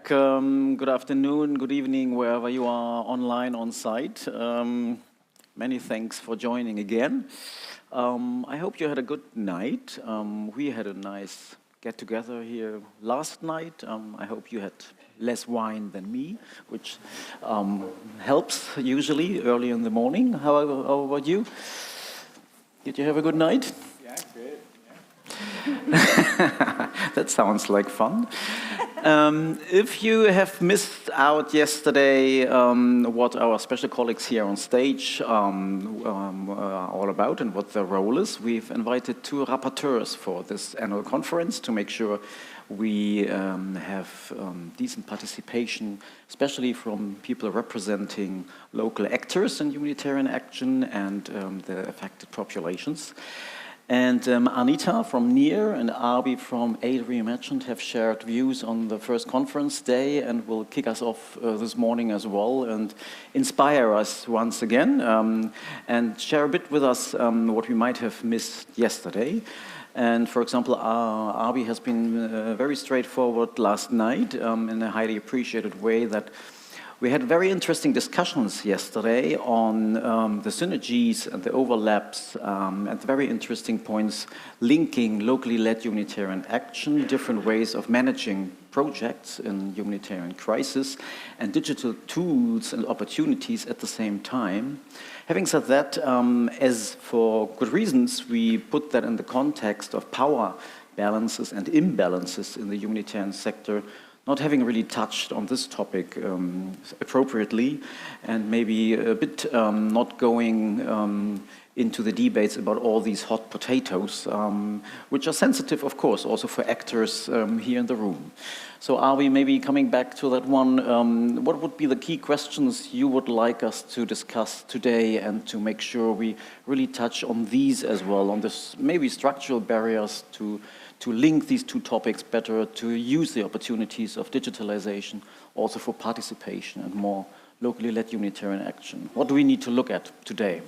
back. Good afternoon, good evening, wherever you are online, on site. Many thanks for joining again. I hope you had a good night. We had a nice get-together here last night. I hope you had less wine than me, which helps usually early in the morning. How about you? Did you have a good night? Yeah, great. Yeah. That sounds like fun. If you have missed out yesterday what our special colleagues here on stage are all about and what their role is, we've invited two rapporteurs for this annual conference to make sure we have decent participation, especially from people representing local actors in humanitarian action and the affected populations. And Anita from NEAR and Arbi from Aid Reimagined have shared views on the first conference day and will kick us off this morning as well and inspire us once again and share a bit with us what we might have missed yesterday. And for example, Arbi has been very straightforward last night in a highly appreciated way that we had very interesting discussions yesterday on the synergies and the overlaps and the very interesting points linking locally led humanitarian action, different ways of managing projects in humanitarian crisis, and digital tools and opportunities at the same time. Having said that, as for good reasons, we put that in the context of power balances and imbalances in the humanitarian sector, not having really touched on this topic appropriately, and maybe a bit not going into the debates about all these hot potatoes, which are sensitive, of course, also for actors here in the room. So are we maybe coming back to that one? What would be the key questions you would like us to discuss today and to make sure we really touch on these as well, on this maybe structural barriers to link these two topics better, to use the opportunities of digitalization also for participation and more locally led humanitarian action? What do we need to look at today?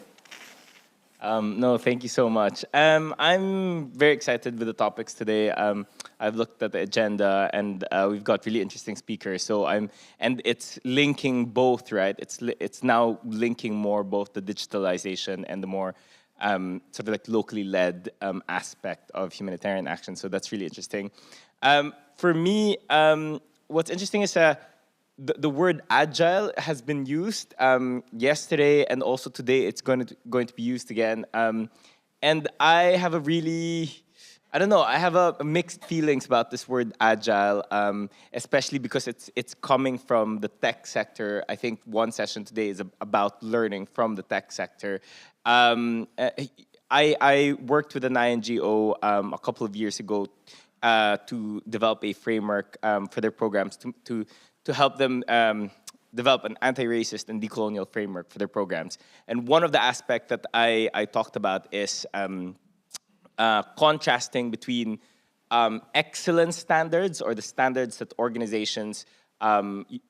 No, thank you so much. I'm very excited with the topics today. I've looked at the agenda and we've got really interesting speakers. So and it's linking both, right? It's now linking more both the digitalization and the more sort of like locally led aspect of humanitarian action. So that's really interesting. For me, what's interesting is the word agile has been used yesterday and also today. It's going to be used again. And I have a really, I don't know, I have a mixed feelings about this word agile, especially because it's coming from the tech sector. I think one session today is about learning from the tech sector. I worked with an INGO a couple of years ago to develop a framework for their programs to help them develop an anti-racist and decolonial framework for their programs. And one of the aspects that I talked about is contrasting between excellence standards, or the standards that organizations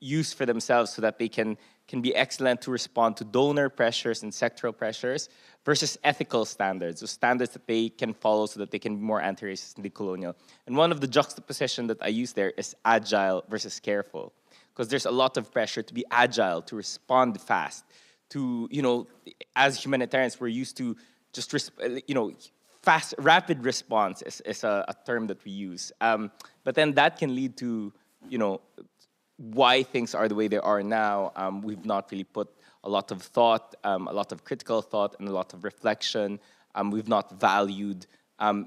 use for themselves so that they can be excellent to respond to donor pressures and sectoral pressures, versus ethical standards, so standards that they can follow so that they can be more anti-racist and decolonial. And one of the juxtaposition that I use there is agile versus careful, because there's a lot of pressure to be agile, to respond fast, to, as humanitarians, we're used to just, fast, rapid response is a term that we use. But then that can lead to, why things are the way they are now. We've not really put a lot of thought, a lot of critical thought, and a lot of reflection. We've not valued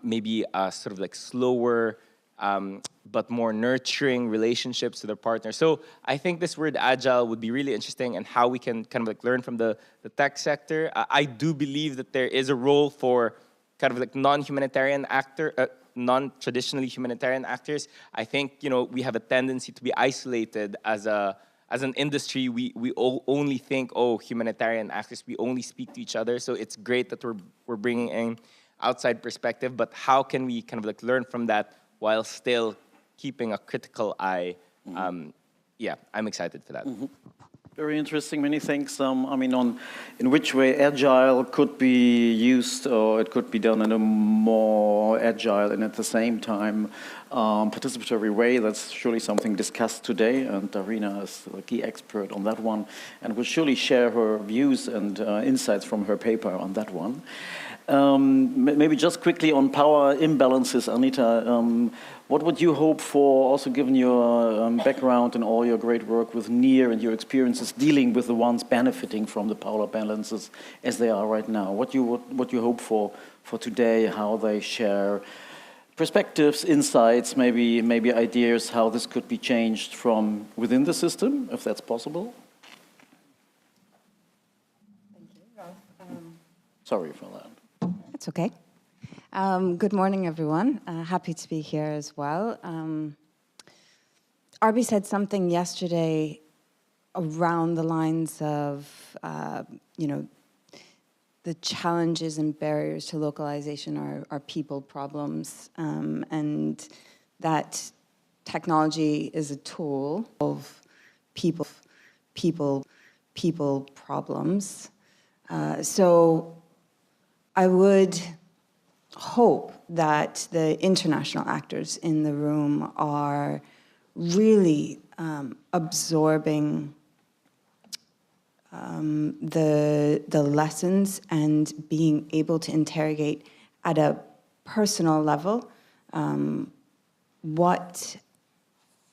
maybe sort of like slower, but more nurturing relationships with our partners. So I think this word agile would be really interesting, and how we can kind of like learn from the tech sector. I do believe that there is a role for kind of like non-humanitarian non-traditionally humanitarian actors. I think, we have a tendency to be isolated as an industry. We only think, oh, humanitarian actors, we only speak to each other. So it's great that we're bringing in outside perspective, but how can we kind of like learn from that while still keeping a critical eye? Yeah, I'm excited for that. Mm-hmm. Very interesting, many things. I mean, in which way agile could be used, or it could be done in a more agile and at the same time participatory way. That's surely something discussed today, and Darina is the key expert on that one, and will surely share her views and insights from her paper on that one. Maybe just quickly on power imbalances, Anita, what would you hope for, also given your background and all your great work with NEAR and your experiences dealing with the ones benefiting from the power balances as they are right now? What you hope for today, how they share perspectives, insights, maybe ideas how this could be changed from within the system, if that's possible? Thank you, Ralph. Sorry for that. It's okay. Good morning, everyone. Happy to be here as well. Arby said something yesterday around the lines of, the challenges and barriers to localization are people problems, and that technology is a tool of people problems. So I would hope that the international actors in the room are really absorbing the lessons and being able to interrogate at a personal level what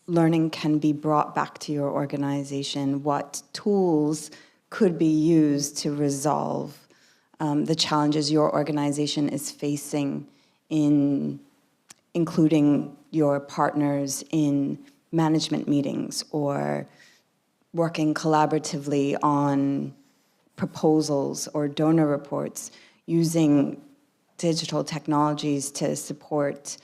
learning can be brought back to your organization, what tools could be used to resolve the challenges your organization is facing in including your partners in management meetings or working collaboratively on proposals or donor reports, using digital technologies to support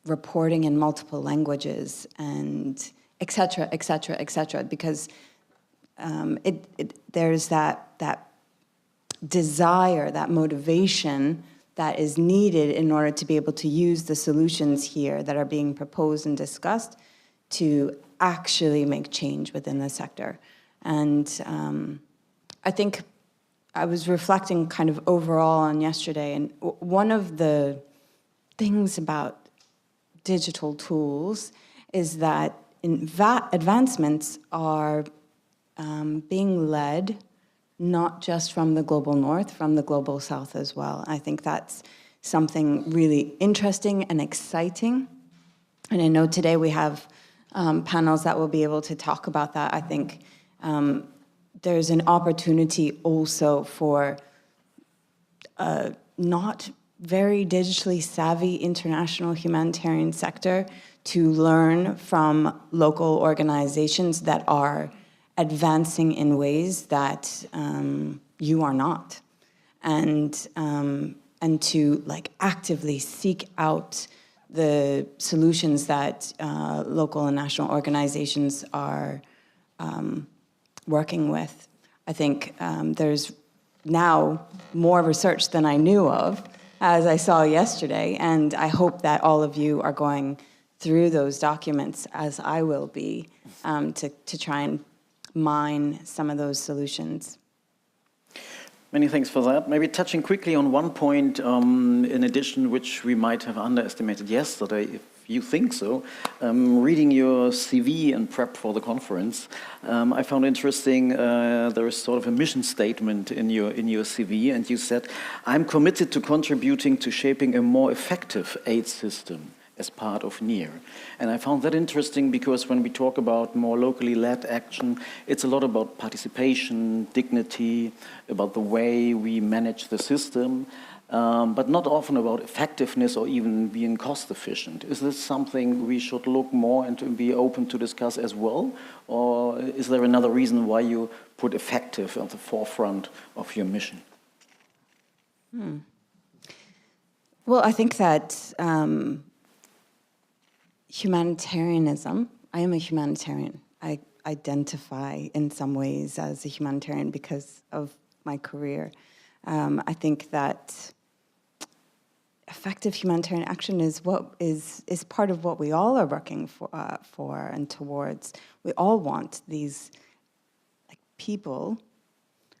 reporting in multiple languages, and et cetera, et cetera, et cetera, because there's that desire, that motivation that is needed in order to be able to use the solutions here that are being proposed and discussed to actually make change within the sector. And I think I was reflecting kind of overall on yesterday, and one of the things about digital tools is that advancements are being led not just from the global north, from the global south as well. I think that's something really interesting and exciting. And I know today we have panels that will be able to talk about that. I think there's an opportunity also for not very digitally savvy international humanitarian sector to learn from local organizations that are advancing in ways that you are not, and to like actively seek out the solutions that local and national organizations are working with. I think there's now more research than I knew of, as I saw yesterday, and I hope that all of you are going through those documents, as I will be, to try and mine some of those solutions. Many thanks for that. Maybe touching quickly on one point in addition, which we might have underestimated yesterday, if you think so. Reading your CV and prep for the conference, I found interesting there is sort of a mission statement in your CV, and you said, "I'm committed to contributing to shaping a more effective aid system as part of NEAR." And I found that interesting because when we talk about more locally led action, it's a lot about participation, dignity, about the way we manage the system, but not often about effectiveness or even being cost efficient. Is this something we should look more and to be open to discuss as well? Or is there another reason why you put effective at the forefront of your mission? Well, I think that humanitarianism, I am a humanitarian. I identify in some ways as a humanitarian because of my career. I think that effective humanitarian action is part of what we all are working for and towards. We all want these people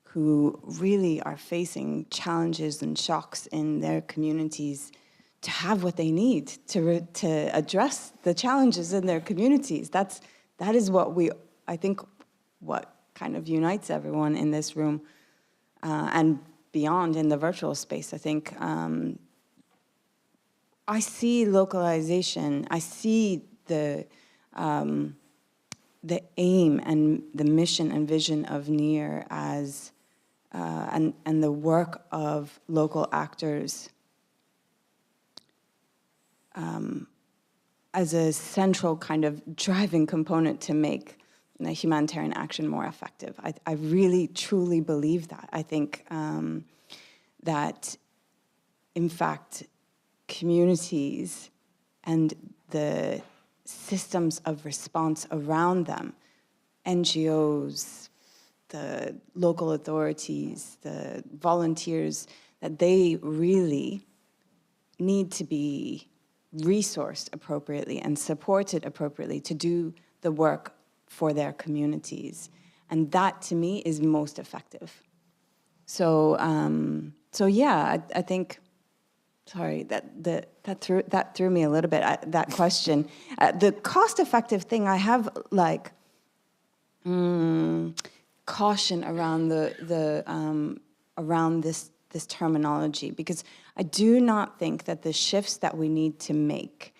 who really are facing challenges and shocks in their communities to have what they need to address the challenges in their communities. That is what I think, what kind of unites everyone in this room and beyond in the virtual space. I think I see localization. I see the aim and the mission and vision of NEAR as and the work of local actors as a central kind of driving component to make humanitarian action more effective. I really, truly believe that. I think that, in fact, communities and the systems of response around them, NGOs, the local authorities, the volunteers, that they really need to be resourced appropriately and supported appropriately to do the work for their communities. And that, to me, is most effective. So, yeah, I think, sorry, that threw me a little bit, that question. The cost-effective thing, I have, like, caution around around this terminology, because I do not think that the shifts that we need to make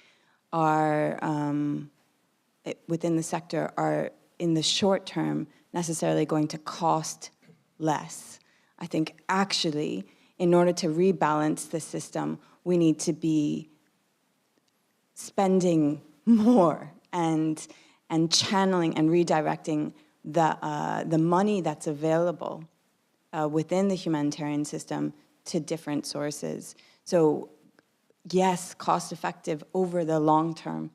are within the sector are in the short term necessarily going to cost less. I think actually, in order to rebalance the system, we need to be spending more and channeling and redirecting the money that's available within the humanitarian system to different sources. So yes, cost effective over the long term,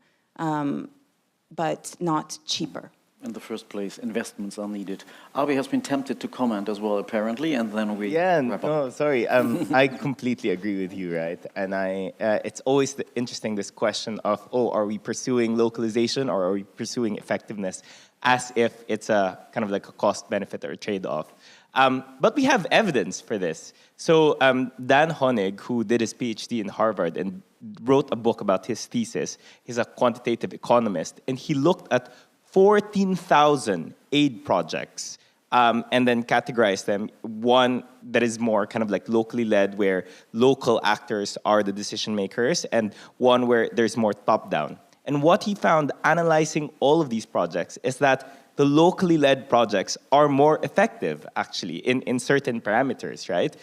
but not cheaper. In the first place, investments are needed. Avi has been tempted to comment as well, apparently, and then we wrap up. No, sorry. I completely agree with you, right? And it's always interesting, this question of, are we pursuing localization or are we pursuing effectiveness, as if it's a kind of like a cost benefit or a trade-off. But we have evidence for this. So Dan Honig, who did his PhD in Harvard and wrote a book about his thesis, he's a quantitative economist, and he looked at 14,000 aid projects and then categorized them. One that is more kind of like locally led, where local actors are the decision makers, and one where there's more top-down. And what he found analyzing all of these projects is that the locally led projects are more effective, actually, in certain parameters, right?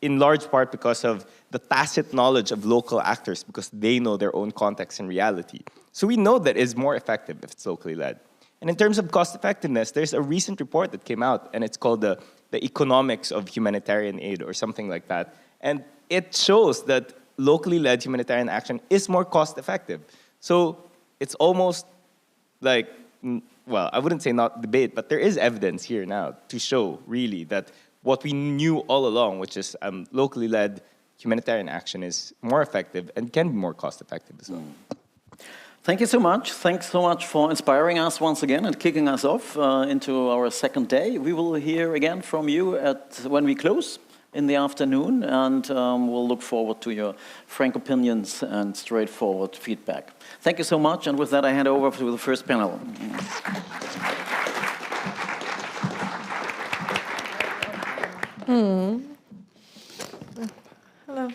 In large part because of the tacit knowledge of local actors, because they know their own context and reality. So we know that it's more effective if it's locally led. And in terms of cost effectiveness, there's a recent report that came out, and it's called the Economics of Humanitarian Aid or something like that. And it shows that locally led humanitarian action is more cost effective. So it's almost like, well, I wouldn't say not debate, but there is evidence here now to show really that what we knew all along, which is locally led humanitarian action, is more effective and can be more cost effective as well. Thank you so much. Thanks so much for inspiring us once again and kicking us off into our second day. We will hear again from you when we close in the afternoon, and we'll look forward to your frank opinions and straightforward feedback. Thank you so much, and with that I hand over to the first panel. Hello.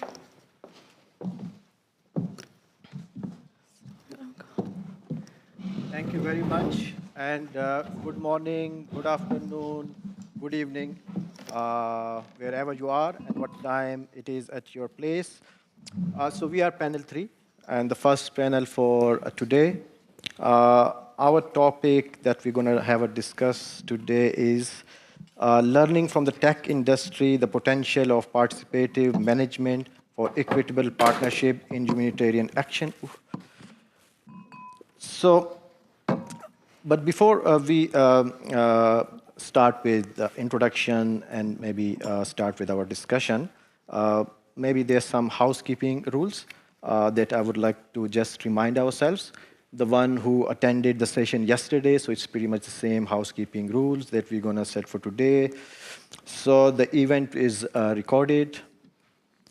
Thank you very much, and good morning, good afternoon, good evening, wherever you are and what time it is at your place. So we are panel 3, and the first panel for today. Our topic that we're going to have a discuss today is learning from the tech industry, the potential of participative management for equitable partnership in humanitarian action. So, but before we start with the introduction and maybe start with our discussion, maybe there's some housekeeping rules that I would like to just remind ourselves. the one who attended the session yesterday, so it's pretty much the same housekeeping rules that we're gonna set for today. So the event is recorded,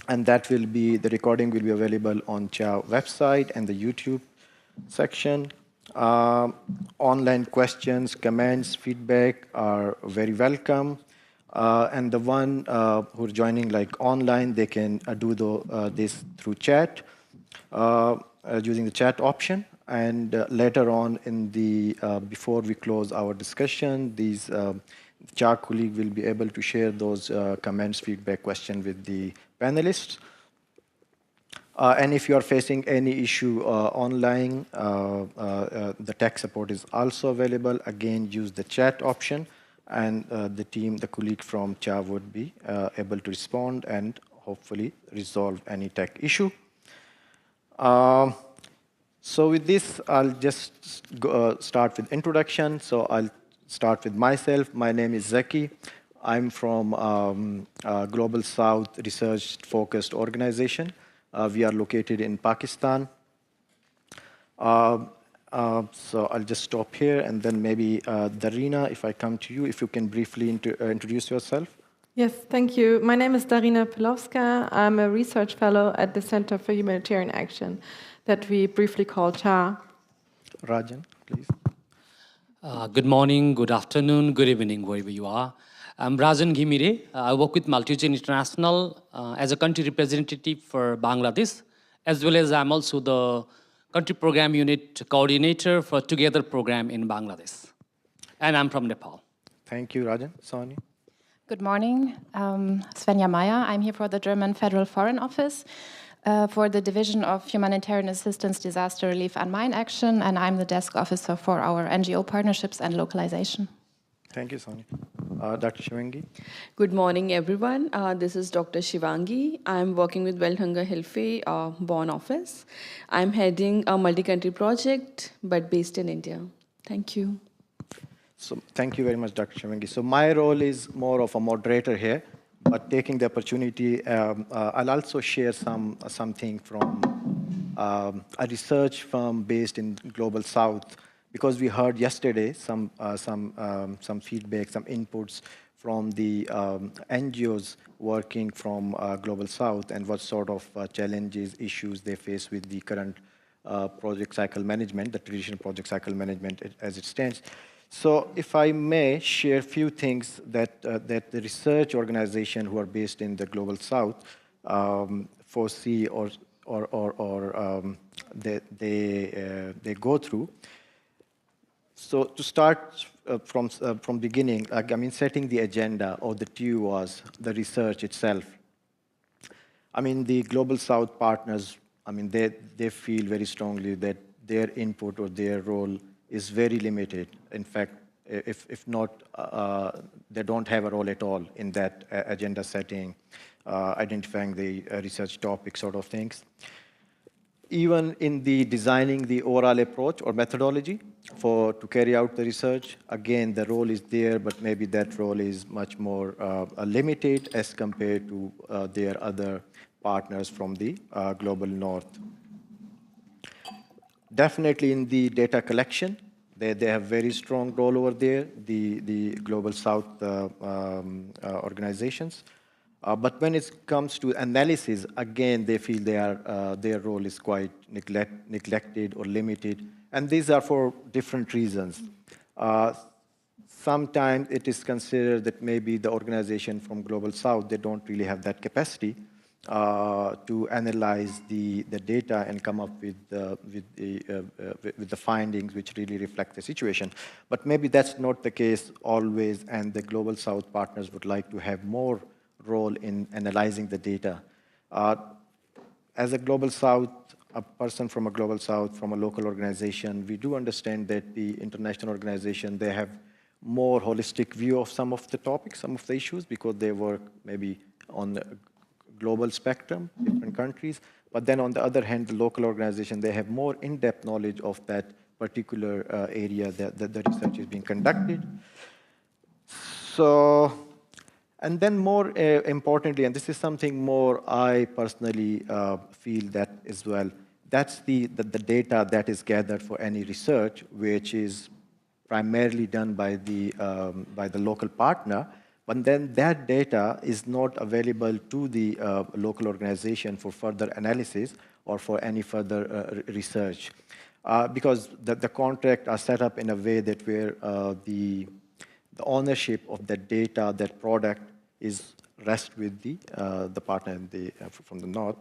and the recording will be available on CHA website and the YouTube section. Online questions, comments, feedback are very welcome. And the one who are joining like online, they can do this through chat, using the chat option. And later on in the, before we close our discussion, these CHA colleague will be able to share those comments, feedback, question with the panelists. And if you are facing any issue online, the tech support is also available. Again, use the chat option, and the colleague from CHA would be able to respond and hopefully resolve any tech issue. So with this, I'll just start with introduction. So I'll start with myself. My name is Zaki. I'm from Global South research-focused organization. We are located in Pakistan. So I'll just stop here, and then maybe Darina, if I come to you, if you can briefly introduce yourself. Yes, thank you. My name is Darina Pilowska. I'm a research fellow at the Center for Humanitarian Action that we briefly call CHA. Rajan, please. Good morning, good afternoon, good evening, wherever you are. I'm Rajan Ghimire. I work with Multigen International as a country representative for Bangladesh, as well as I'm also the country program unit coordinator for Together program in Bangladesh. And I'm from Nepal. Thank you, Rajan. Sonia. Good morning. Svenja Meyer. I'm here for the German Federal Foreign Office for the Division of Humanitarian Assistance, Disaster Relief and Mine Action, and I'm the desk officer for our NGO partnerships and localization. Thank you, Sonia. Dr. Shivangi. Good morning, everyone. This is Dr. Shivangi. I'm working with Welthunger Hilfe Bonn office. I'm heading a multi-country project, but based in India. Thank you. So thank you very much, Dr. Shivangi. So my role is more of a moderator here, but taking the opportunity, I'll also share something from a research firm based in Global South, because we heard yesterday some feedback, some inputs from the NGOs working from Global South, and what sort of challenges, issues they face with the current project cycle management, the traditional project cycle management as it stands. So if I may share a few things that the research organization who are based in the Global South foresee or they go through. So to start from beginning, I mean, setting the agenda or the TU was the research itself. I mean, the Global South partners, I mean, they feel very strongly that their input or their role is very limited. In fact, if not, they don't have a role at all in that agenda setting, identifying the research topic sort of things. Even in the designing the overall approach or methodology to carry out the research, again, the role is there, but maybe that role is much more limited as compared to their other partners from the Global North. Definitely in the data collection, they have very strong role over there, the Global South organizations. But when it comes to analysis, again, they feel their role is quite neglected or limited. And these are for different reasons. Sometimes it is considered that maybe the organization from Global South, they don't really have that capacity to analyze the data and come up with the findings which really reflect the situation. But maybe that's not the case always, and the Global South partners would like to have more role in analyzing the data. As a Global South, a person from a Global South, from a local organization, we do understand that the international organization, they have more holistic view of some of the topics, some of the issues, because they work maybe on the global spectrum, different countries. But then on the other hand, the local organization, they have more in-depth knowledge of that particular area that the research is being conducted. So, and then more importantly, and this is something more I personally feel that as well, that's the data that is gathered for any research, which is primarily done by the local partner, but then that data is not available to the local organization for further analysis or for any further research. Because the contract are set up in a way that where the ownership of that data, that product, is rests with the partner from the north.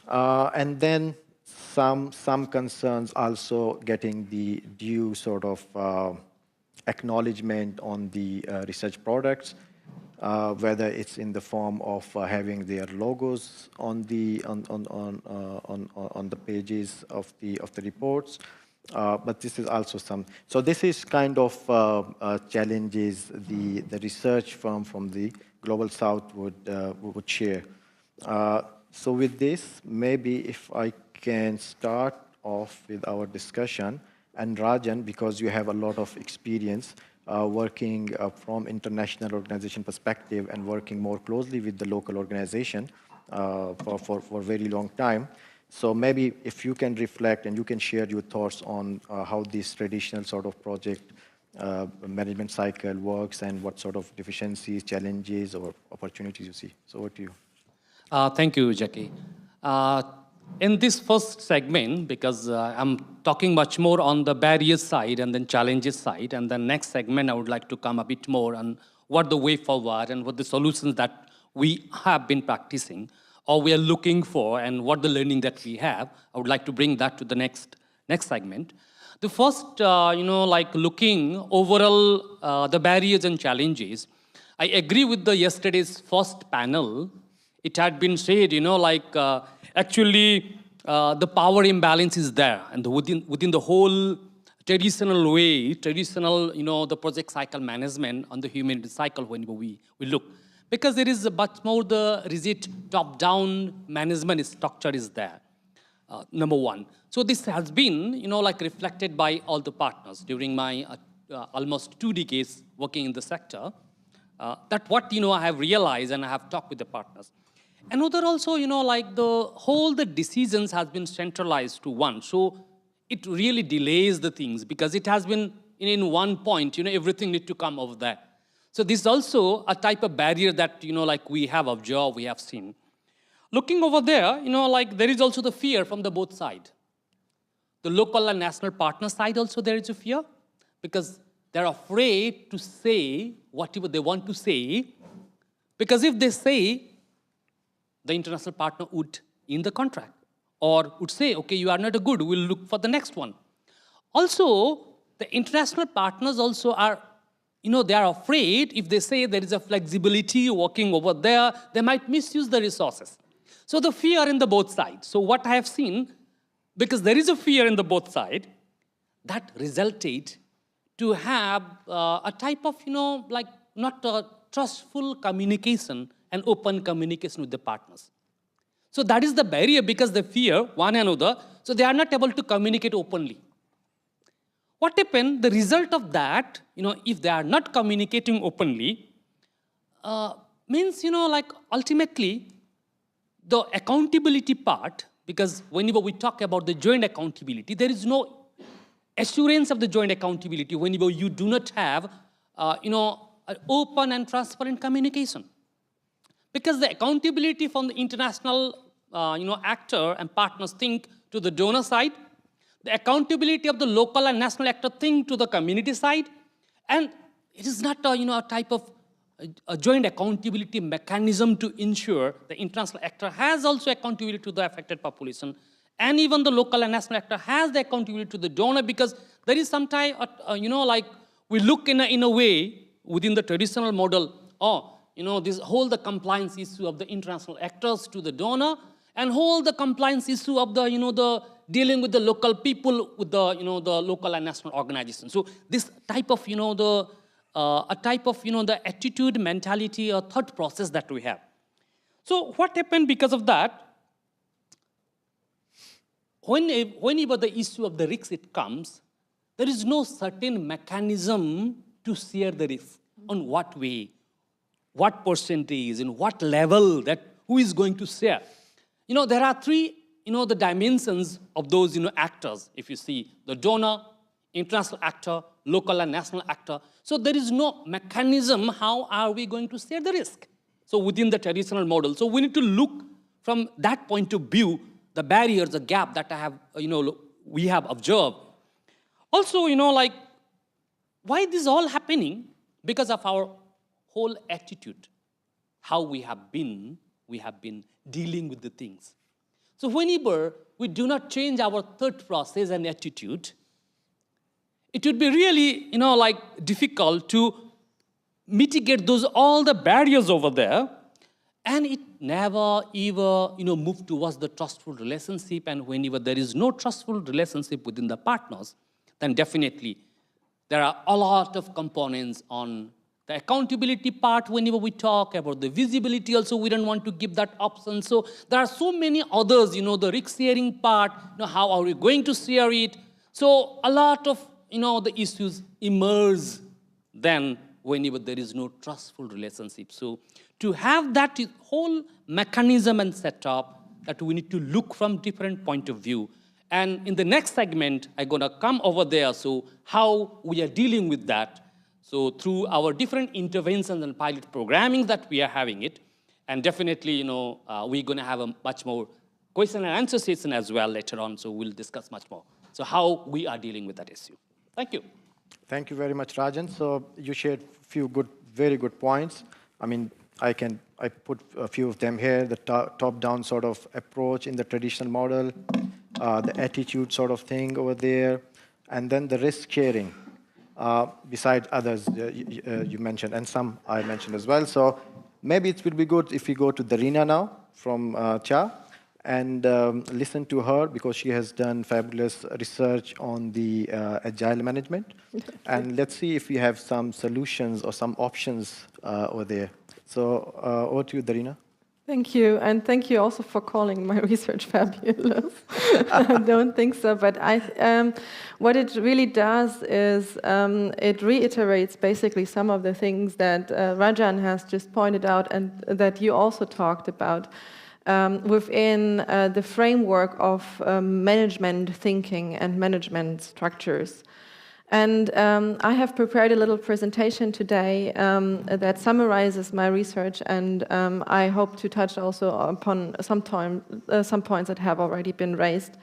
And then some concerns also getting the due sort of acknowledgement on the research products, whether it's in the form of having their logos on the pages of the reports. But this is also some. So this is kind of challenges the research firm from the Global South would share. So with this, maybe if I can start off with our discussion, and Rajan, because you have a lot of experience working from international organization perspective and working more closely with the local organization for a very long time. So maybe if you can reflect and you can share your thoughts on how this traditional sort of project management cycle works and what sort of deficiencies, challenges, or opportunities you see. So over to you. Thank you, Jackie. In this first segment, because I'm talking much more on the barriers side and then challenges side, and the next segment I would like to come a bit more on what the way forward and what the solutions that we have been practicing or we are looking for and what the learning that we have. I would like to bring that to the next segment. The first, like looking overall the barriers and challenges, I agree with the yesterday's first panel. It had been said, actually the power imbalance is there, and within the whole traditional way, the project cycle management on the human cycle when we look. Because there is a much more the rigid top-down management structure is there, number one. So this has been, reflected by all the partners during my almost 2 decades working in the sector. That what, I have realized and I have talked with the partners. Another also, the decisions has been centralized to one. So it really delays the things because it has been in one point, everything need to come over there. So this is also a type of barrier that, we have observed, we have seen. Looking over there, there is also the fear from the both sides. The local and national partner side also there is a fear because they're afraid to say whatever they want to say, because if they say, the international partner would end the contract or would say, okay, you are not a good, we'll look for the next one. Also, the international partners also are, they are afraid if they say there is a flexibility working over there, they might misuse the resources. So the fear in the both sides. So what I have seen, because there is a fear in the both sides, that resulted to have a type of, not a trustful communication and open communication with the partners. So that is the barrier because they fear one another, so they are not able to communicate openly. What happened, the result of that, if they are not communicating openly, means, ultimately, the accountability part, because whenever we talk about the joint accountability, there is no assurance of the joint accountability whenever you do not have, an open and transparent communication. Because the accountability from the international, actor and partners think to the donor side, the accountability of the local and national actor think to the community side, and it is not a type of a joint accountability mechanism to ensure the international actor has also accountability to the affected population, and even the local and national actor has the accountability to the donor, because there is sometimes, we look in a way within the traditional model, this whole the compliance issue of the international actors to the donor, and whole the compliance issue of the, the dealing with the local people with the, the local and national organizations. So this type of, the attitude, mentality, or thought process that we have. So what happened because of that? Whenever the issue of the risk it comes, there is no certain mechanism to share the risk. On what way, what percentage, in what level, that who is going to share. There are 3 the dimensions of those, actors. If you see the donor, international actor, local and national actor. So there is no mechanism how are we going to share the risk. So within the traditional model. So we need to look from that point of view, the barriers, the gap that we have observed. Also, why this is all happening? Because of our whole attitude, how we have been dealing with the things. So whenever we do not change our thought process and attitude, it would be really, difficult to mitigate all the barriers over there, and it never ever, move towards the trustful relationship. And whenever there is no trustful relationship within the partners, then definitely there are a lot of components on the accountability part. Whenever we talk about the visibility, also we don't want to give that option. So there are so many others, the risk sharing part, how are we going to share it? So a lot of, the issues emerge then whenever there is no trustful relationship. So to have that whole mechanism and setup, that we need to look from different point of view. And in the next segment, I'm gonna come over there, so how we are dealing with that. So through our different interventions and pilot programming that we are having it, and definitely, we're gonna have a much more question and answer session as well later on, so we'll discuss much more. So how we are dealing with that issue. Thank you. Thank you very much, Rajan. So you shared a few very good points. I mean, I put a few of them here, the top-down sort of approach in the traditional model, the attitude sort of thing over there, and then the risk sharing, besides others you mentioned, and some I mentioned as well. So maybe it will be good if we go to Darina now from CHA, and listen to her, because she has done fabulous research on the agile management. And let's see if we have some solutions or some options over there. So over to you, Darina. Thank you, and thank you also for calling my research fabulous. I don't think so, but what it really does is it reiterates basically some of the things that Rajan has just pointed out and that you also talked about. Within the framework of management thinking and management structures. And I have prepared a little presentation today that summarizes my research, and I hope to touch also upon some points that have already been raised.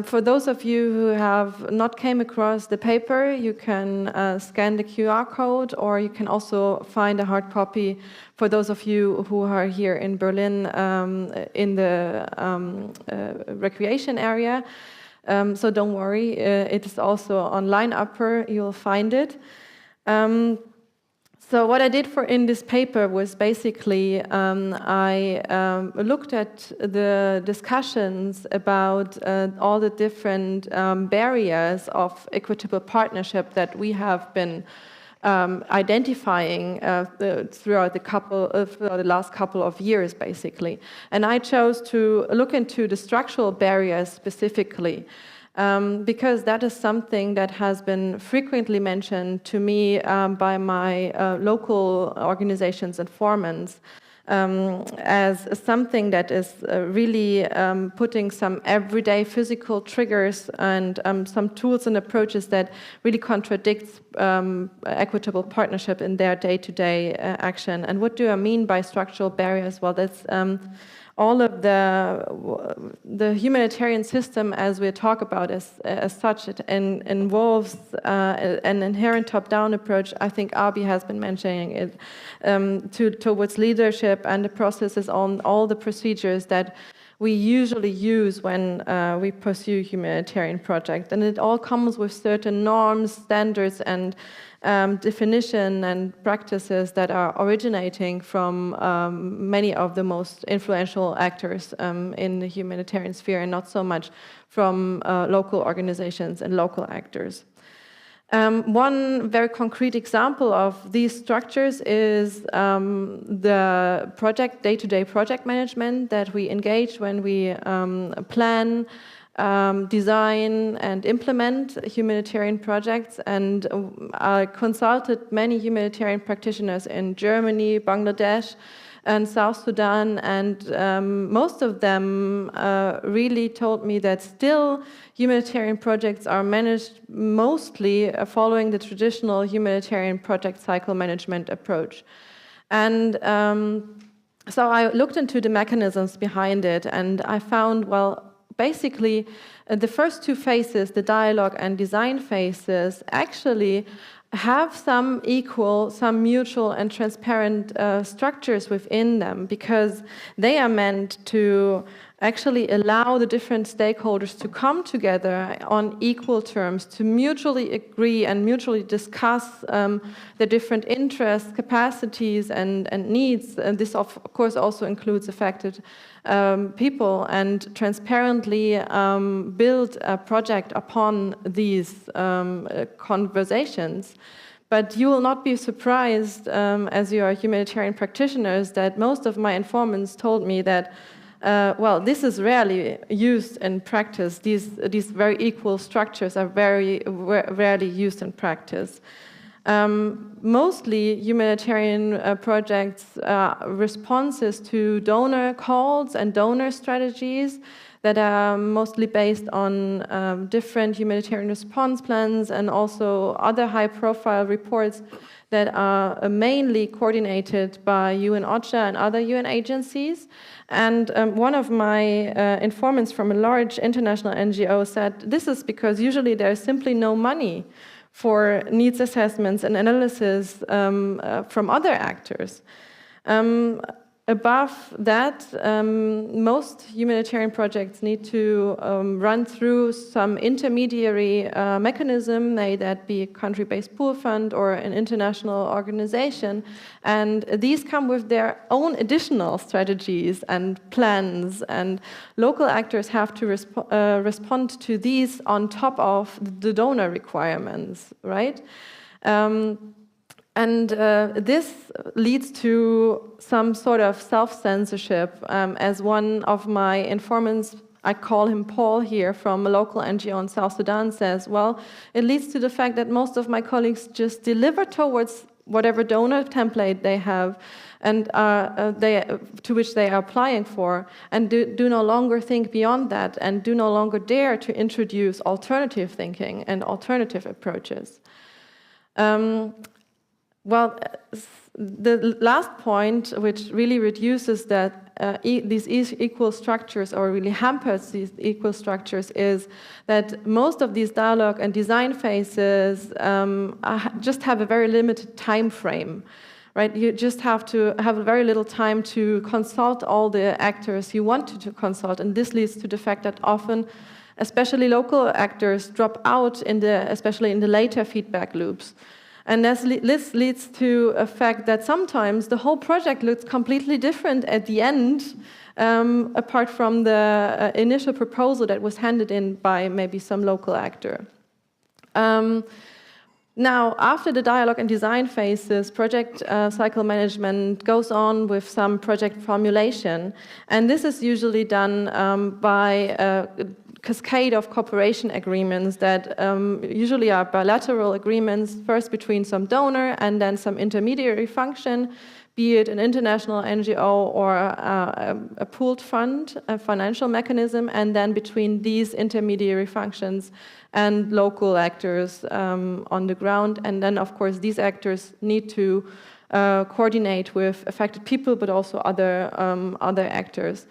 For those of you who have not came across the paper, you can scan the QR code, or you can also find a hard copy for those of you who are here in Berlin in the recreation area. So don't worry, it is also online upper, you'll find it. So what I did in this paper was basically I looked at the discussions about all the different barriers of equitable partnership that we have been identifying throughout the last couple of years, basically. And I chose to look into the structural barriers specifically. Because that is something that has been frequently mentioned to me by my local organizations and foremans as something that is really putting some everyday physical triggers and some tools and approaches that really contradicts equitable partnership in their day-to-day action. And what do I mean by structural barriers? Well, that's all of the humanitarian system, as we talk about as such, it involves an inherent top-down approach. I think Abi has been mentioning it towards leadership and the processes on all the procedures that we usually use when we pursue humanitarian projects. And it all comes with certain norms, standards, and definition and practices that are originating from many of the most influential actors in the humanitarian sphere, and not so much from local organizations and local actors. One very concrete example of these structures is the day-to-day project management that we engage when we plan, design and implement humanitarian projects. And I consulted many humanitarian practitioners in Germany, Bangladesh, and South Sudan, and most of them really told me that still humanitarian projects are managed mostly following the traditional humanitarian project cycle management approach. And so I looked into the mechanisms behind it, and I found, well, basically, the first two phases, the dialogue and design phases, actually have some equal, some mutual and transparent structures within them, because they are meant to actually allow the different stakeholders to come together on equal terms, to mutually agree and mutually discuss the different interests, capacities, and needs. And this, of course, also includes affected people, and transparently build a project upon these conversations. But you will not be surprised, as you are humanitarian practitioners, that most of my informants told me that well, this is rarely used in practice. These very equal structures are very rarely used in practice. Mostly humanitarian projects are responses to donor calls and donor strategies that are mostly based on different humanitarian response plans and also other high-profile reports that are mainly coordinated by UN OCHA and other UN agencies. And one of my informants from a large international NGO said, this is because usually there's simply no money for needs assessments and analysis from other actors. Above that, most humanitarian projects need to run through some intermediary mechanism, may that be a country-based pool fund or an international organization, and these come with their own additional strategies and plans, and local actors have to respond to these on top of the donor requirements, right? And this leads to some sort of self-censorship. As one of my informants, I call him Paul here, from a local NGO in South Sudan, says, well, it leads to the fact that most of my colleagues just deliver towards whatever donor template they have and to which they are applying for, and do no longer think beyond that, and do no longer dare to introduce alternative thinking and alternative approaches. Well, the last point, which really reduces that these equal structures, or really hampers these equal structures, is that most of these dialogue and design phases just have a very limited time frame, right? You just have to have very little time to consult all the actors you want to consult, and this leads to the fact that often, especially local actors, drop out especially in the later feedback loops. And this leads to a fact that sometimes the whole project looks completely different at the end, apart from the initial proposal that was handed in by maybe some local actor. Now, after the dialogue and design phases, project cycle management goes on with some project formulation. And this is usually done by cascade of cooperation agreements that usually are bilateral agreements, first between some donor and then some intermediary function, be it an international NGO or a pooled fund, a financial mechanism, and then between these intermediary functions and local actors on the ground. And then, of course, these actors need to coordinate with affected people, but also other actors.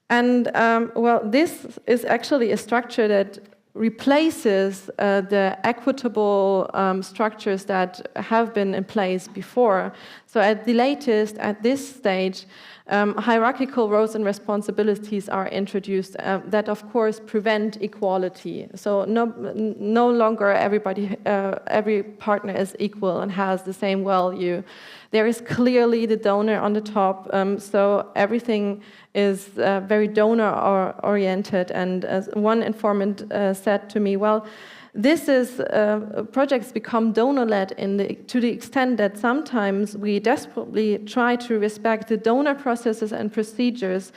And, well, this is actually a structure that replaces the equitable structures that have been in place before. So at the latest, at this stage, hierarchical roles and responsibilities are introduced that, of course, prevent equality. So no longer every partner is equal and has the same value. There is clearly the donor on the top, so everything is very donor-oriented. And as one informant said to me, well, this is projects become donor-led to the extent that sometimes we desperately try to respect the donor processes and procedures,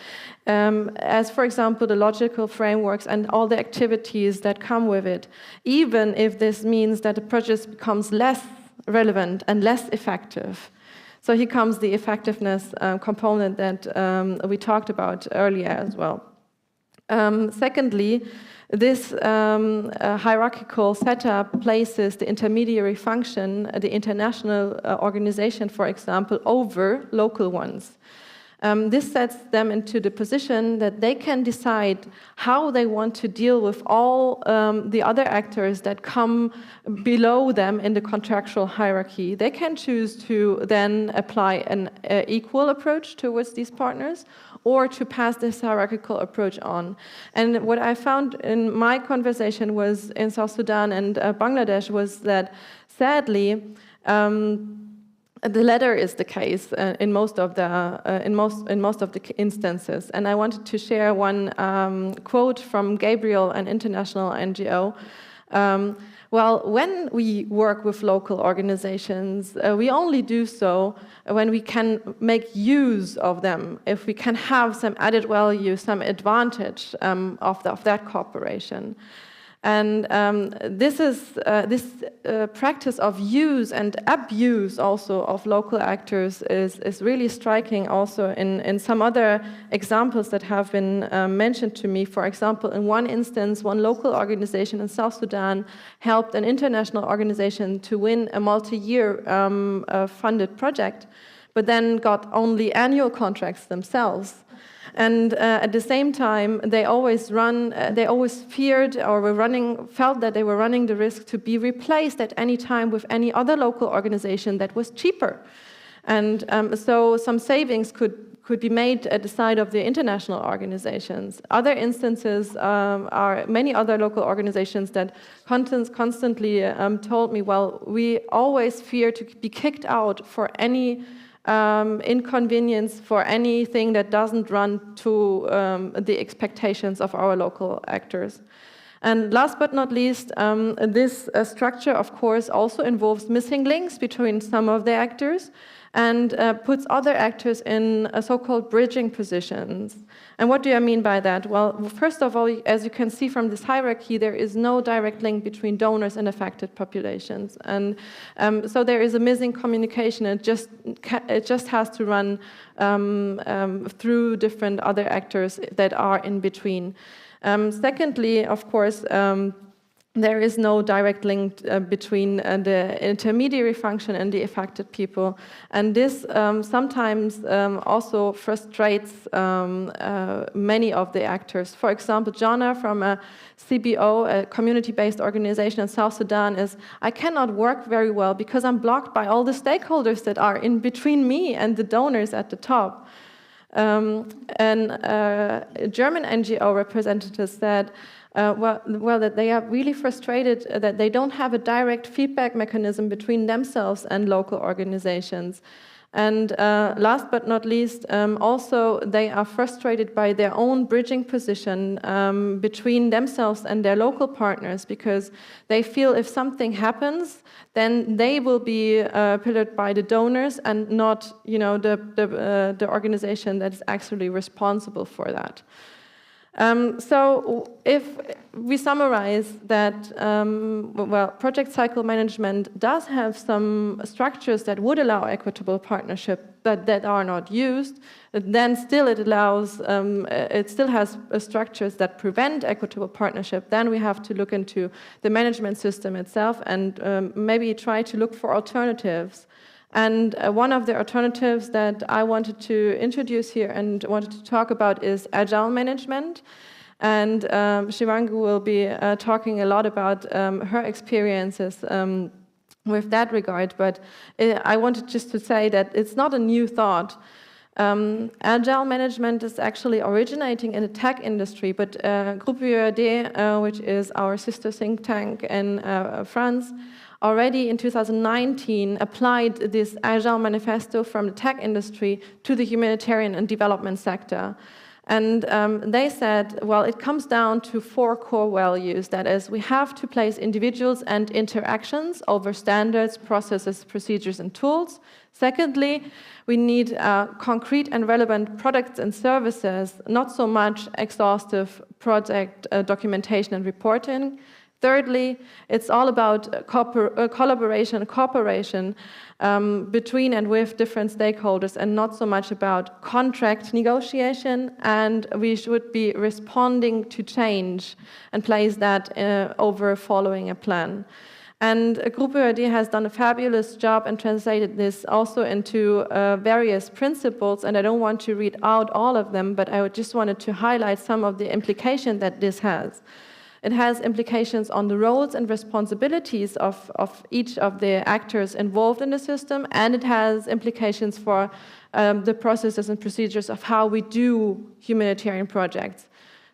as, for example, the logical frameworks and all the activities that come with it, even if this means that the project becomes less relevant and less effective. So here comes the effectiveness component that we talked about earlier as well. Secondly, this hierarchical setup places the intermediary function, the international organization, for example, over local ones. This sets them into the position that they can decide how they want to deal with all the other actors that come below them in the contractual hierarchy. They can choose to then apply an equal approach towards these partners, or to pass this hierarchical approach on. And what I found in my conversation was in South Sudan and Bangladesh was that, sadly, the latter is the case in most of the instances. And I wanted to share one quote from Gabriel, an international NGO. Well, when we work with local organizations, we only do so when we can make use of them, if we can have some added value, some advantage of that cooperation. And this practice of use and abuse also of local actors is really striking also in some other examples that have been mentioned to me. For example, in one instance, one local organization in South Sudan helped an international organization to win a multi-year funded project, but then got only annual contracts themselves. And at the same time, they always feared or felt that they were running the risk to be replaced at any time with any other local organization that was cheaper. And so some savings could be made at the side of the international organizations. Other instances are many other local organizations that constantly told me, well, we always fear to be kicked out for any inconvenience, for anything that doesn't run to the expectations of our local actors. And last but not least, this structure, of course, also involves missing links between some of the actors and puts other actors in so-called bridging positions. And what do I mean by that? Well, first of all, as you can see from this hierarchy, there is no direct link between donors and affected populations. And so there is a missing communication. It just has to run through different other actors that are in between. Secondly, of course, there is no direct link between the intermediary function and the affected people. And this sometimes also frustrates many of the actors. For example, Jonna from a CBO, a community-based organization in South Sudan, I cannot work very well because I'm blocked by all the stakeholders that are in between me and the donors at the top. And a German NGO representative said, that they are really frustrated that they don't have a direct feedback mechanism between themselves and local organizations. And last but not least, also they are frustrated by their own bridging position between themselves and their local partners, because they feel if something happens, then they will be pillared by the donors and not, the organization that is actually responsible for that. So if we summarize that, project cycle management does have some structures that would allow equitable partnership that are not used, then still it still has structures that prevent equitable partnership. Then we have to look into the management system itself and maybe try to look for alternatives. And one of the alternatives that I wanted to introduce here and wanted to talk about is agile management. And Shivangi will be talking a lot about her experiences with that regard. But I wanted just to say that it's not a new thought. Agile management is actually originating in the tech industry, but Groupe UAD, which is our sister think tank in France, already in 2019 applied this Agile manifesto from the tech industry to the humanitarian and development sector. And they said, well, it comes down to 4 core values. That is, we have to place individuals and interactions over standards, processes, procedures, and tools. Secondly, we need concrete and relevant products and services, not so much exhaustive project documentation and reporting. Thirdly, it's all about collaboration, cooperation between and with different stakeholders, and not so much about contract negotiation. And we should be responding to change and place that over following a plan. And Gruppe ÖD has done a fabulous job and translated this also into various principles, and I don't want to read out all of them, but I just wanted to highlight some of the implications that this has. It has implications on the roles and responsibilities of each of the actors involved in the system, and it has implications for the processes and procedures of how we do humanitarian projects.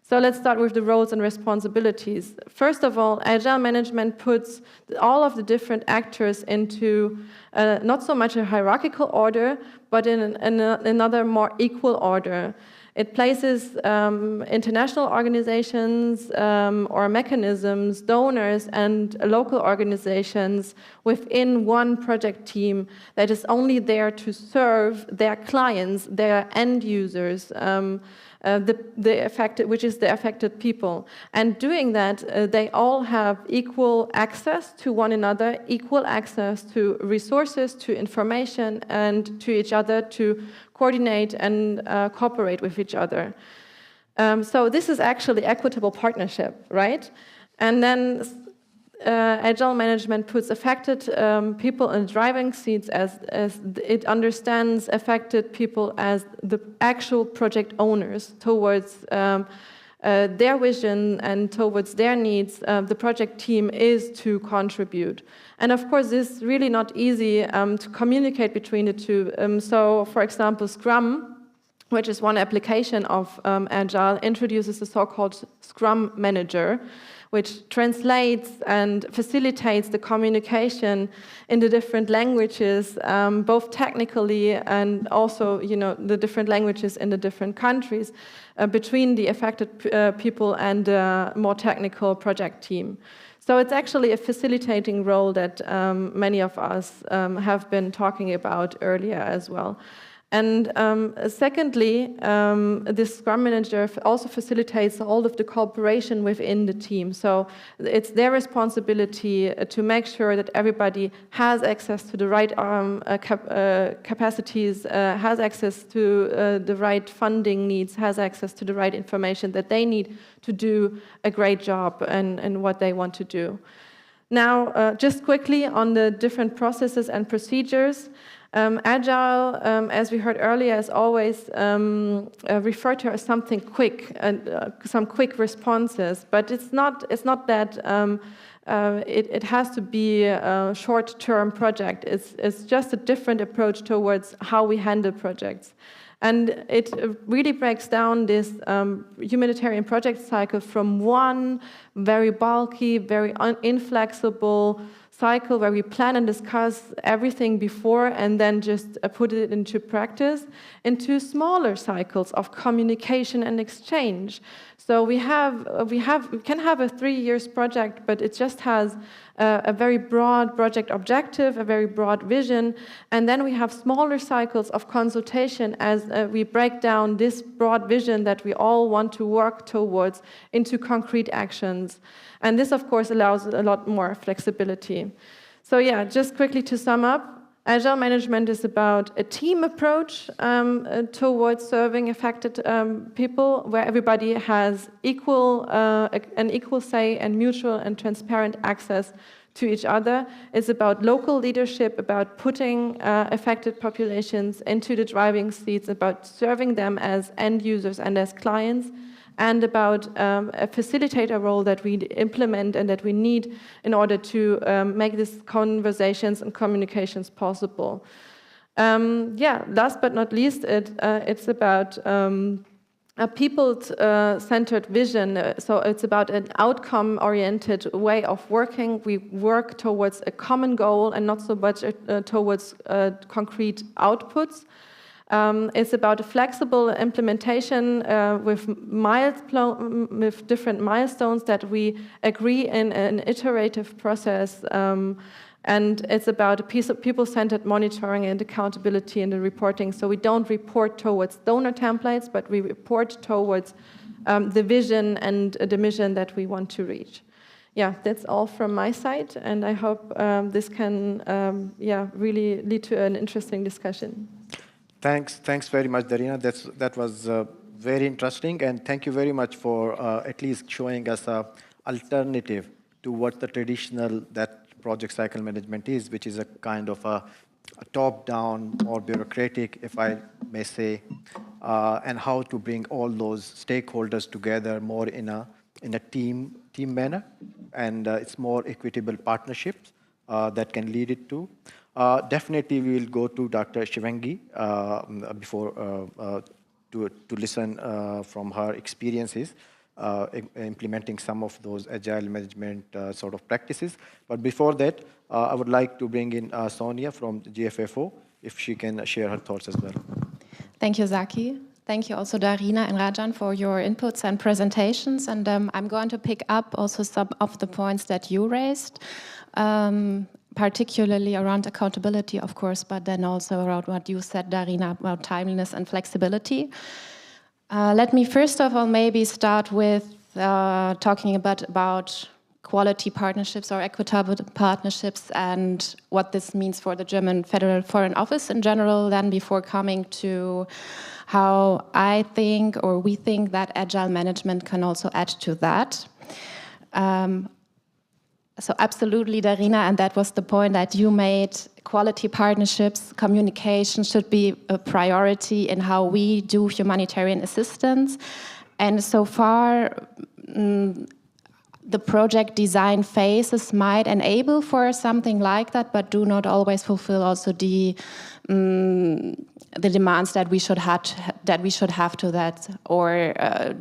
So let's start with the roles and responsibilities. First of all, agile management puts all of the different actors into not so much a hierarchical order, but in another more equal order. It places international organizations or mechanisms, donors, and local organizations within one project team that is only there to serve their clients, their end users, which is the affected people. And doing that, they all have equal access to one another, equal access to resources, to information, and to each other to coordinate and cooperate with each other. So this is actually equitable partnership, right? And then agile management puts affected people in driving seats as it understands affected people as the actual project owners towards their vision and towards their needs. The project team is to contribute. And of course, this is really not easy to communicate between the two. So, for example, Scrum, which is one application of Agile, introduces a so-called Scrum Manager, which translates and facilitates the communication in the different languages, both technically and also, the different languages in the different countries, between the affected people and the more technical project team. So it's actually a facilitating role that many of us have been talking about earlier as well. And secondly, this Scrum Manager also facilitates all of the cooperation within the team. So it's their responsibility to make sure that everybody has access to the right capacities, has access to the right funding needs, has access to the right information that they need to do a great job in what they want to do. Now, just quickly on the different processes and procedures. Agile, as we heard earlier, is always referred to as something quick, some quick responses. But it's not that it has to be a short-term project. It's just a different approach towards how we handle projects. And it really breaks down this humanitarian project cycle from one very bulky, very inflexible cycle where we plan and discuss everything before and then just put it into practice, into smaller cycles of communication and exchange. So we can have a 3 years project, but it just has a very broad project objective, a very broad vision, and then we have smaller cycles of consultation as we break down this broad vision that we all want to work towards into concrete actions. And this, of course, allows a lot more flexibility. So yeah, just quickly to sum up, Agile management is about a team approach towards serving affected people, where everybody has an equal say and mutual and transparent access to each other. It's about local leadership, about putting affected populations into the driving seats, about serving them as end users and as clients, and about a facilitator role that we implement and that we need in order to make these conversations and communications possible. Last but not least, it's about a people-centered vision. So it's about an outcome-oriented way of working. We work towards a common goal and not so much towards concrete outputs. It's about a flexible implementation with different milestones that we agree in an iterative process. And it's about a piece of people-centered monitoring and accountability in the reporting. So we don't report towards donor templates, but we report towards the vision and the mission that we want to reach. yeah, that's all from my side, and I hope this can really lead to an interesting discussion. Thanks very much, Darina. That was very interesting, and thank you very much for at least showing us an alternative to what the traditional project cycle management is, which is a kind of a top-down or bureaucratic, if I may say, and how to bring all those stakeholders together more in a team manner, and it's more equitable partnerships that can lead it to. Definitely, we will go to Dr. Shivangi before to listen from her experiences implementing some of those agile management sort of practices. But before that, I would like to bring in Sonia from GFFO, if she can share her thoughts as well. Thank you, Zaki. Thank you also, Darina and Rajan, for your inputs and presentations. And I'm going to pick up also some of the points that you raised, particularly around accountability, of course, but then also around what you said, Darina, about timeliness and flexibility. Let me first of all maybe start with talking about quality partnerships or equitable partnerships and what this means for the German Federal Foreign Office in general, then before coming to how I think or we think that agile management can also add to that. So absolutely, Darina, and that was the point that you made, quality partnerships, communication should be a priority in how we do humanitarian assistance. And so far, the project design phases might enable for something like that, but do not always fulfill also the demands that we should have to that, or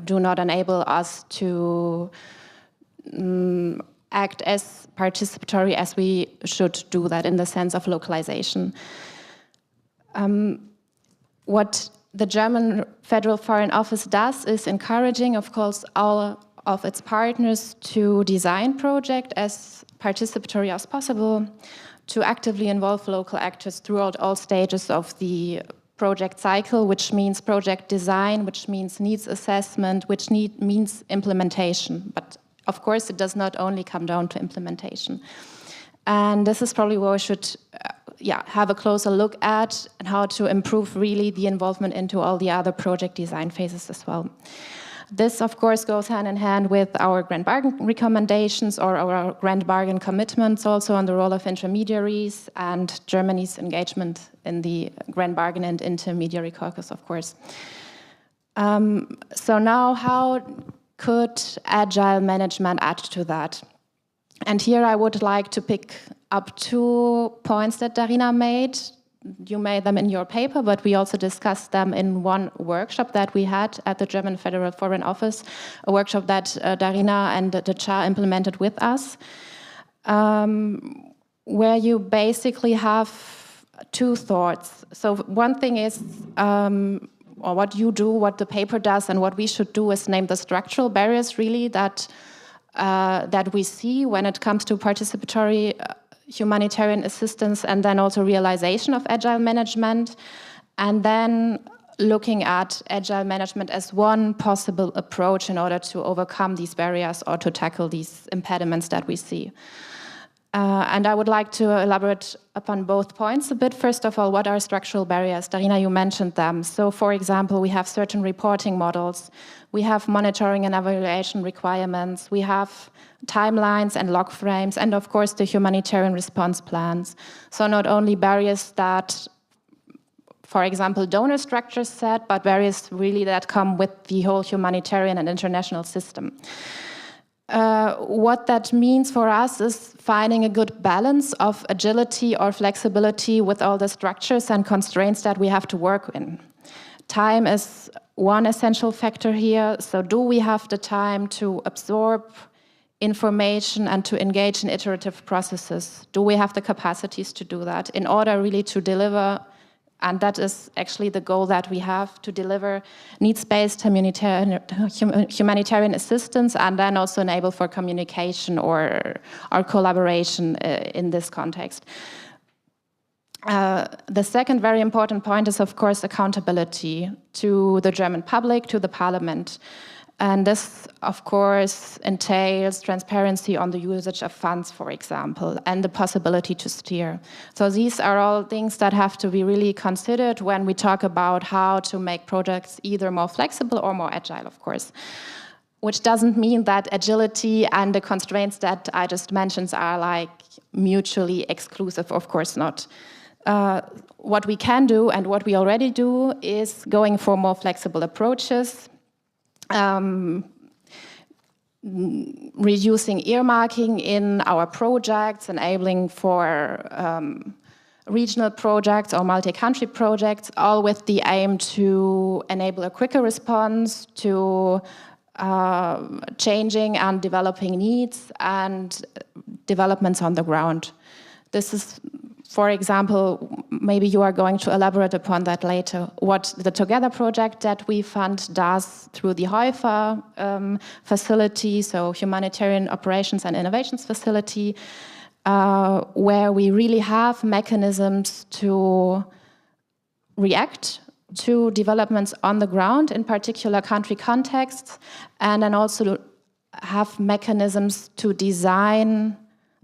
do not enable us to act as participatory as we should do that in the sense of localization. What the German Federal Foreign Office does is encouraging, of course, all of its partners to design projects as participatory as possible, to actively involve local actors throughout all stages of the project cycle, which means project design, which means needs assessment, which means implementation. But of course, it does not only come down to implementation. And this is probably where we should have a closer look at and how to improve really the involvement into all the other project design phases as well. This, of course, goes hand in hand with our Grand Bargain recommendations or our Grand Bargain commitments also on the role of intermediaries and Germany's engagement in the Grand Bargain and intermediary caucus, of course. So now how could agile management add to that? And here I would like to pick up 2 points that Darina made. You made them in your paper, but we also discussed them in one workshop that we had at the German Federal Foreign Office, a workshop that Darina and the CHA implemented with us, where you basically have 2 thoughts. So one thing is, or what you do, what the paper does, and what we should do is name the structural barriers really that we see when it comes to participatory humanitarian assistance, and then also realization of agile management, and then looking at agile management as one possible approach in order to overcome these barriers or to tackle these impediments that we see. And I would like to elaborate upon both points a bit. First of all, what are structural barriers? Darina, you mentioned them. So, for example, we have certain reporting models. We have monitoring and evaluation requirements. We have timelines and log frames, and of course, the humanitarian response plans. So not only barriers that, for example, donor structures set, but barriers really that come with the whole humanitarian and international system. What that means for us is finding a good balance of agility or flexibility with all the structures and constraints that we have to work in. Time is one essential factor here. So do we have the time to absorb information and to engage in iterative processes? Do we have the capacities to do that in order really to deliver? And that is actually the goal that we have, to deliver needs-based humanitarian assistance and then also enable for communication or collaboration in this context. The second very important point is, of course, accountability to the German public, to the parliament. And this, of course, entails transparency on the usage of funds, for example, and the possibility to steer. So these are all things that have to be really considered when we talk about how to make projects either more flexible or more agile, of course. Which doesn't mean that agility and the constraints that I just mentioned are like mutually exclusive, of course not. What we can do and what we already do is going for more flexible approaches, reducing earmarking in our projects, enabling for regional projects or multi-country projects, all with the aim to enable a quicker response to changing and developing needs and developments on the ground. This is, for example, maybe you are going to elaborate upon that later, what the Together project that we fund does through the HOIFA facility, so Humanitarian Operations and Innovations Facility, where we really have mechanisms to react to developments on the ground in particular country contexts, and then also have mechanisms to design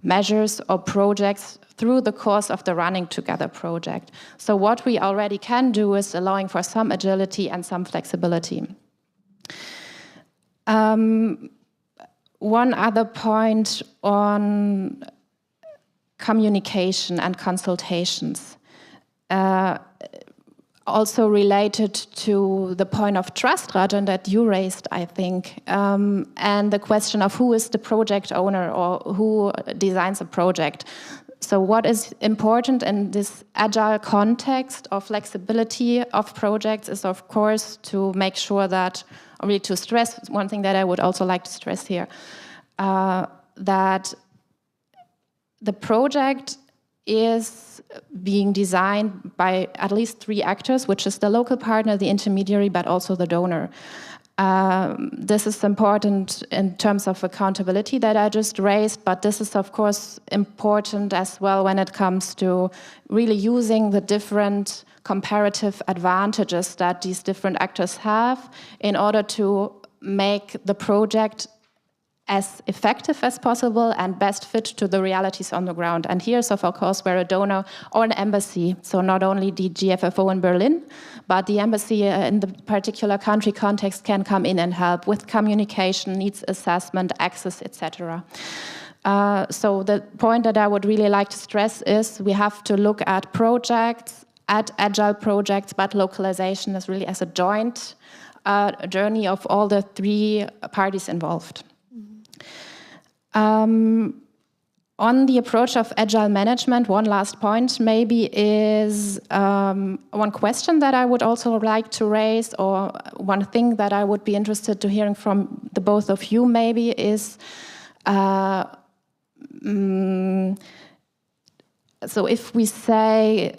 measures or projects through the course of the Running Together project. So what we already can do is allowing for some agility and some flexibility. One other point on communication and consultations. Also related to the point of trust, Rajan, that you raised, I think, and the question of who is the project owner or who designs a project. So what is important in this agile context of flexibility of projects is, of course, to make sure that, or really to stress, one thing that I would also like to stress here, that the project is being designed by at least 3 actors, which is the local partner, the intermediary, but also the donor. This is important in terms of accountability that I just raised, but this is of course important as well when it comes to really using the different comparative advantages that these different actors have in order to make the project as effective as possible and best fit to the realities on the ground. And here's, of course, where a donor or an embassy, so not only the GFFO in Berlin, but the embassy in the particular country context can come in and help with communication, needs assessment, access, etc. So the point that I would really like to stress is we have to look at projects, at agile projects, but localization is really as a joint journey of all the 3 parties involved. On the approach of agile management, one last point maybe is one question that I would also like to raise, or one thing that I would be interested to hearing from the both of you maybe is, so if we say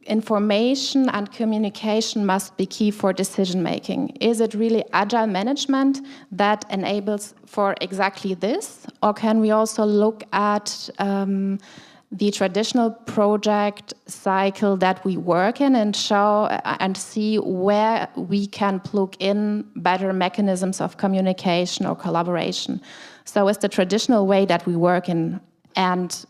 information and communication must be key for decision making, is it really agile management that enables for exactly this? Or can we also look at the traditional project cycle that we work in and show and see where we can plug in better mechanisms of communication or collaboration? So is the traditional way that we work in and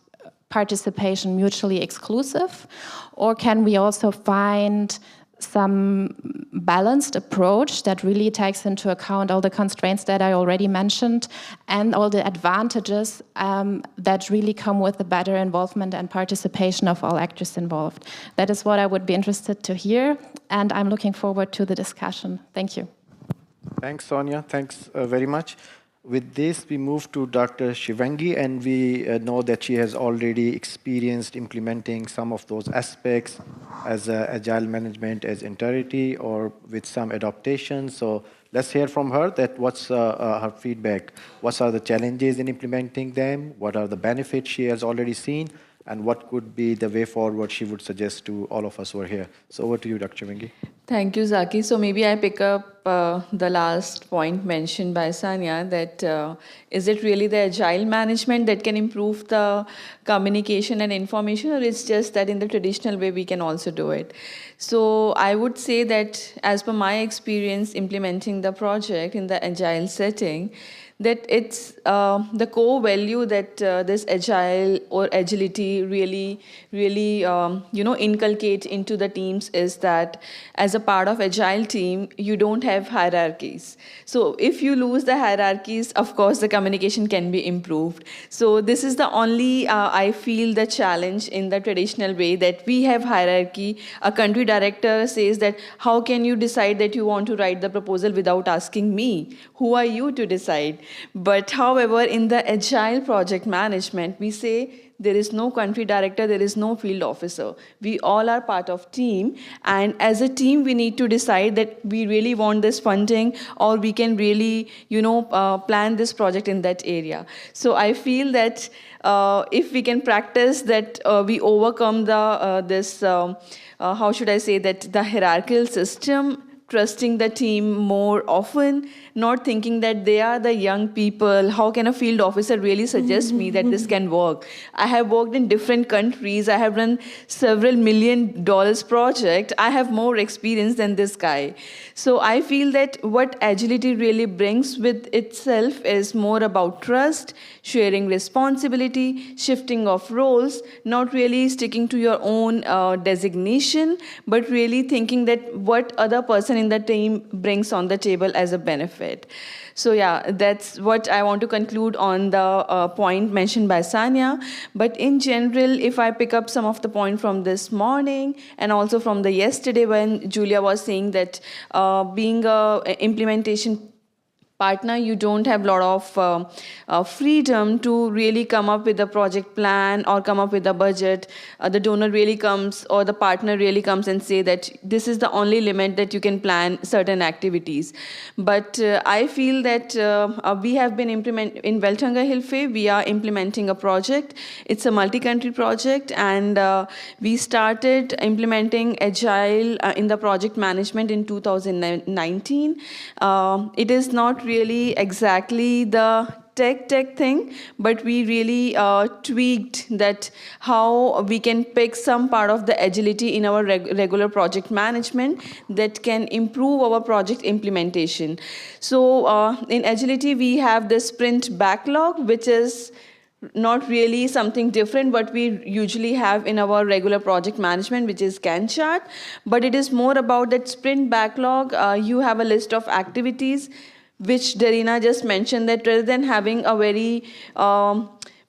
participation mutually exclusive, or can we also find some balanced approach that really takes into account all the constraints that I already mentioned and all the advantages that really come with the better involvement and participation of all actors involved? That is what I would be interested to hear, and I'm looking forward to the discussion. Thank you. Thanks, Sonia. Thanks very much. With this, we move to Dr. Shivangi, and we know that she has already experienced implementing some of those aspects as agile management as entirety or with some adaptations. So let's hear from her that what's her feedback. What are the challenges in implementing them? What are the benefits she has already seen? and what could be the way forward she would suggest to all of us who are here. So over to you, Dr. Chivangi. Thank you, Zaki. So maybe I pick up the last point mentioned by Sanya, that is it really the agile management that can improve the communication and information, or it's just that in the traditional way we can also do it? So I would say that as per my experience implementing the project in the agile setting, that it's the core value that this agile or agility really inculcate into the teams is that as a part of agile team, you don't have hierarchies. So if you lose the hierarchies, of course the communication can be improved. So this is the only I feel the challenge in the traditional way, that we have hierarchy. A country director says that how can you decide that you want to write the proposal without asking me? Who are you to decide? But however, in the agile project management, we say there is no country director, there is no field officer. We all are part of team, and as a team we need to decide that we really want this funding, or we can really plan this project in that area. So I feel that if we can practice that, we overcome the how should I say that, the hierarchical system, trusting the team more often, not thinking that they are the young people. How can a field officer really suggest me that this can work? I have worked in different countries. I have run several $1 million project. I have more experience than this guy. So I feel that what agility really brings with itself is more about trust, sharing responsibility, shifting of roles, not really sticking to your own designation, but really thinking that what other person in the team brings on the table as a benefit. So yeah, that's what I want to conclude on the point mentioned by Sanya. But in general, if I pick up some of the point from this morning and also from the yesterday when Julia was saying that being a implementation partner, you don't have a lot of freedom to really come up with a project plan or come up with a budget. The donor really comes, or the partner really comes and say that this is the only limit that you can plan certain activities. But I feel that we have been in Weltunga Hilfe, we are implementing a project. It's a multi-country project, and we started implementing Agile in the project management in 2019. It is not really exactly the tech thing, but we really tweaked that how we can pick some part of the agility in our regular project management that can improve our project implementation. So in agility, we have the sprint backlog, which is not really something different what we usually have in our regular project management, which is Gantt chart, but it is more about that sprint backlog. You have a list of activities, which Darina just mentioned, that rather than having a very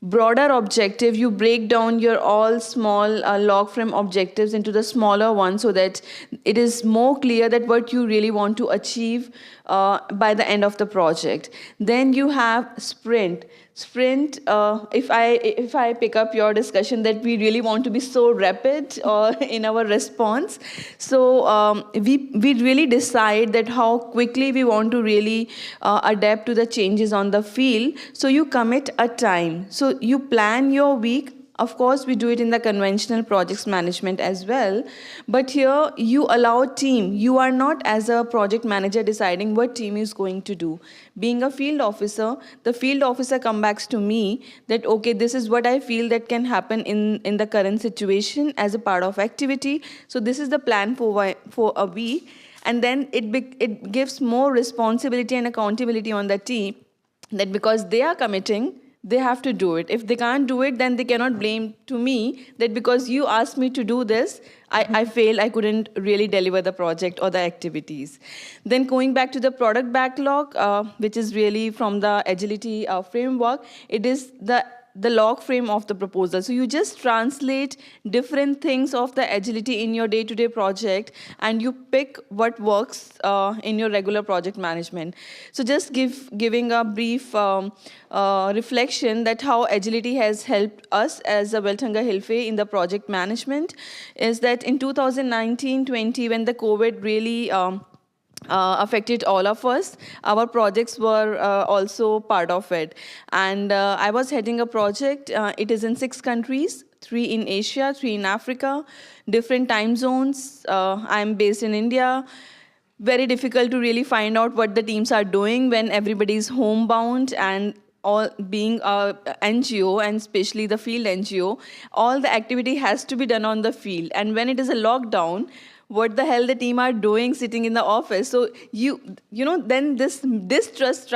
broader objective, you break down your all small log frame objectives into the smaller ones, so that it is more clear that what you really want to achieve by the end of the project. Then you have sprint. If I pick up your discussion that we really want to be so rapid in our response, so we really decide that how quickly we want to really adapt to the changes on the field. So you commit a time. So you plan your week. Of course, we do it in the conventional projects management as well. But here, you allow team. You are not, as a project manager, deciding what team is going to do. Being a field officer, the field officer comes back to me that, okay, this is what I feel that can happen in the current situation as a part of activity. So this is the plan for a week. And then it gives more responsibility and accountability on the team, that because they are committing, they have to do it. If they can't do it, then they cannot blame to me that because you asked me to do this, I failed, I couldn't really deliver the project or the activities. Then going back to the product backlog, which is really from the agility framework, it is the log frame of the proposal. So you just translate different things of the agility in your day-to-day project, and you pick what works in your regular project management. So just giving a brief reflection that how agility has helped us as a Weltunga Hilfe in the project management is that in 2019-20, when the COVID really affected all of us, our projects were also part of it. And I was heading a project. It is in 6 countries. 3 in Asia, 3 in Africa, different time zones. I'm based in India. Very difficult to really find out what the teams are doing when everybody's homebound, and all being a NGO, and especially the field NGO, all the activity has to be done on the field. And when it is a lockdown, what the hell the team are doing sitting in the office? So then this distrust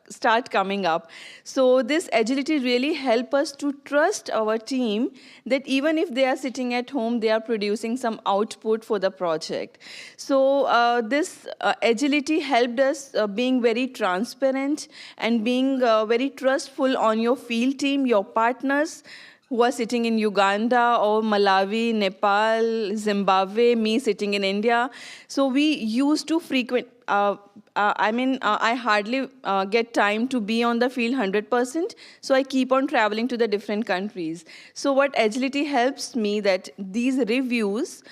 start coming up. So this agility really help us to trust our team that even if they are sitting at home, they are producing some output for the project. So this agility helped us being very transparent and being very trustful on your field team, your partners, who are sitting in Uganda or Malawi, Nepal, Zimbabwe, me sitting in India. So we used to I hardly get time to be on the field 100%, so I keep on traveling to the different countries. So what agility helps me, that these reviews,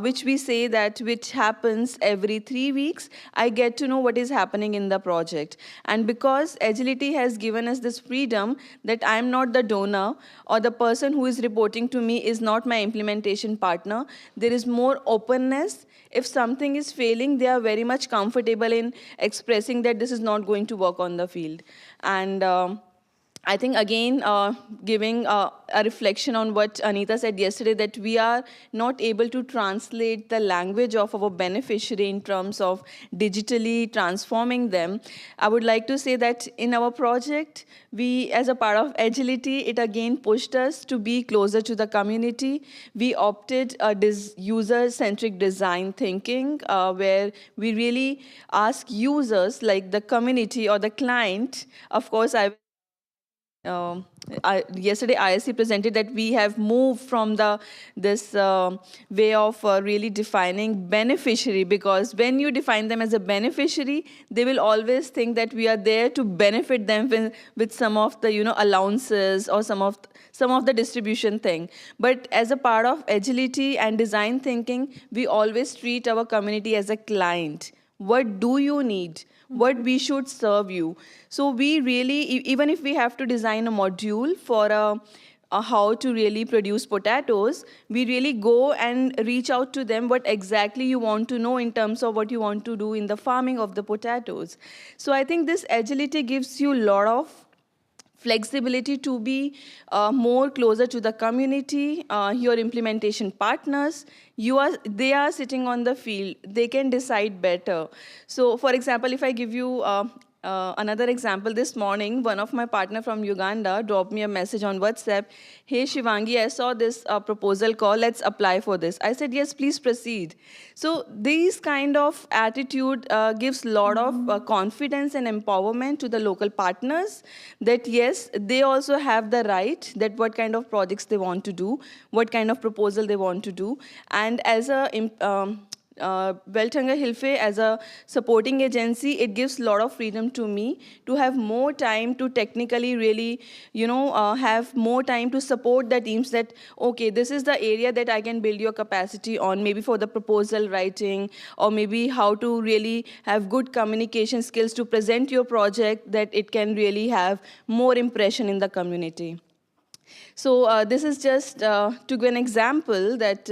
which we say that which happens every 3 weeks, I get to know what is happening in the project. And because agility has given us this freedom that I'm not the donor, or the person who is reporting to me is not my implementation partner, there is more openness. If something is failing, they are very much comfortable in expressing that this is not going to work on the field. And I think, again, giving a reflection on what Anita said yesterday, that we are not able to translate the language of our beneficiary in terms of digitally transforming them. I would like to say that in our project, we, as a part of agility, it again pushed us to be closer to the community. We opted user-centric design thinking, where we really ask users, like the community or the client. Of course, yesterday ISC presented that we have moved from this way of really defining beneficiary, because when you define them as a beneficiary, they will always think that we are there to benefit them with some of the allowances or some of the distribution thing. But as a part of agility and design thinking, we always treat our community as a client. What do you need? What we should serve you? So we really, even if we have to design a module for how to really produce potatoes, we really go and reach out to them what exactly you want to know in terms of what you want to do in the farming of the potatoes. So I think this agility gives you a lot of flexibility to be more closer to the community, your implementation partners. They are sitting on the field. They can decide better. So, for example, if I give you another example, this morning, one of my partner from Uganda dropped me a message on WhatsApp. Hey, Shivangi, I saw this proposal call. Let's apply for this. I said, yes, please proceed. So these kind of attitude gives a lot of confidence and empowerment to the local partners, that yes, they also have the right, that what kind of projects they want to do, what kind of proposal they want to do. And as a Welthunga Hilfe, as a supporting agency, it gives a lot of freedom to me to have more time to technically really, have more time to support the teams, that, okay, this is the area that I can build your capacity on, maybe for the proposal writing, or maybe how to really have good communication skills to present your project, that it can really have more impression in the community. So this is just to give an example that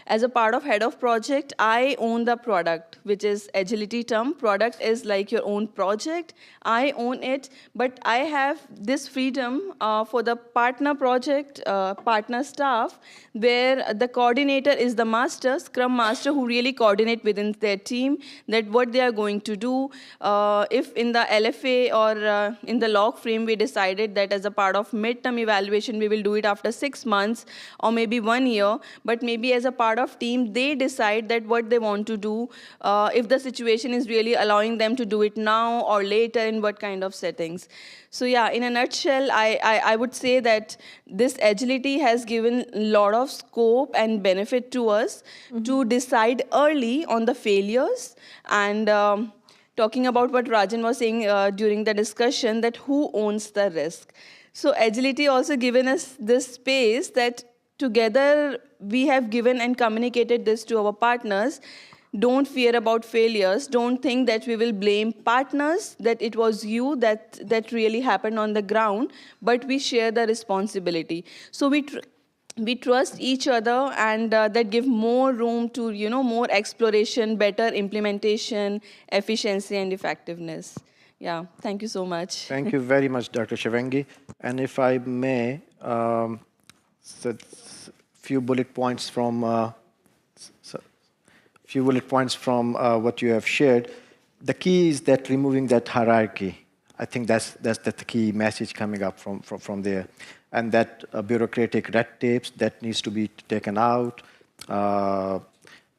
as a part of head of project, I own the product, which is agility term. Product is like your own project. I own it, but I have this freedom for the partner project, partner staff, where the coordinator is the master, scrum master, who really coordinate within their team that what they are going to do. If in the LFA or in the log frame, we decided that as a part of midterm evaluation, we will do it after 6 months or maybe 1 year, but maybe as a part of team, they decide that what they want to do, if the situation is really allowing them to do it now or later, in what kind of settings. So yeah, in a nutshell, I would say that this agility has given a lot of scope and benefit to us to decide early on the failures. And talking about what Rajan was saying during the discussion, that who owns the risk. So agility also given us this space that together we have given and communicated this to our partners. Don't fear about failures. Don't think that we will blame partners, that it was you that really happened on the ground, but we share the responsibility. So we we trust each other, and that give more room to, more exploration, better implementation, efficiency, and effectiveness. Yeah, thank you so much. Thank you very much, Dr. Shivangi. And if I may, set few bullet points from what you have shared. The key is that removing that hierarchy. I think that's the key message coming up from there. And that bureaucratic red tapes that needs to be taken out,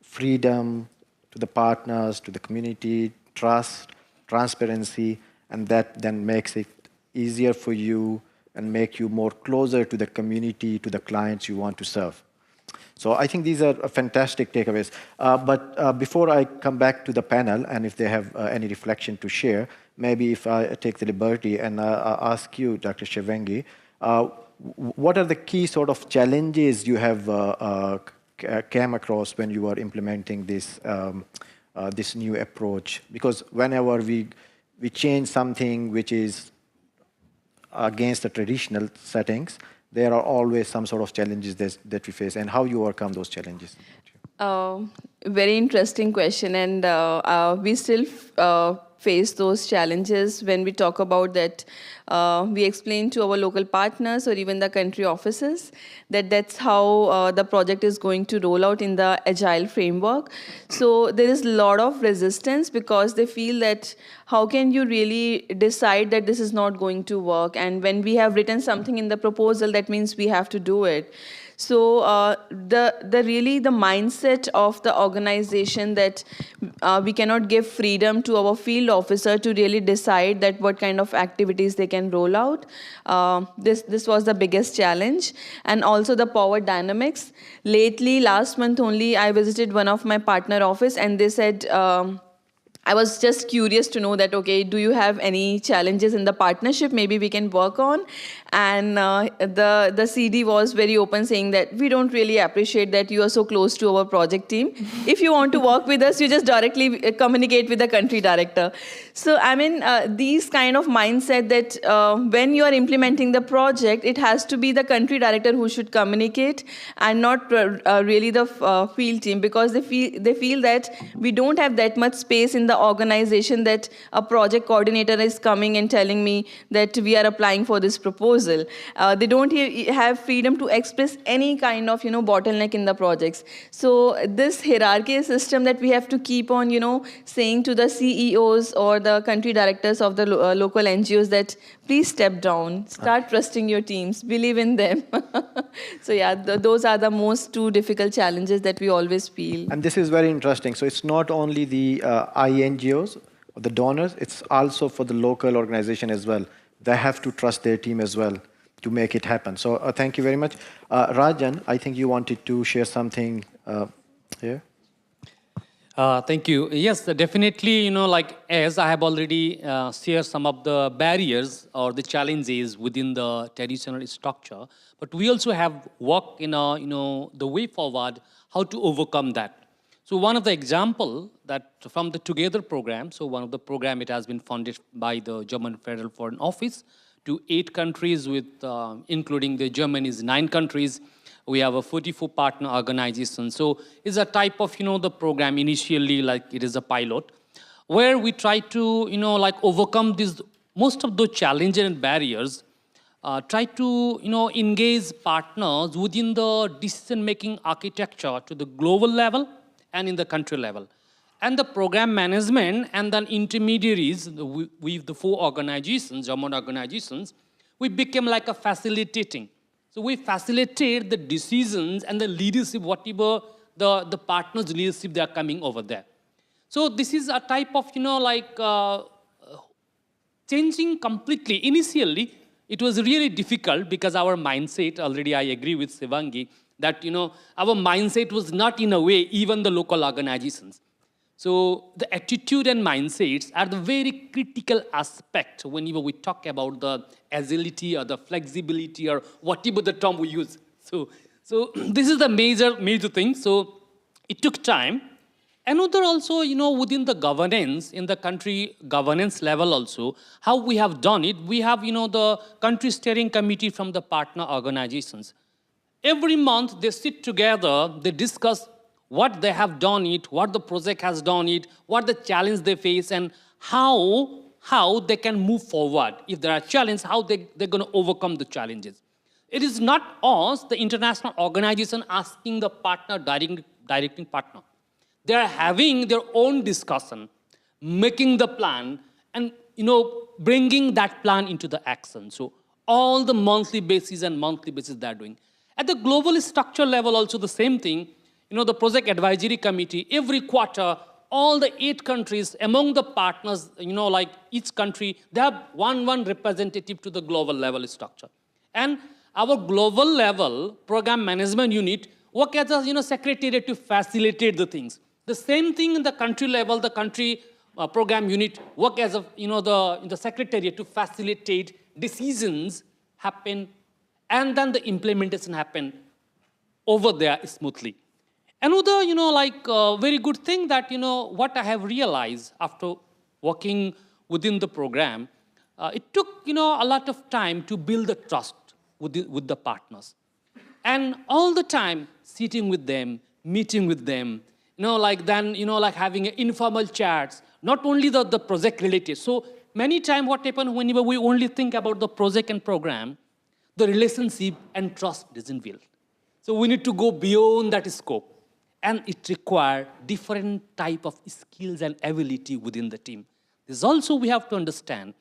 freedom to the partners, to the community, trust, transparency, and that then makes it easier for you and make you more closer to the community, to the clients you want to serve. So I think these are fantastic takeaways. But before I come back to the panel, and if they have any reflection to share, maybe if I take the liberty and ask you, Dr. Shivangi, what are the key sort of challenges you have came across when you are implementing this this new approach? Because whenever we change something which is against the traditional settings, there are always some sort of challenges that we face, and how you overcome those challenges. Very interesting question, and we still face those challenges when we talk about that. We explain to our local partners or even the country offices that that's how the project is going to roll out in the agile framework. So there is a lot of resistance because they feel that how can you really decide that this is not going to work? And when we have written something in the proposal, that means we have to do it. So the mindset of the organization that we cannot give freedom to our field officer to really decide that what kind of activities they can roll out. This was the biggest challenge, and also the power dynamics. Lately, last month only, I visited one of my partner office, and they said. I was just curious to know that, okay, do you have any challenges in the partnership maybe we can work on? And the CD was very open, saying that we don't really appreciate that you are so close to our project team. If you want to work with us, you just directly communicate with the country director. So, I mean, these kind of mindset that when you are implementing the project, it has to be the country director who should communicate and not really the field team, because they feel that we don't have that much space in the organization that a project coordinator is coming and telling me that we are applying for this proposal. They don't have freedom to express any kind of, bottleneck in the projects. So this hierarchy system that we have to keep on, saying to the CEOs or the country directors of the local NGOs that please step down, start trusting your teams, believe in them. So yeah, those are the most two difficult challenges that we always feel. And this is very interesting. So it's not only the INGOs or the donors, it's also for the local organization as well. They have to trust their team as well to make it happen. So thank you very much. Rajan, I think you wanted to share something here. Thank you. Yes, definitely, as I have already shared some of the barriers or the challenges within the traditional structure, but we also have worked in the way forward, how to overcome that. So one of the example that from the Together program, so one of the program, it has been funded by the German Federal Foreign Office to 8 countries with, including the Germany's 9 countries. We have a 44 partner organizations. So it's a type of, the program initially, like it is a pilot, where we try to, overcome these, most of those challenges and barriers, try to, engage partners within the decision-making architecture to the global level and in the country level. And the program management and then intermediaries with the 4 organizations, German organizations, we became like a facilitating. So we facilitate the decisions and the leadership, whatever the partners' leadership they are coming over there. So this is a type of, changing completely. Initially, it was really difficult because our mindset, already I agree with Shivangi, that, our mindset was not in a way, even the local organizations. So the attitude and mindsets are the very critical aspect whenever we talk about the agility or the flexibility or whatever the term we use. So this is the major thing. So it took time. Another also, within the governance, in the country governance level also, how we have done it, we have, the country steering committee from the partner organizations. Every month they sit together, they discuss what they have done it, what the project has done it, what the challenge they face, and how they can move forward. If there are challenges, how they're going to overcome the challenges. It is not us, the international organization, asking the partner, directing partner. They are having their own discussion, making the plan, and bringing that plan into the action. So all the monthly basis they are doing. At the global structure level also the same thing. The project advisory committee, every quarter, all the 8 countries among the partners, like each country, they have one representative to the global level structure. And our global level program management unit work as a secretariat to facilitate the things. The same thing in the country level, the country program unit work as the secretariat to facilitate decisions happen, and then the implementation happen over there smoothly. Another, very good thing that, what I have realized after working within the program, it took, a lot of time to build the trust with the partners. And all the time, sitting with them, meeting with them, having informal chats, not only the project related. So many times what happens whenever we only think about the project and program, the relationship and trust doesn't build. So we need to go beyond that scope. And it requires different type of skills and ability within the team. This also we have to understand.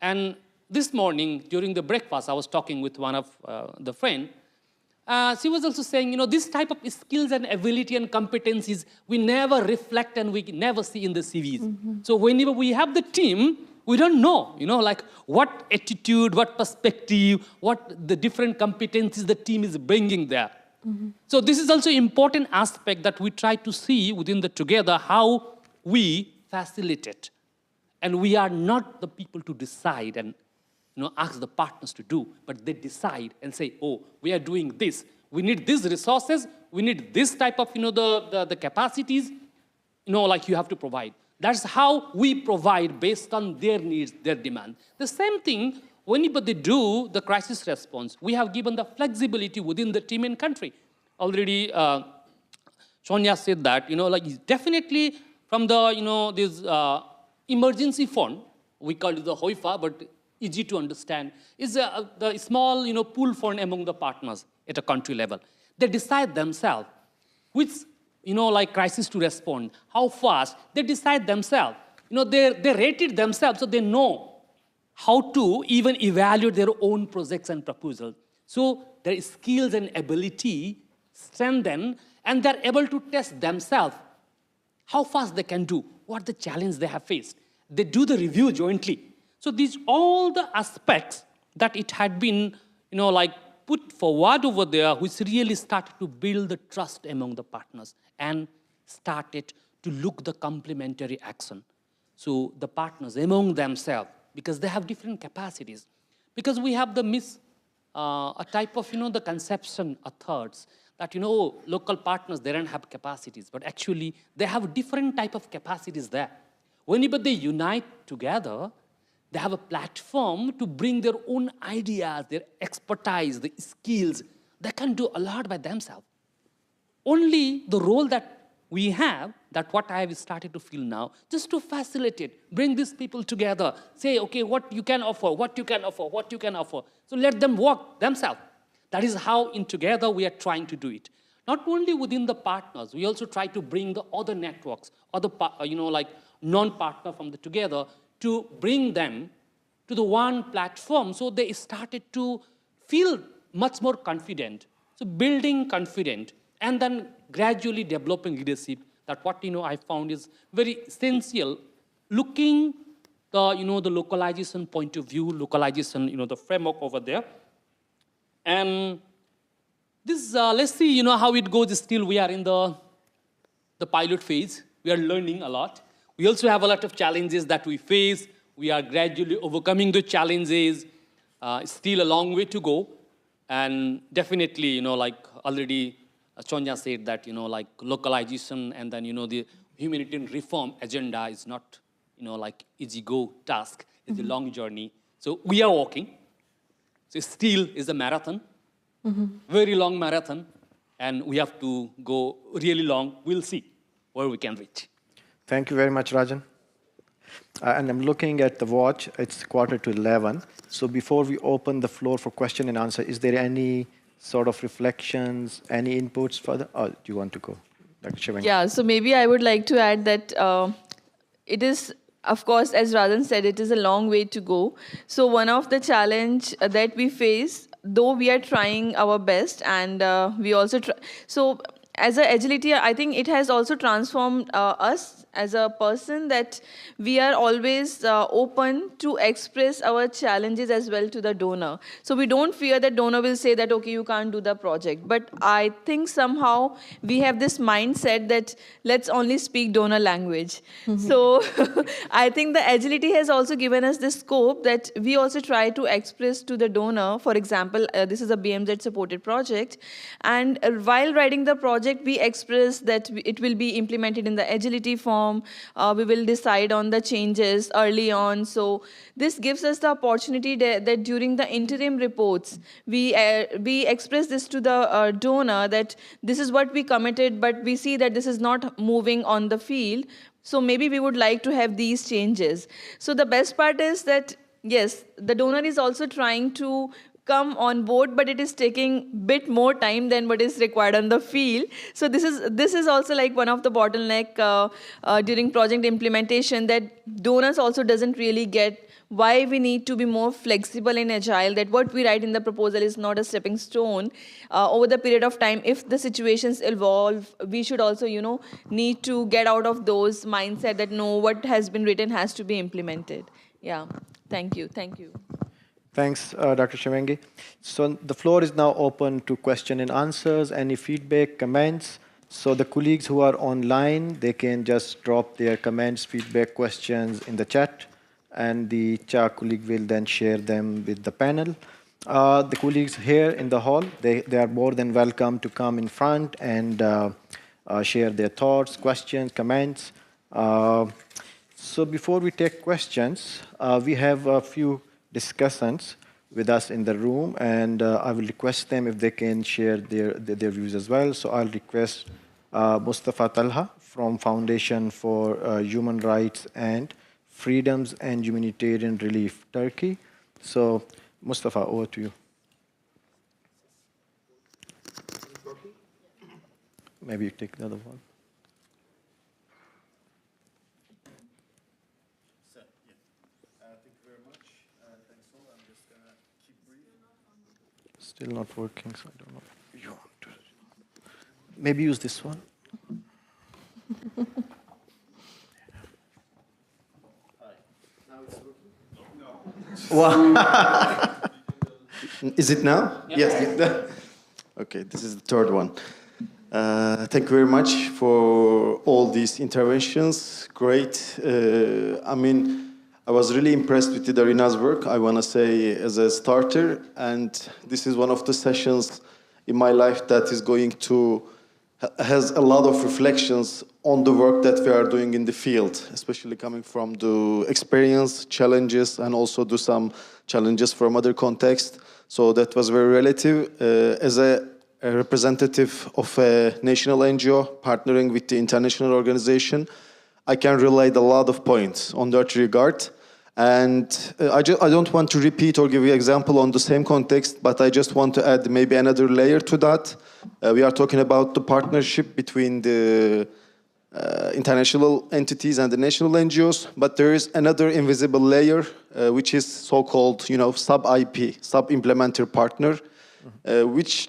And this morning, during the breakfast, I was talking with one of the friend. She was also saying, this type of skills and ability and competencies, we never reflect and we never see in the CVs. Mm-hmm. So whenever we have the team, we don't know, what attitude, what perspective, what the different competencies the team is bringing there. Mm-hmm. So this is also an important aspect that we try to see within the together, how we facilitate. And we are not the people to decide and ask the partners to do, but they decide and say, oh, we are doing this. We need these resources. We need this type of, the capacities, you have to provide. That's how we provide based on their needs, their demand. The same thing, whenever they do the crisis response, we have given the flexibility within the team and country. Already, Sonia said that, definitely from the, this emergency fund, we call it the HOIFA, but easy to understand, is the small, pool fund among the partners at a country level. They decide themselves which, crisis to respond, how fast, they decide themselves. They rate it themselves, so they know how to even evaluate their own projects and proposals. So their skills and ability strengthen, and they're able to test themselves how fast they can do, what the challenge they have faced. They do the review jointly. So these all the aspects that it had been, put forward over there, which really started to build the trust among the partners and started to look the complementary action. So the partners among themselves, because they have different capacities, because we have a type of, the conception of thoughts that, local partners, they don't have capacities, but actually they have different type of capacities there. Whenever they unite together, they have a platform to bring their own ideas, their expertise, the skills. They can do a lot by themselves. Only the role that we have, that what I have started to feel now, just to facilitate, bring these people together, say, okay, what you can offer, what you can offer, what you can offer. So let them work themselves. That is how in together we are trying to do it. Not only within the partners, we also try to bring the other networks, other, non-partner from the together, to bring them to the one platform. So they started to feel much more confident. So building confidence and then gradually developing leadership, that what I found is very essential. Looking the the localization point of view, localization the framework over there. And this let's see how it goes. Still we are in the pilot phase. We are learning a lot. We also have a lot of challenges that we face. We are gradually overcoming the challenges. Still a long way to go. And definitely, already Sonia said that, localization and then, the humanitarian reform agenda is not, easy go task. It's a long journey. So we are walking. So still is a marathon. Very long marathon, and we have to go really long. We'll see where we can reach. Thank you very much, Rajan. And I'm looking at the watch. It's 11:15. So before we open the floor for question and answer, is there any sort of reflections, any inputs further? Oh, do you want to go, Dr. Shivangi? Yeah, so maybe I would like to add that it is, of course, as Radhan said, it is a long way to go. So one of the challenge that we face, though we are trying our best, and we also try. So as a agility, I think it has also transformed us as a person, that we are always open to express our challenges as well to the donor. So we don't fear that donor will say that, okay, you can't do the project. But I think somehow we have this mindset that let's only speak donor language. So I think the agility has also given us this scope that we also try to express to the donor. For example, this is a BMZ supported project. And while writing the project, we express that it will be implemented in the agility form. We will decide on the changes early on. So this gives us the opportunity that during the interim reports, we express this to the donor that this is what we committed, but we see that this is not moving on the field. So maybe we would like to have these changes. So the best part is that, yes, the donor is also trying to come on board, but it is taking a bit more time than what is required on the field. So this is also like one of the bottleneck during project implementation, that donors also doesn't really get why we need to be more flexible and agile, that what we write in the proposal is not a stepping stone. Over the period of time, if the situations evolve, we should also, need to get out of those mindset that no, what has been written has to be implemented. Yeah, thank you. Thanks, Dr. Shivangi. So the floor is now open to question and answers, any feedback, comments. So the colleagues who are online, they can just drop their comments, feedback, questions in the chat, and the CHA colleague will then share them with the panel. The colleagues here in the hall, they are more than welcome to come in front and share their thoughts, questions, comments. So before we take questions, we have a few discussants with us in the room, and I will request them if they can share their views as well. So I'll request Mustafa Talha from Foundation for Human Rights and Freedoms and Humanitarian Relief, Turkey. So Mustafa, over to you. Maybe you take the other one. Still not working, so I don't know if you want to. Maybe use this one. Wow. Is it now? Yes. Okay, this is the third one. Thank you very much for all these interventions. Great. I was really impressed with Darina's work, I want to say, as a starter. And this is one of the sessions in my life that is going to has a lot of reflections on the work that we are doing in the field, especially coming from the experience, challenges, and also do some challenges from other contexts. So that was very relative. As a representative of a national NGO partnering with the international organization, I can relate a lot of points on that regard. And I don't want to repeat or give you an example on the same context, but I just want to add maybe another layer to that. We are talking about the partnership between the international entities and the national NGOs, but there is another invisible layer, which is so-called, sub-IP, sub-implementer partner, which,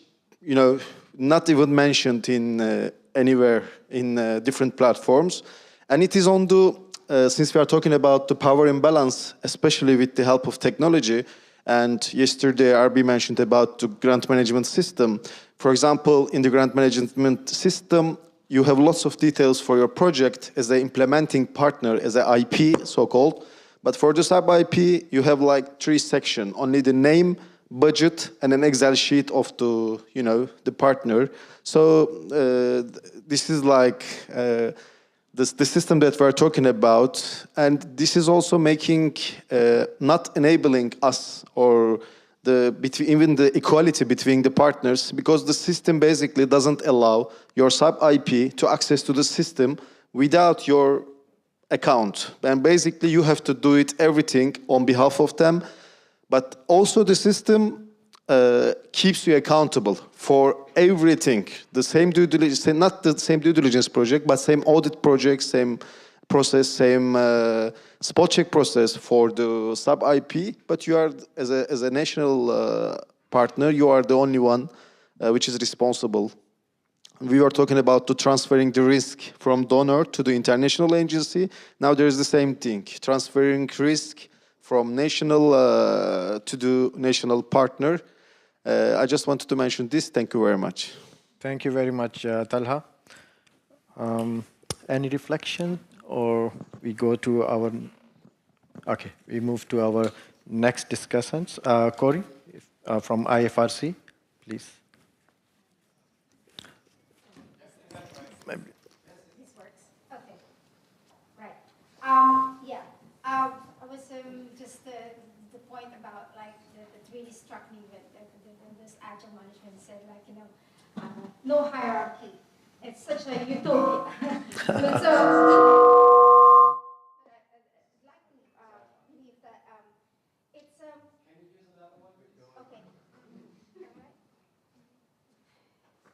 not even mentioned in anywhere in different platforms. And it is on the since we are talking about the power imbalance, especially with the help of technology, and yesterday RB mentioned about the grant management system. For example, in the grant management system, you have lots of details for your project as an implementing partner, as an IP, so-called. But for the sub-IP, you have like 3 sections, only the name, budget, and an Excel sheet of the, the partner. So this is like the system that we're talking about, and this is also making, not enabling us or even the equality between the partners, because the system basically doesn't allow your sub-IP to access to the system without your account. And basically you have to do everything on behalf of them, but also the system keeps you accountable for everything. The same due diligence, not the same due diligence project, but same audit project, same process, same spot check process for the sub-IP, but you are, as a national partner, you are the only one which is responsible. We were talking about transferring the risk from donor to the international agency. Now there is the same thing, transferring risk from national to the national partner. I just wanted to mention this. Thank you very much. Thank you very much, Talha. Any reflection, or we go to our... Okay, we move to our next discussants. Corey, from IFRC, please. This works. Okay. Right. Yeah. I was just the point about like that really struck me with this agile management said like no hierarchy. It's such a utopia. But so I'd like to believe that it's okay.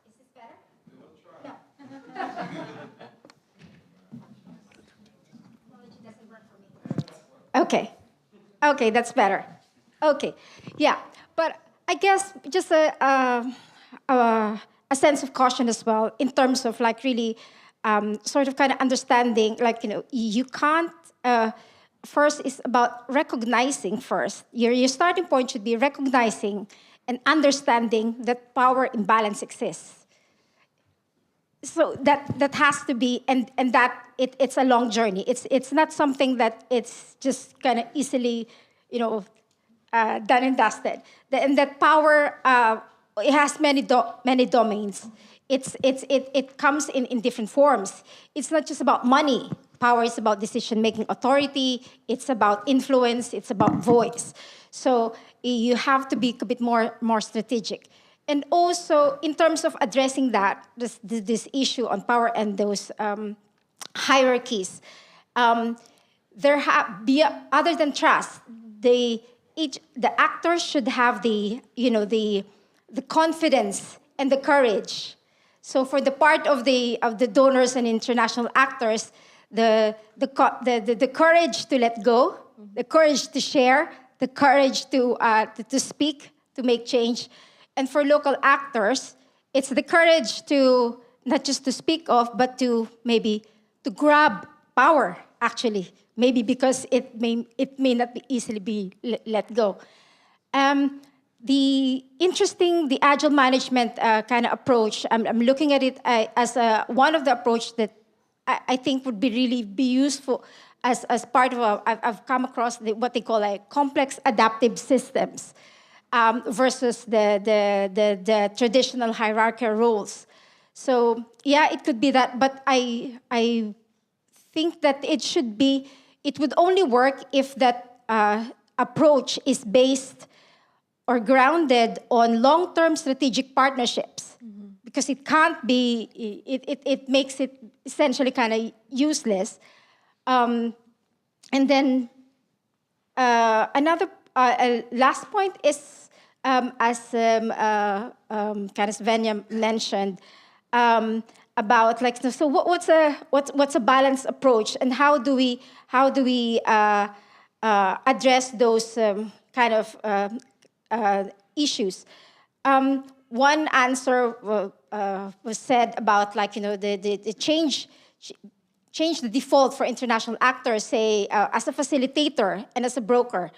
Is this better? No. Technology doesn't work for me. Okay. Okay, that's better. Okay. Yeah. But I guess just a sense of caution as well in terms of like really sort of kind of understanding, like, you can't, first is about recognizing first. Your starting point should be recognizing and understanding that power imbalance exists. So that has to be, and that it's a long journey. It's not something that it's just kind of easily, done and dusted. And that power, it has many domains. It comes in different forms. It's not just about money. Power is about decision-making authority. It's about influence. It's about voice. So you have to be a bit more strategic. And also, in terms of addressing this issue on power and those hierarchies, there other than trust, the actors should have the confidence and the courage. So for the part of the donors and international actors, the courage to let go, the courage to share, the courage to speak, to make change. And for local actors, it's the courage to not just to speak of, but to maybe to grab power, actually, maybe because it may not be easily be let go. The agile management kind of approach, I'm looking at it as one of the approach that I think would really be useful as part of I've come across what they call complex adaptive systems versus the traditional hierarchical roles. So yeah, it could be that, but I think that it would only work if that approach is based or grounded on long-term strategic partnerships, because it can't be, it makes it essentially kind of useless. And then another last point is, as kind of Svenja mentioned, about like, so what's a balanced approach, and how do we address those kind of issues? One answer was said about like the change the default for international actors, say as a facilitator and as a broker,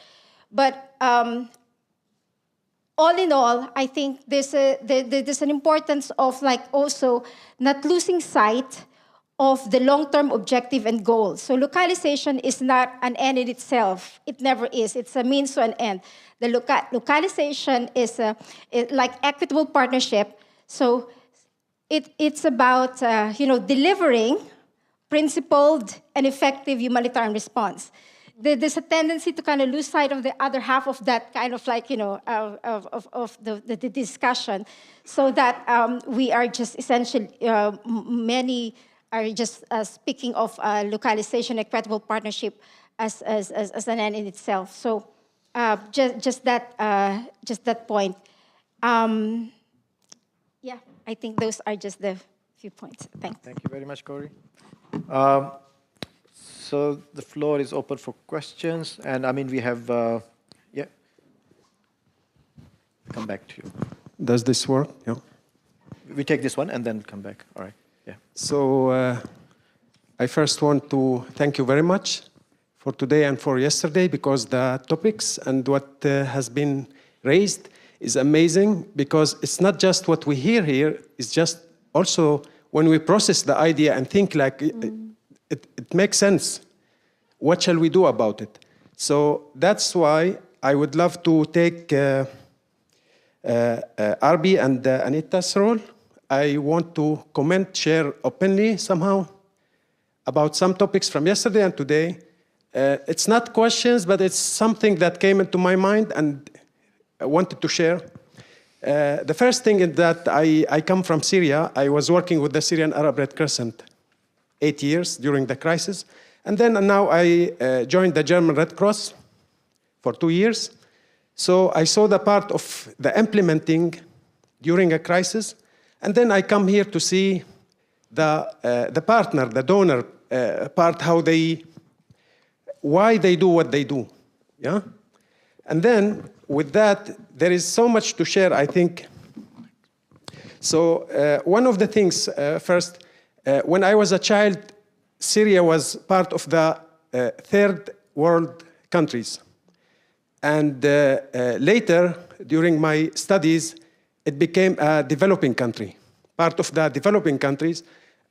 but all in all, I think there's an importance of like also not losing sight of the long-term objective and goal. So localization is not an end in itself. It never is. It's a means to an end. The localization is like equitable partnership. So it's about delivering principled and effective humanitarian response. there's a tendency to kind of lose sight of the other half of that kind of like, of the discussion, so that we are just essentially, many are just speaking of localization, equitable partnership as an end in itself. So just that point. Yeah, I think those are just the few points. Thanks. Thank you very much, Corey. So the floor is open for questions, and I mean we have, yeah. Come back to you. Does this work? Yeah. We take this one and then come back. All right. Yeah. So I first want to thank you very much for today and for yesterday, because the topics and what has been raised is amazing, because it's not just what we hear here, it's just also when we process the idea and think like it makes sense. What shall we do about it? So that's why I would love to take Arbi and Anita's role. I want to comment, share openly somehow about some topics from yesterday and today. It's not questions, but it's something that came into my mind and I wanted to share. The first thing is that I come from Syria. I was working with the Syrian Arab Red Crescent 8 years during the crisis. And then now I joined the German Red Cross for 2 years. So I saw the part of the implementing during a crisis. And then I come here to see the partner, the donor part, why they do what they do. Yeah? And then with that, there is so much to share, I think. So one of the things, first, when I was a child, Syria was part of the third world countries. And later, during my studies, it became a developing country, part of the developing countries.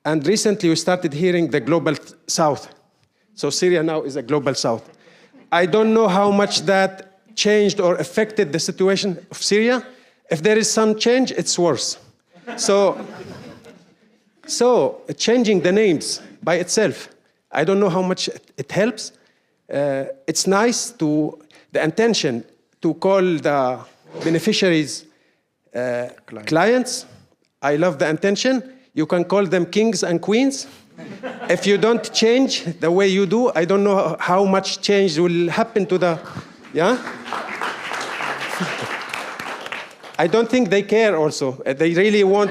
And recently, we started hearing the global south. So Syria now is a global south. I don't know how much that changed or affected the situation of Syria. If there is some change, it's worse. So changing the names by itself, I don't know how much it helps. It's nice the intention to call the beneficiaries clients. I love the intention. You can call them kings and queens. If you don't change the way you do, I don't know how much change will happen to the, yeah? I don't think they care also. They really want,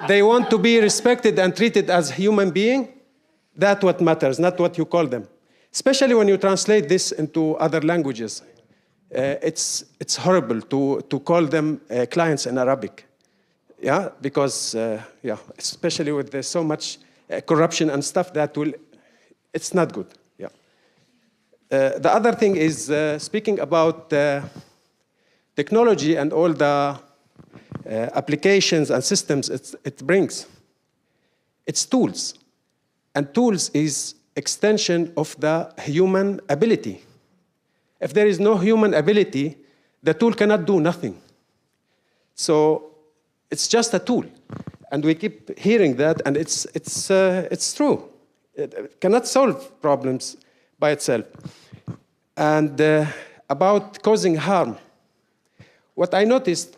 they want to be respected and treated as human beings. That's what matters, not what you call them. Especially when you translate this into other languages. It's horrible to call them clients in Arabic. Yeah, because, yeah, especially with there's so much corruption and stuff it's not good. Yeah. The other thing is speaking about technology and all the applications and systems it brings. It's tools. And tools is extension of the human ability. If there is no human ability, the tool cannot do nothing. So it's just a tool. And we keep hearing that, and it's true. It cannot solve problems by itself. And about causing harm, what I noticed,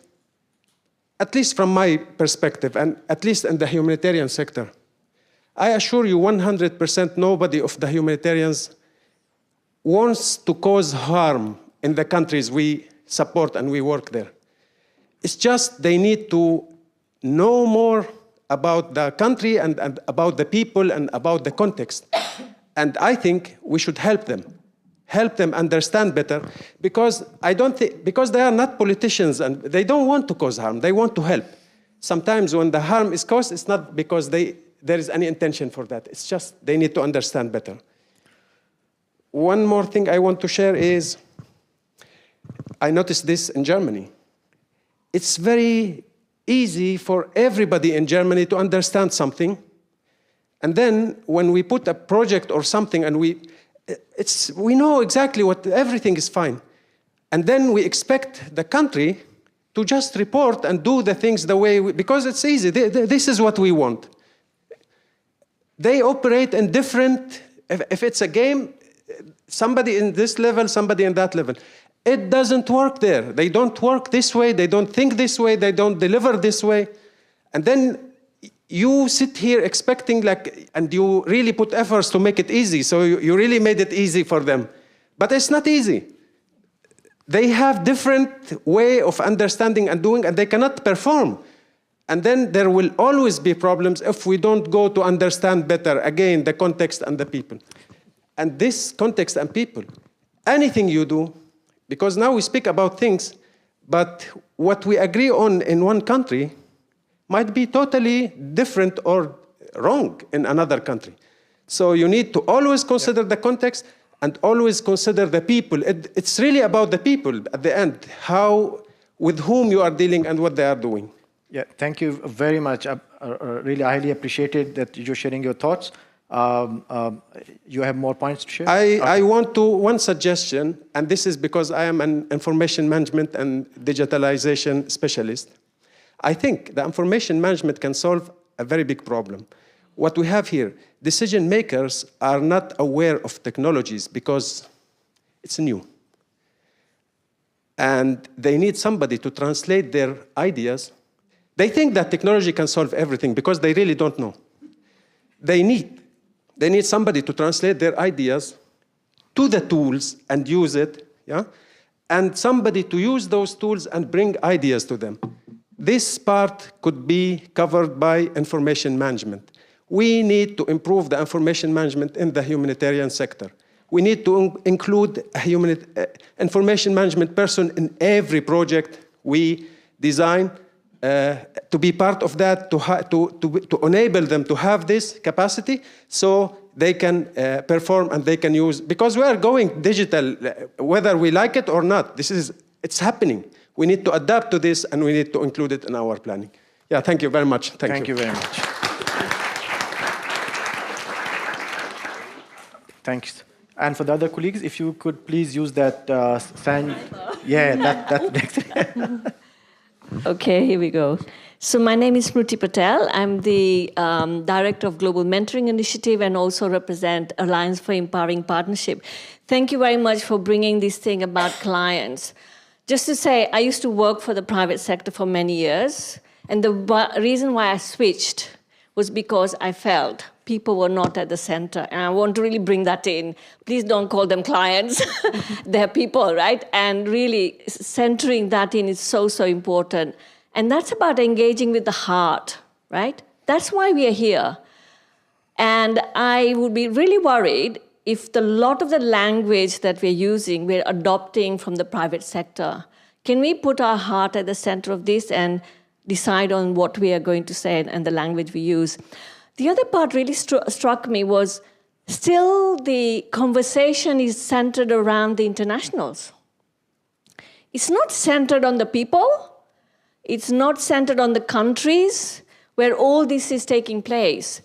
at least from my perspective, and at least in the humanitarian sector, I assure you 100% nobody of the humanitarians wants to cause harm in the countries we support and we work there. It's just they need to know more about the country and about the people and about the context. And I think we should help them understand better, because because they are not politicians and they don't want to cause harm, they want to help. Sometimes when the harm is caused, it's not because there is any intention for that. It's just they need to understand better. One more thing I want to share is, I noticed this in Germany. It's very easy for everybody in Germany to understand something. And then when we put a project or something and we know exactly everything is fine. And then we expect the country to just report and do the things the way because it's easy. This is what we want. They operate in different, if it's a game, somebody in this level, somebody in that level. It doesn't work there. They don't work this way, they don't think this way, they don't deliver this way. And then you sit here expecting and you really put efforts to make it easy, so you really made it easy for them. But it's not easy. They have different way of understanding and doing, and they cannot perform. And then there will always be problems if we don't go to understand better, again, the context and the people. And this context and people, anything you do, because now we speak about things, but what we agree on in one country might be totally different or wrong in another country. So you need to always consider the context and always consider the people. It's really about the people at the end, with whom you are dealing and what they are doing. Yeah, thank you very much. Really, I highly appreciated that you're sharing your thoughts. You have more points to share? I want one suggestion, and this is because I am an information management and digitalization specialist. I think the information management can solve a very big problem. What we have here, decision makers are not aware of technologies because it's new. And they need somebody to translate their ideas. They think that technology can solve everything because they really don't know. They need somebody to translate their ideas to the tools and use it, yeah? And somebody to use those tools and bring ideas to them. This part could be covered by information management. We need to improve the information management in the humanitarian sector. We need to include a information management person in every project we design to be part of that, to enable them to have this capacity so they can perform and they can use, because we are going digital, whether we like it or not. It's happening. We need to adapt to this and we need to include it in our planning. Yeah, thank you very much. Thank you very much. Thanks. And for the other colleagues, if you could please use that sign. Yeah, that's next. Okay, here we go. So my name is Smriti Patel. I'm the Director of Global Mentoring Initiative and also represent Alliance for Empowering Partnership. Thank you very much for bringing this thing about clients. Just to say, I used to work for the private sector for many years, and the reason why I switched was because I felt people were not at the center, and I want to really bring that in. Please don't call them clients. They're people, right? And really centering that in is so, so important. And that's about engaging with the heart, right? That's why we are here. And I would be really worried if a lot of the language that we're using, we're adopting from the private sector. Can we put our heart at the center of this and decide on what we are going to say and the language we use? The other part really struck me was still the conversation is centered around the internationals. It's not centered on the people. It's not centered on the countries where all this is taking place.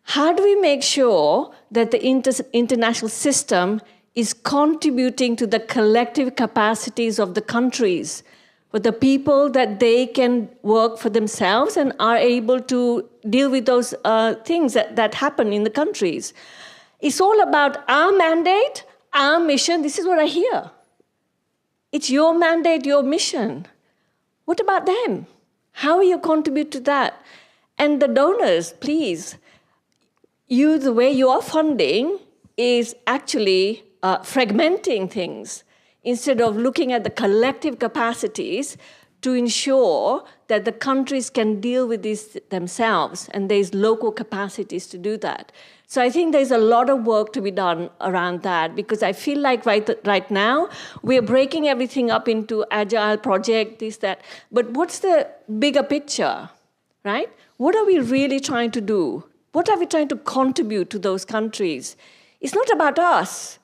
How do we make sure that the international system is contributing to the collective capacities of the countries, for the people that they can work for themselves and are able to deal with those things that happen in the countries? It's all about our mandate, our mission. This is what I hear. It's your mandate, your mission. What about them? How will you contribute to that? And the donors, please, the way you are funding is actually fragmenting things instead of looking at the collective capacities to ensure that the countries can deal with this themselves, and there's local capacities to do that. So I think there's a lot of work to be done around that, because I feel like right now we're breaking everything up into agile project, this, that. But what's the bigger picture, right? What are we really trying to do? What are we trying to contribute to those countries? It's not about us.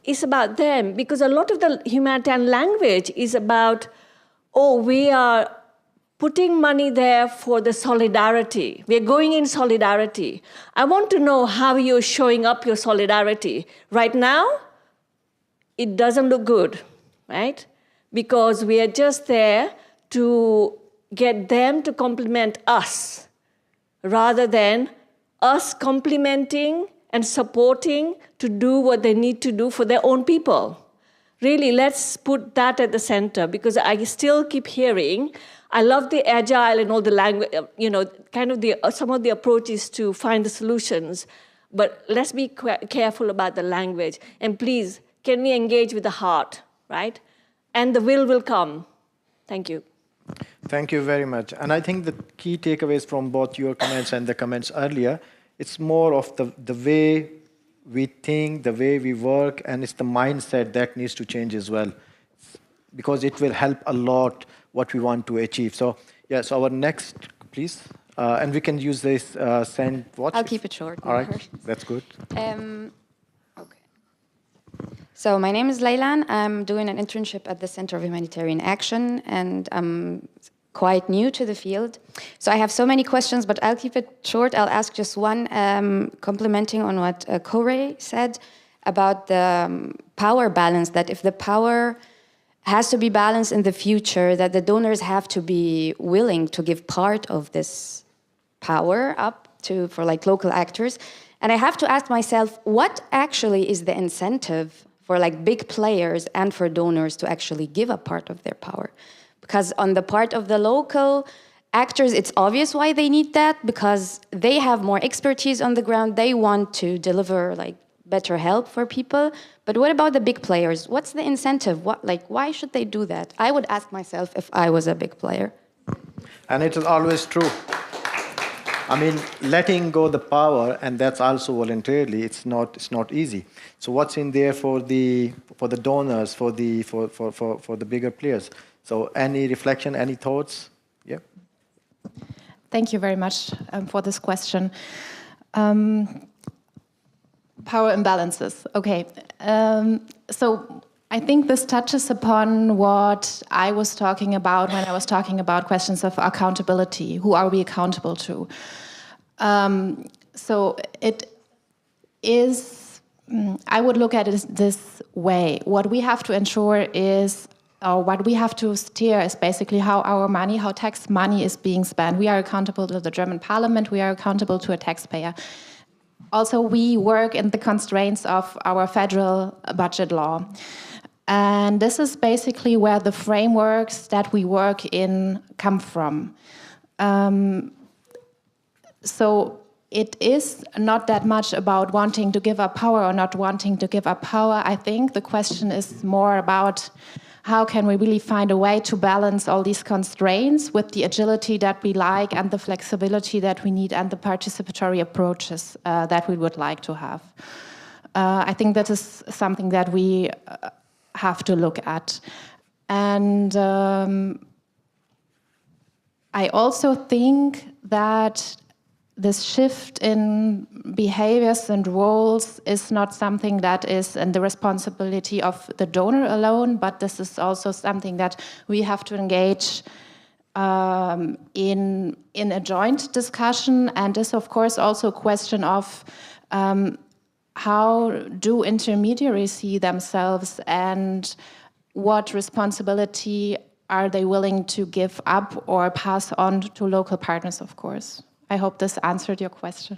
It's about them, because a lot of the humanitarian language is about, oh, we are putting money there for the solidarity. We're going in solidarity. I want to know how you're showing up your solidarity. Right now, it doesn't look good, right? Because we are just there to get them to compliment us rather than us complimenting and supporting to do what they need to do for their own people. Really, let's put that at the center, because I still keep hearing, I love the agile and all the language, kind of some of the approaches to find the solutions, but let's be careful about the language. And please, can we engage with the heart, right? And the will come. Thank you. Thank you very much. And I think the key takeaways from both your comments and the comments earlier, it's more of the way we think, the way we work, and it's the mindset that needs to change as well, because it will help a lot what we want to achieve. So yes, our next, please. And we can use this send watch. I'll keep it short. All right, that's good. Okay. So my name is Leylan. I'm doing an internship at the Center of Humanitarian Action, and I'm quite new to the field. So I have so many questions, but I'll keep it short. I'll ask just one, complimenting on what Corey said about the power balance, that if the power has to be balanced in the future, that the donors have to be willing to give part of this power up for like local actors. And I have to ask myself, what actually is the incentive for like big players and for donors to actually give a part of their power? Because on the part of the local actors, it's obvious why they need that, because they have more expertise on the ground. They want to deliver like better help for people. But what about the big players? What's the incentive? Why should they do that? I would ask myself if I was a big player. And it is always true. I mean, letting go the power, and that's also voluntarily. It's not easy. So what's in there for the donors, for the bigger players? So any reflection, any thoughts? Yeah. Thank you very much for this question. Power imbalances. Okay. So I think this touches upon what I was talking about when I was talking about questions of accountability. Who are we accountable to? So it is, I would look at it this way. What we have to ensure is, or what we have to steer is basically how our money, how tax money is being spent. We are accountable to the German parliament, we are accountable to a taxpayer. Also, we work in the constraints of our federal budget law. And this is basically where the frameworks that we work in come from. So it is not that much about wanting to give up power or not wanting to give up power. I think the question is more about how can we really find a way to balance all these constraints with the agility that we like and the flexibility that we need and the participatory approaches that we would like to have. I think that is something that we have to look at. And I also think that this shift in behaviors and roles is not something that is in the responsibility of the donor alone, but this is also something that we have to engage in a joint discussion. And is, of course, also a question of how do intermediaries see themselves and what responsibility are they willing to give up or pass on to local partners, of course. I hope this answered your question.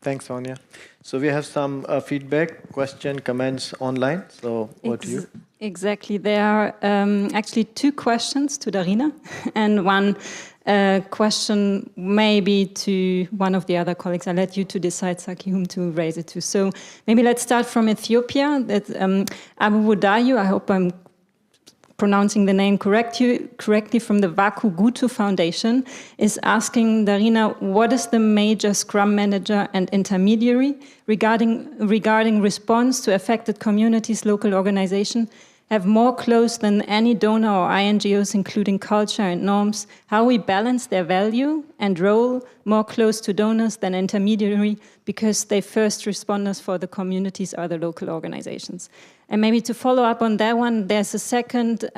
Thanks, Sonia. So we have some feedback, question, comments online. So what do you? Exactly. There are actually two questions to Darina and one question maybe to one of the other colleagues. I'll let you to decide, Saki, whom to raise it to. So maybe let's start from Ethiopia. That Abu Wudayu, I hope I'm pronouncing the name correctly, from the Vaku Gutu Foundation, is asking Darina, what is the major Scrum manager and intermediary regarding response to affected communities, local organization, have more close than any donor or INGOs, including culture and norms, how we balance their value and role more close to donors than intermediary, because they first responders for the communities are the local organizations. And maybe to follow up on that one, there's a second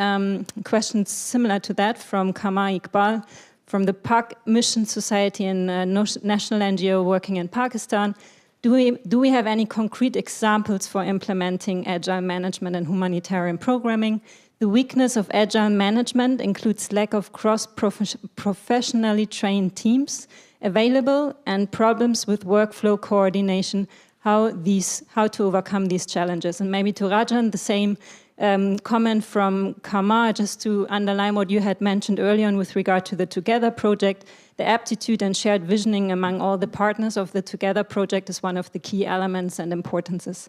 question similar to that from Kama Iqbal from the Pak Mission Society and national NGO working in Pakistan. Do we have any concrete examples for implementing agile management and humanitarian programming? The weakness of agile management includes lack of cross-professionally trained teams available and problems with workflow coordination, how to overcome these challenges. And maybe to Rajan, the same comment from Kamar, just to underline what you had mentioned earlier on with regard to the Together project. The aptitude and shared visioning among all the partners of the Together project is one of the key elements and importances.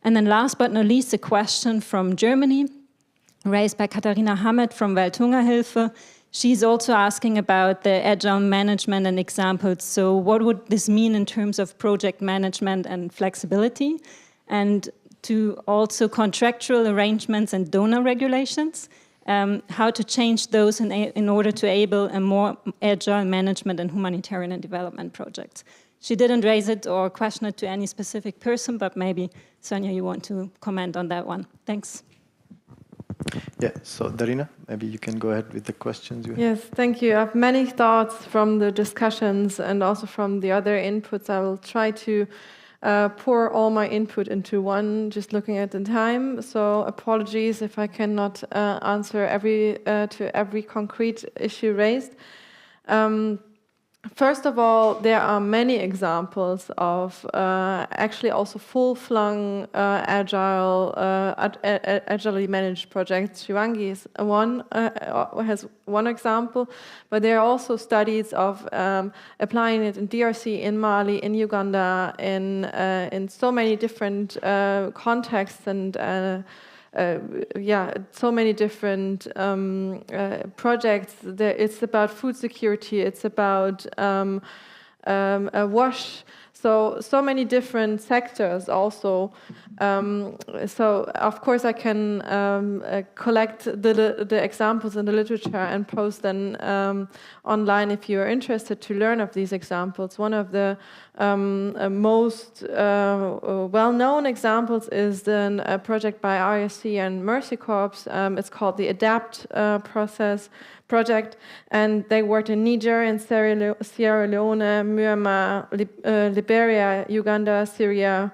And then last but not least, a question from Germany, raised by Katharina Hammett from Welthungerhilfe. She's also asking about the agile management and examples. So what would this mean in terms of project management and flexibility? And to also contractual arrangements and donor regulations, how to change those in order to enable a more agile management and humanitarian and development projects. She didn't raise it or question it to any specific person, but maybe, Sonia, you want to comment on that one. Thanks. Yeah, so Darina, maybe you can go ahead with the questions you have. Yes, thank you. I have many thoughts from the discussions and also from the other inputs. I will try to pour all my input into one, just looking at the time. So apologies if I cannot answer to every concrete issue raised. First of all, there are many examples of actually also full-flung agilely managed projects. Shivangi is has one example, but there are also studies of applying it in DRC, in Mali, in Uganda, in so many different contexts and so many different projects. It's about food security, it's about WASH, so many different sectors also. So of course I can collect the examples in the literature and post them online if you are interested to learn of these examples. One of the most well-known examples is a project by RSC and Mercy Corps. It's called the ADAPT project, and they worked in Niger, in Sierra Leone, Myanmar, Liberia, Uganda, Syria,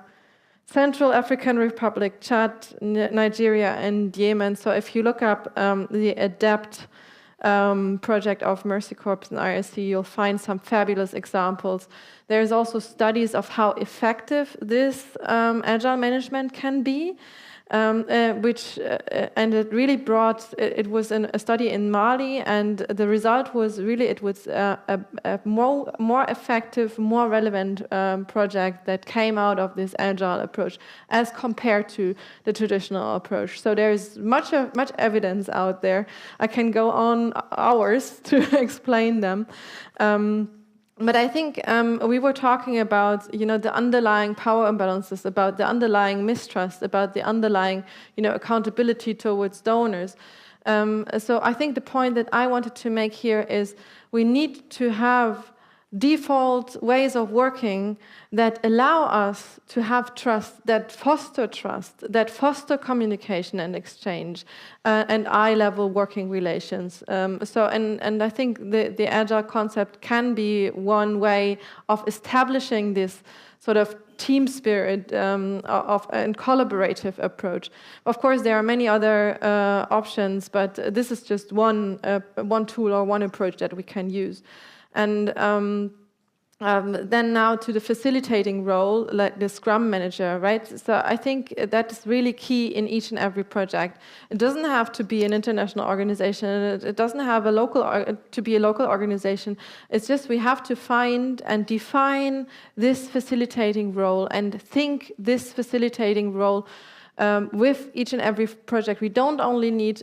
Central African Republic, Chad, Nigeria, and Yemen. So if you look up the ADAPT project of Mercy Corps and RSC, you'll find some fabulous examples. There's also studies of how effective this agile management can be, and it really it was a study in Mali, and the result was really, it was a more effective, more relevant project that came out of this agile approach as compared to the traditional approach. So there's much evidence out there. I can go on hours to explain them. But I think we were talking about, the underlying power imbalances, about the underlying mistrust, about the underlying, accountability towards donors. So I think the point that I wanted to make here is we need to have default ways of working that allow us to have trust, that foster communication and exchange, and eye-level working relations. And I think the agile concept can be one way of establishing this sort of team spirit and collaborative approach. Of course, there are many other options, but this is just one tool or one approach that we can use. And then now to the facilitating role, like the Scrum manager, right? So I think that is really key in each and every project. It doesn't have to be an international organization. It doesn't have to be a local organization. It's just we have to find and define this facilitating role and think this facilitating role with each and every project. We don't only need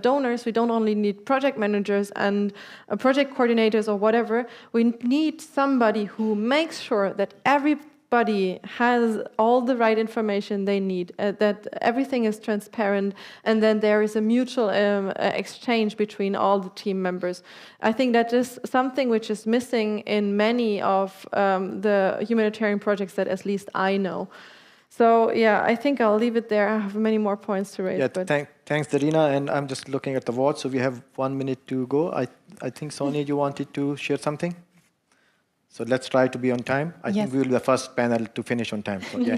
donors, we don't only need project managers and project coordinators or whatever. We need somebody who makes sure that everybody has all the right information they need, that everything is transparent, and then there is a mutual exchange between all the team members. I think that is something which is missing in many of the humanitarian projects that at least I know. So yeah, I think I'll leave it there. I have many more points to raise. Yeah, but thanks, Darina. And I'm just looking at the watch, so we have 1 minute to go. I think, Sonia, you wanted to share something? So let's try to be on time. I think we will be the first panel to finish on time. So, yeah.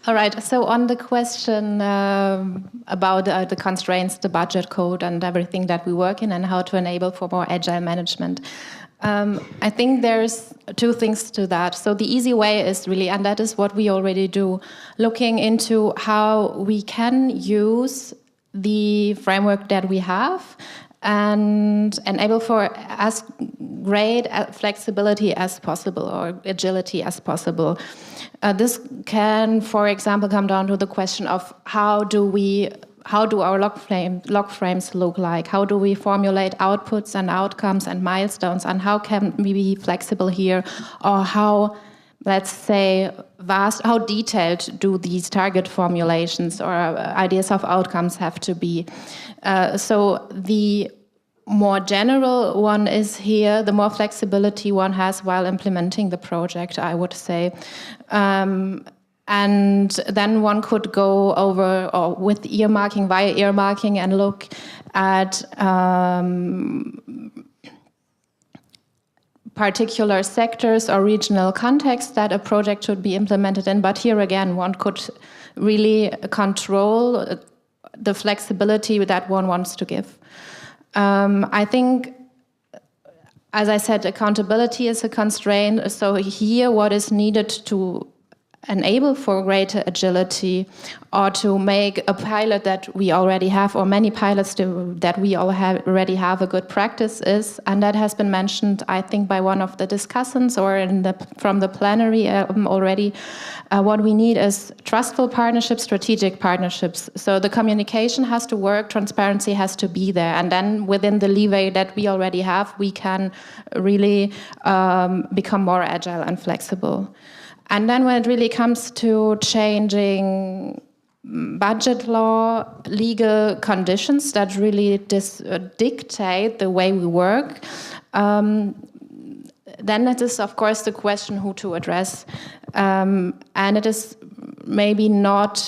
All right, so on the question about the constraints, the budget code, and everything that we work in, and how to enable for more agile management, I think there's two things to that. So the easy way is really, and that is what we already do, looking into how we can use the framework that we have and enable for as great flexibility as possible or agility as possible. This can, for example, come down to the question of how do our log frames look like? How do we formulate outputs and outcomes and milestones? And how can we be flexible here? Or how, let's say, how detailed do these target formulations or ideas of outcomes have to be? So the more general one is here, the more flexibility one has while implementing the project, I would say. And then one could go over or with earmarking, via earmarking, and look at particular sectors or regional contexts that a project should be implemented in. But here again, one could really control the flexibility that one wants to give. I think, as I said, accountability is a constraint. So here, what is needed to enable for greater agility, or to make a pilot that we already have, or many pilots that we already have a good practice is, and that has been mentioned, I think, by one of the discussants or from the plenary already, what we need is trustful partnerships, strategic partnerships. So the communication has to work, transparency has to be there, and then within the leeway that we already have, we can really become more agile and flexible. And then when it really comes to changing budget law, legal conditions that really dictate the way we work, then it is, of course, the question who to address. And it is maybe not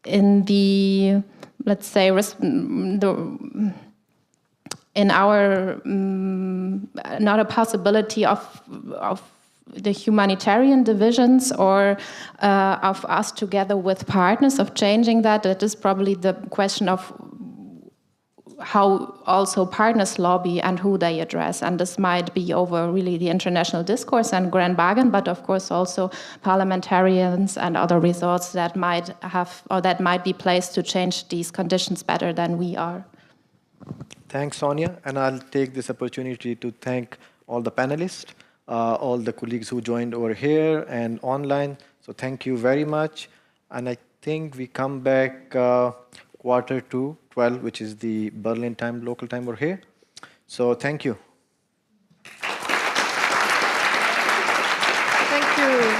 in the, let's say, in our, not a possibility of the humanitarian divisions or of us together with partners of changing that. That is probably the question of how also partners lobby and who they address. And this might be over really the international discourse and grand bargain, but of course also parliamentarians and other resorts that might have, or that might be placed to change these conditions better than we are. Thanks, Sonia. And I'll take this opportunity to thank all the panelists, all the colleagues who joined over here and online. So thank you very much. And I think we come back quarter to 12, which is the Berlin time, local time over here. So thank you. Thank you.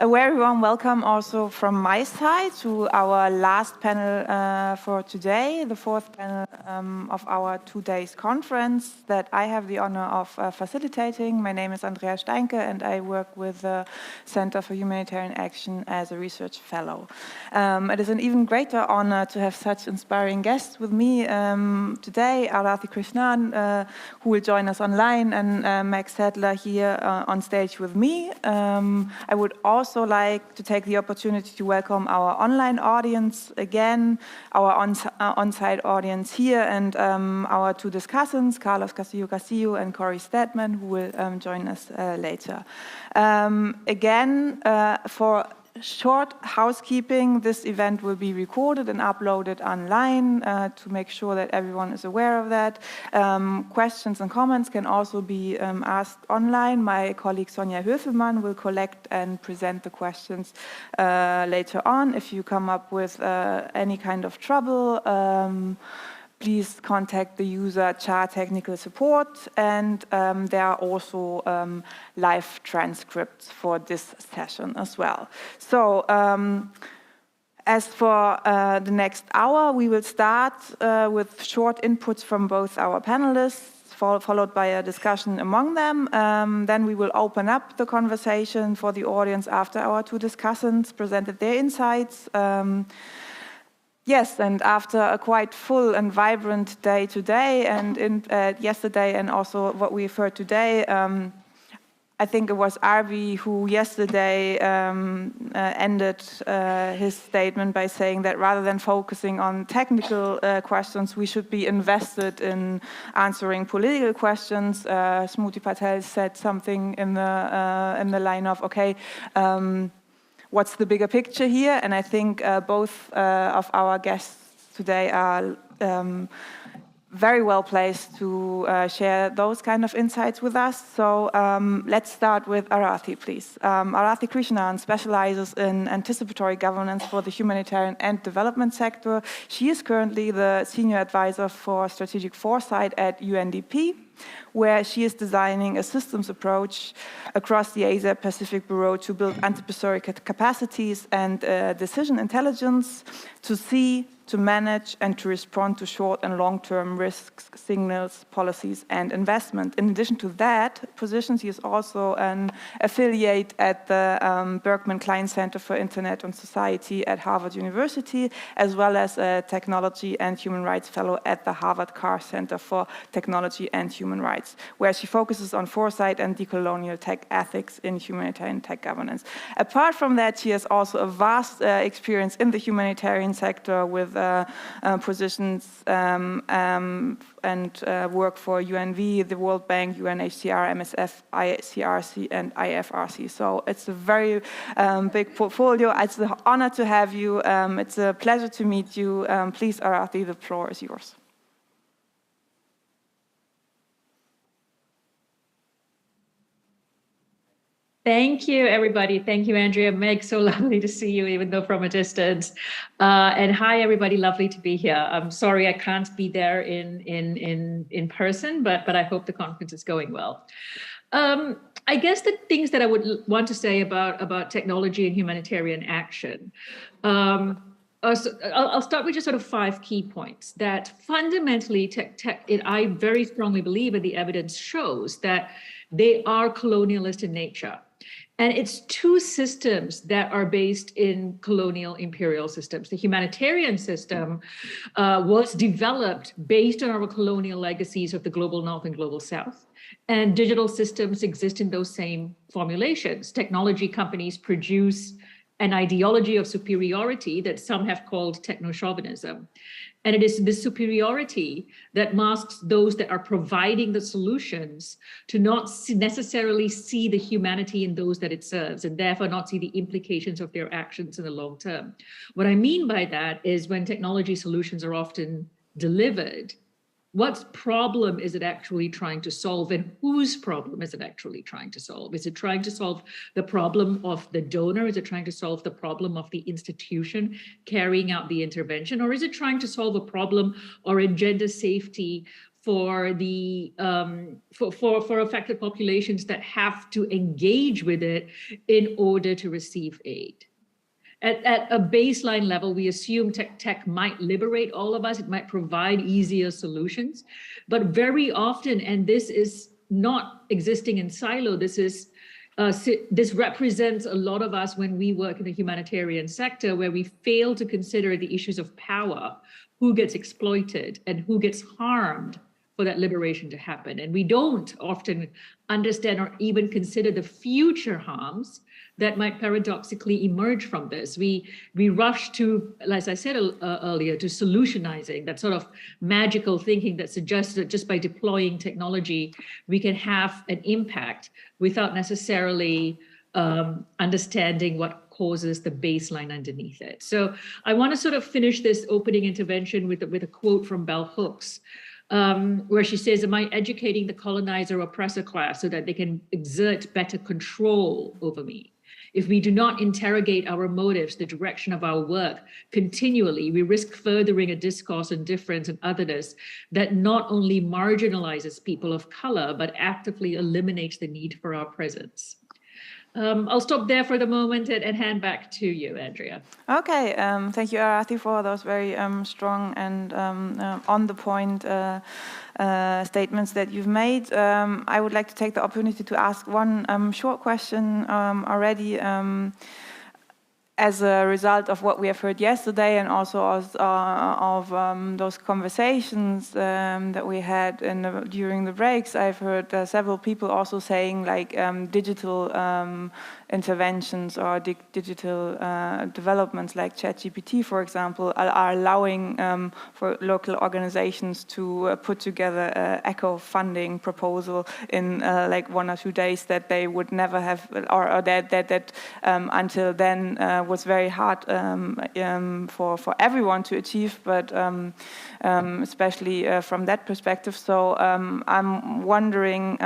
A very warm welcome also from my side to our last panel for today, the fourth panel of our 2 days conference that I have the honor of facilitating. My name is Andrea Steinke and I work with the Center for Humanitarian Action as a research fellow. It is an even greater honor to have such inspiring guests with me today, Arathi Krishnan, who will join us online, and Max Sadler here on stage with me. I would also like to take the opportunity to welcome our online audience again, our on-site audience here, and our 2 discussants, Carlos Castillo and Corey Stedman, who will join us later. Again, for short housekeeping, this event will be recorded and uploaded online to make sure that everyone is aware of that. Questions and comments can also be asked online. My colleague Sonja Höfelmann will collect and present the questions later on. If you come up with any kind of trouble, please contact the user CHAR Technical Support, and there are also live transcripts for this session as well. So, as for the next hour, we will start with short inputs from both our panelists, followed by a discussion among them. Then we will open up the conversation for the audience after our 2 discussants presented their insights. Yes, and after a quite full and vibrant day today and yesterday, and also what we've heard today, I think it was Arvi who yesterday ended his statement by saying that rather than focusing on technical questions, we should be invested in answering political questions. Smriti Patel said something in the line of, okay, what's the bigger picture here? And I think both of our guests today are very well placed to share those kind of insights with us. So let's start with Arathi, please. Arathi Krishnan specializes in anticipatory governance for the humanitarian and development sector. She is currently the senior advisor for strategic foresight at UNDP, where she is designing a systems approach across the Asia-Pacific Bureau to build anticipatory capacities and decision intelligence to see, to manage, and to respond to short and long-term risks, signals, policies, and investment. In addition to that position, she is also an affiliate at the Berkman Klein Center for Internet and Society at Harvard University, as well as a technology and human rights fellow at the Harvard Carr Center for Technology and Human Rights, where she focuses on foresight and decolonial tech ethics in humanitarian tech governance. Apart from that, she has also a vast experience in the humanitarian sector with positions and work for UNV, the World Bank, UNHCR, MSF, ICRC, and IFRC. So it's a very big portfolio. It's an honor to have you. It's a pleasure to meet you. Please, Arathi, the floor is yours. Thank you, everybody. Thank you, Andrea. Meg, so lovely to see you, even though from a distance. And hi, everybody. Lovely to be here. I'm sorry I can't be there in person, but I hope the conference is going well. I guess the things that I would want to say about technology and humanitarian action. I'll start with just sort of 5 key points that fundamentally I very strongly believe, and the evidence shows that they are colonialist in nature. And it's 2 systems that are based in colonial imperial systems. The humanitarian system was developed based on our colonial legacies of the global North and global South. And digital systems exist in those same formulations. Technology companies produce an ideology of superiority that some have called techno-chauvinism. And it is this superiority that masks those that are providing the solutions to not necessarily see the humanity in those that it serves, and therefore not see the implications of their actions in the long term. What I mean by that is when technology solutions are often delivered, what problem is it actually trying to solve, and whose problem is it actually trying to solve? Is it trying to solve the problem of the donor? Is it trying to solve the problem of the institution carrying out the intervention? Or is it trying to solve a problem or engender safety for the for affected populations that have to engage with it in order to receive aid. At a baseline level, we assume tech might liberate all of us. It might provide easier solutions, but very often, and this is not existing in silo, this represents a lot of us when we work in the humanitarian sector, where we fail to consider the issues of power, who gets exploited and who gets harmed for that liberation to happen. And we don't often understand or even consider the future harms that might paradoxically emerge from this. We rush to, as I said earlier, to solutionizing, that sort of magical thinking that suggests that just by deploying technology, we can have an impact without necessarily understanding what causes the baseline underneath it. So I want to sort of finish this opening intervention with a quote from Bell Hooks, where she says, "Am I educating the colonizer oppressor class so that they can exert better control over me? If we do not interrogate our motives, the direction of our work continually, we risk furthering a discourse on difference and otherness that not only marginalizes people of color, but actively eliminates the need for our presence." I'll stop there for the moment and hand back to you, Andrea. Okay, thank you, Arathi, for those very strong and on the point statements that you've made. I would like to take the opportunity to ask one short question already. As a result of what we have heard yesterday, and also of those conversations that we had during the breaks, I've heard several people also saying, like, digital interventions or digital developments like ChatGPT, for example, are allowing for local organizations to put together an eco funding proposal in like 1 or 2 days that they would never have, or that until then was very hard for everyone to achieve, but especially from that perspective. So I'm wondering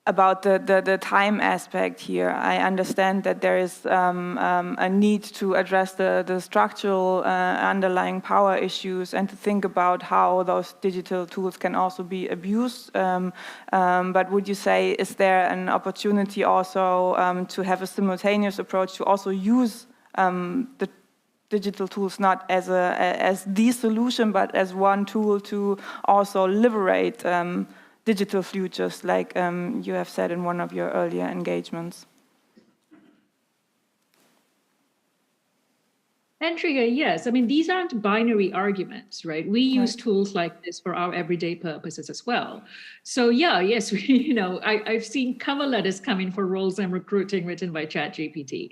about the time aspect here. I understand that there is a need to address the structural underlying power issues and to think about how those digital tools can also be abused. But would you say, is there an opportunity also to have a simultaneous approach to also use the digital tools not as the solution, but as one tool to also liberate digital futures, like you have said in one of your earlier engagements? Andrea, yes. I mean, these aren't binary arguments, right? We use tools like this for our everyday purposes as well. So yeah, yes, I've seen cover letters coming for roles I'm recruiting written by ChatGPT.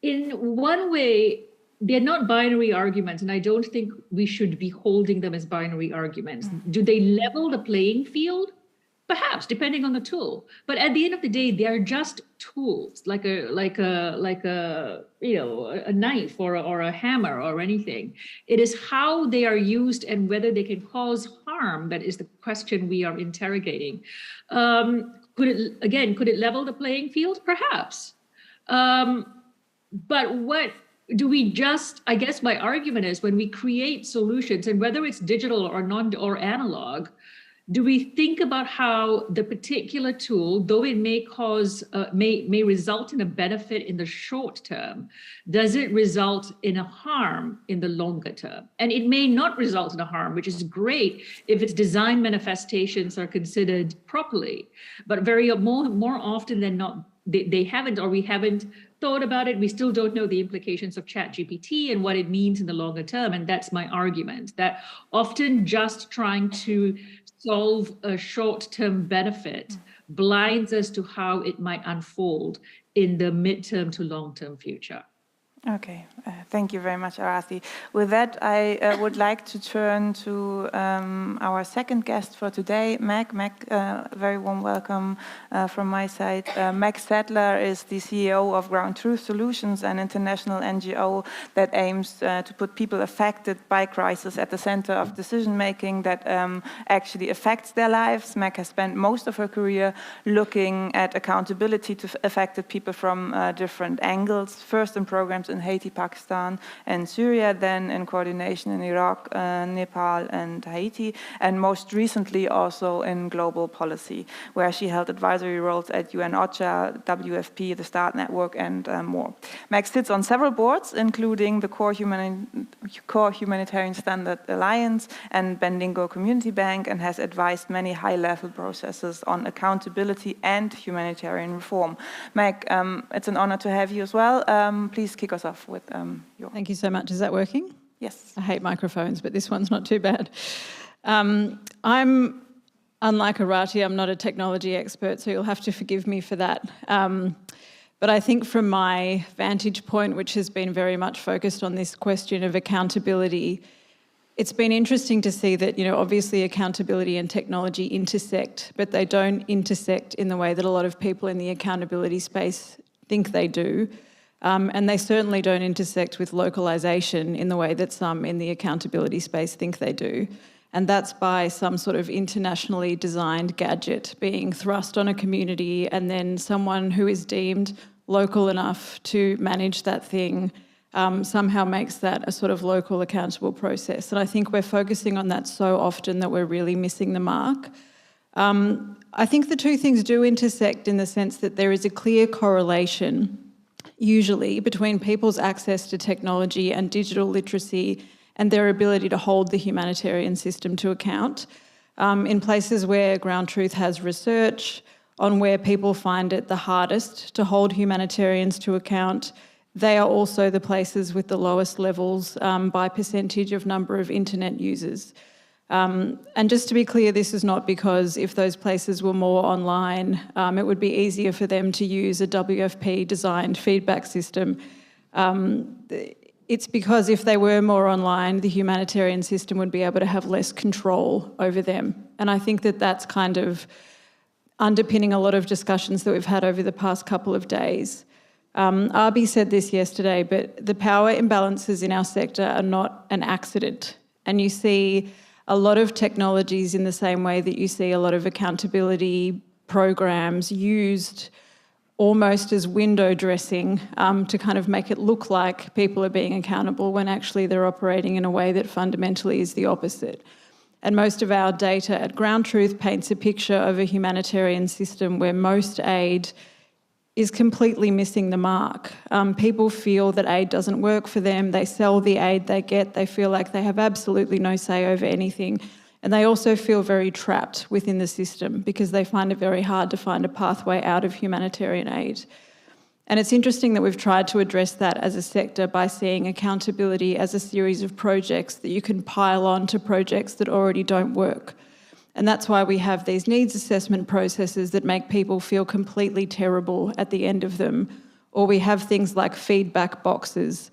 In one way, they're not binary arguments, and I don't think we should be holding them as binary arguments. Do they level the playing field? Perhaps, depending on the tool. But at the end of the day, they are just tools, like a knife or a hammer or anything. It is how they are used and whether they can cause harm that is the question we are interrogating. Could it level the playing field? Perhaps. But what do we just, I guess my argument is, when we create solutions, and whether it's digital or analog, do we think about how the particular tool, though it may cause, may result in a benefit in the short term, does it result in a harm in the longer term? And it may not result in a harm, which is great if its design manifestations are considered properly. But more often than not, they haven't, or we haven't thought about it. We still don't know the implications of ChatGPT and what it means in the longer term. And that's my argument, that often just trying to solve a short-term benefit blinds us to how it might unfold in the midterm to long-term future. Okay, thank you very much, Arathi. With that, I would like to turn to our second guest for today, Meg. Meg, very warm welcome from my side. Meg Sadler is the CEO of Ground Truth Solutions, an international NGO that aims to put people affected by crisis at the center of decision-making that actually affects their lives. Meg has spent most of her career looking at accountability to affected people from different angles, first in programs programs in Haiti, Pakistan, and Syria, then in coordination in Iraq, Nepal, and Haiti, and most recently also in global policy, where she held advisory roles at UN OCHA, WFP, the START Network, and more. Meg sits on several boards, including the Core Humanitarian Standard Alliance and Bendigo Community Bank, and has advised many high-level processes on accountability and humanitarian reform. Meg, it's an honor to have you as well. Please kick us off with your... Thank you so much. Is that working? Yes. I hate microphones, but this one's not too bad. I'm, unlike Arati, I'm not a technology expert, so you'll have to forgive me for that. But I think from my vantage point, which has been very much focused on this question of accountability, it's been interesting to see that, obviously accountability and technology intersect, but they don't intersect in the way that a lot of people in the accountability space think they do. And they certainly don't intersect with localization in the way that some in the accountability space think they do. And that's by some sort of internationally designed gadget being thrust on a community, and then someone who is deemed local enough to manage that thing somehow makes that a sort of local accountable process. And I think we're focusing on that so often that we're really missing the mark. I think the two things do intersect in the sense that there is a clear correlation, usually, between people's access to technology and digital literacy and their ability to hold the humanitarian system to account. In places where Ground Truth has research on where people find it the hardest to hold humanitarians to account, they are also the places with the lowest levels by percentage of number of internet users. And just to be clear, this is not because if those places were more online, it would be easier for them to use a WFP-designed feedback system. It's because if they were more online, the humanitarian system would be able to have less control over them. And I think that that's kind of underpinning a lot of discussions that we've had over the past couple of days. Arbi said this yesterday, but the power imbalances in our sector are not an accident. And you see a lot of technologies in the same way that you see a lot of accountability programs used almost as window dressing to kind of make it look like people are being accountable when actually they're operating in a way that fundamentally is the opposite. And most of our data at Ground Truth paints a picture of a humanitarian system where most aid is completely missing the mark. People feel that aid doesn't work for them. They sell the aid they get. They feel like they have absolutely no say over anything. And they also feel very trapped within the system because they find it very hard to find a pathway out of humanitarian aid. And it's interesting that we've tried to address that as a sector by seeing accountability as a series of projects that you can pile on to projects that already don't work. And that's why we have these needs assessment processes that make people feel completely terrible at the end of them. Or we have things like feedback boxes.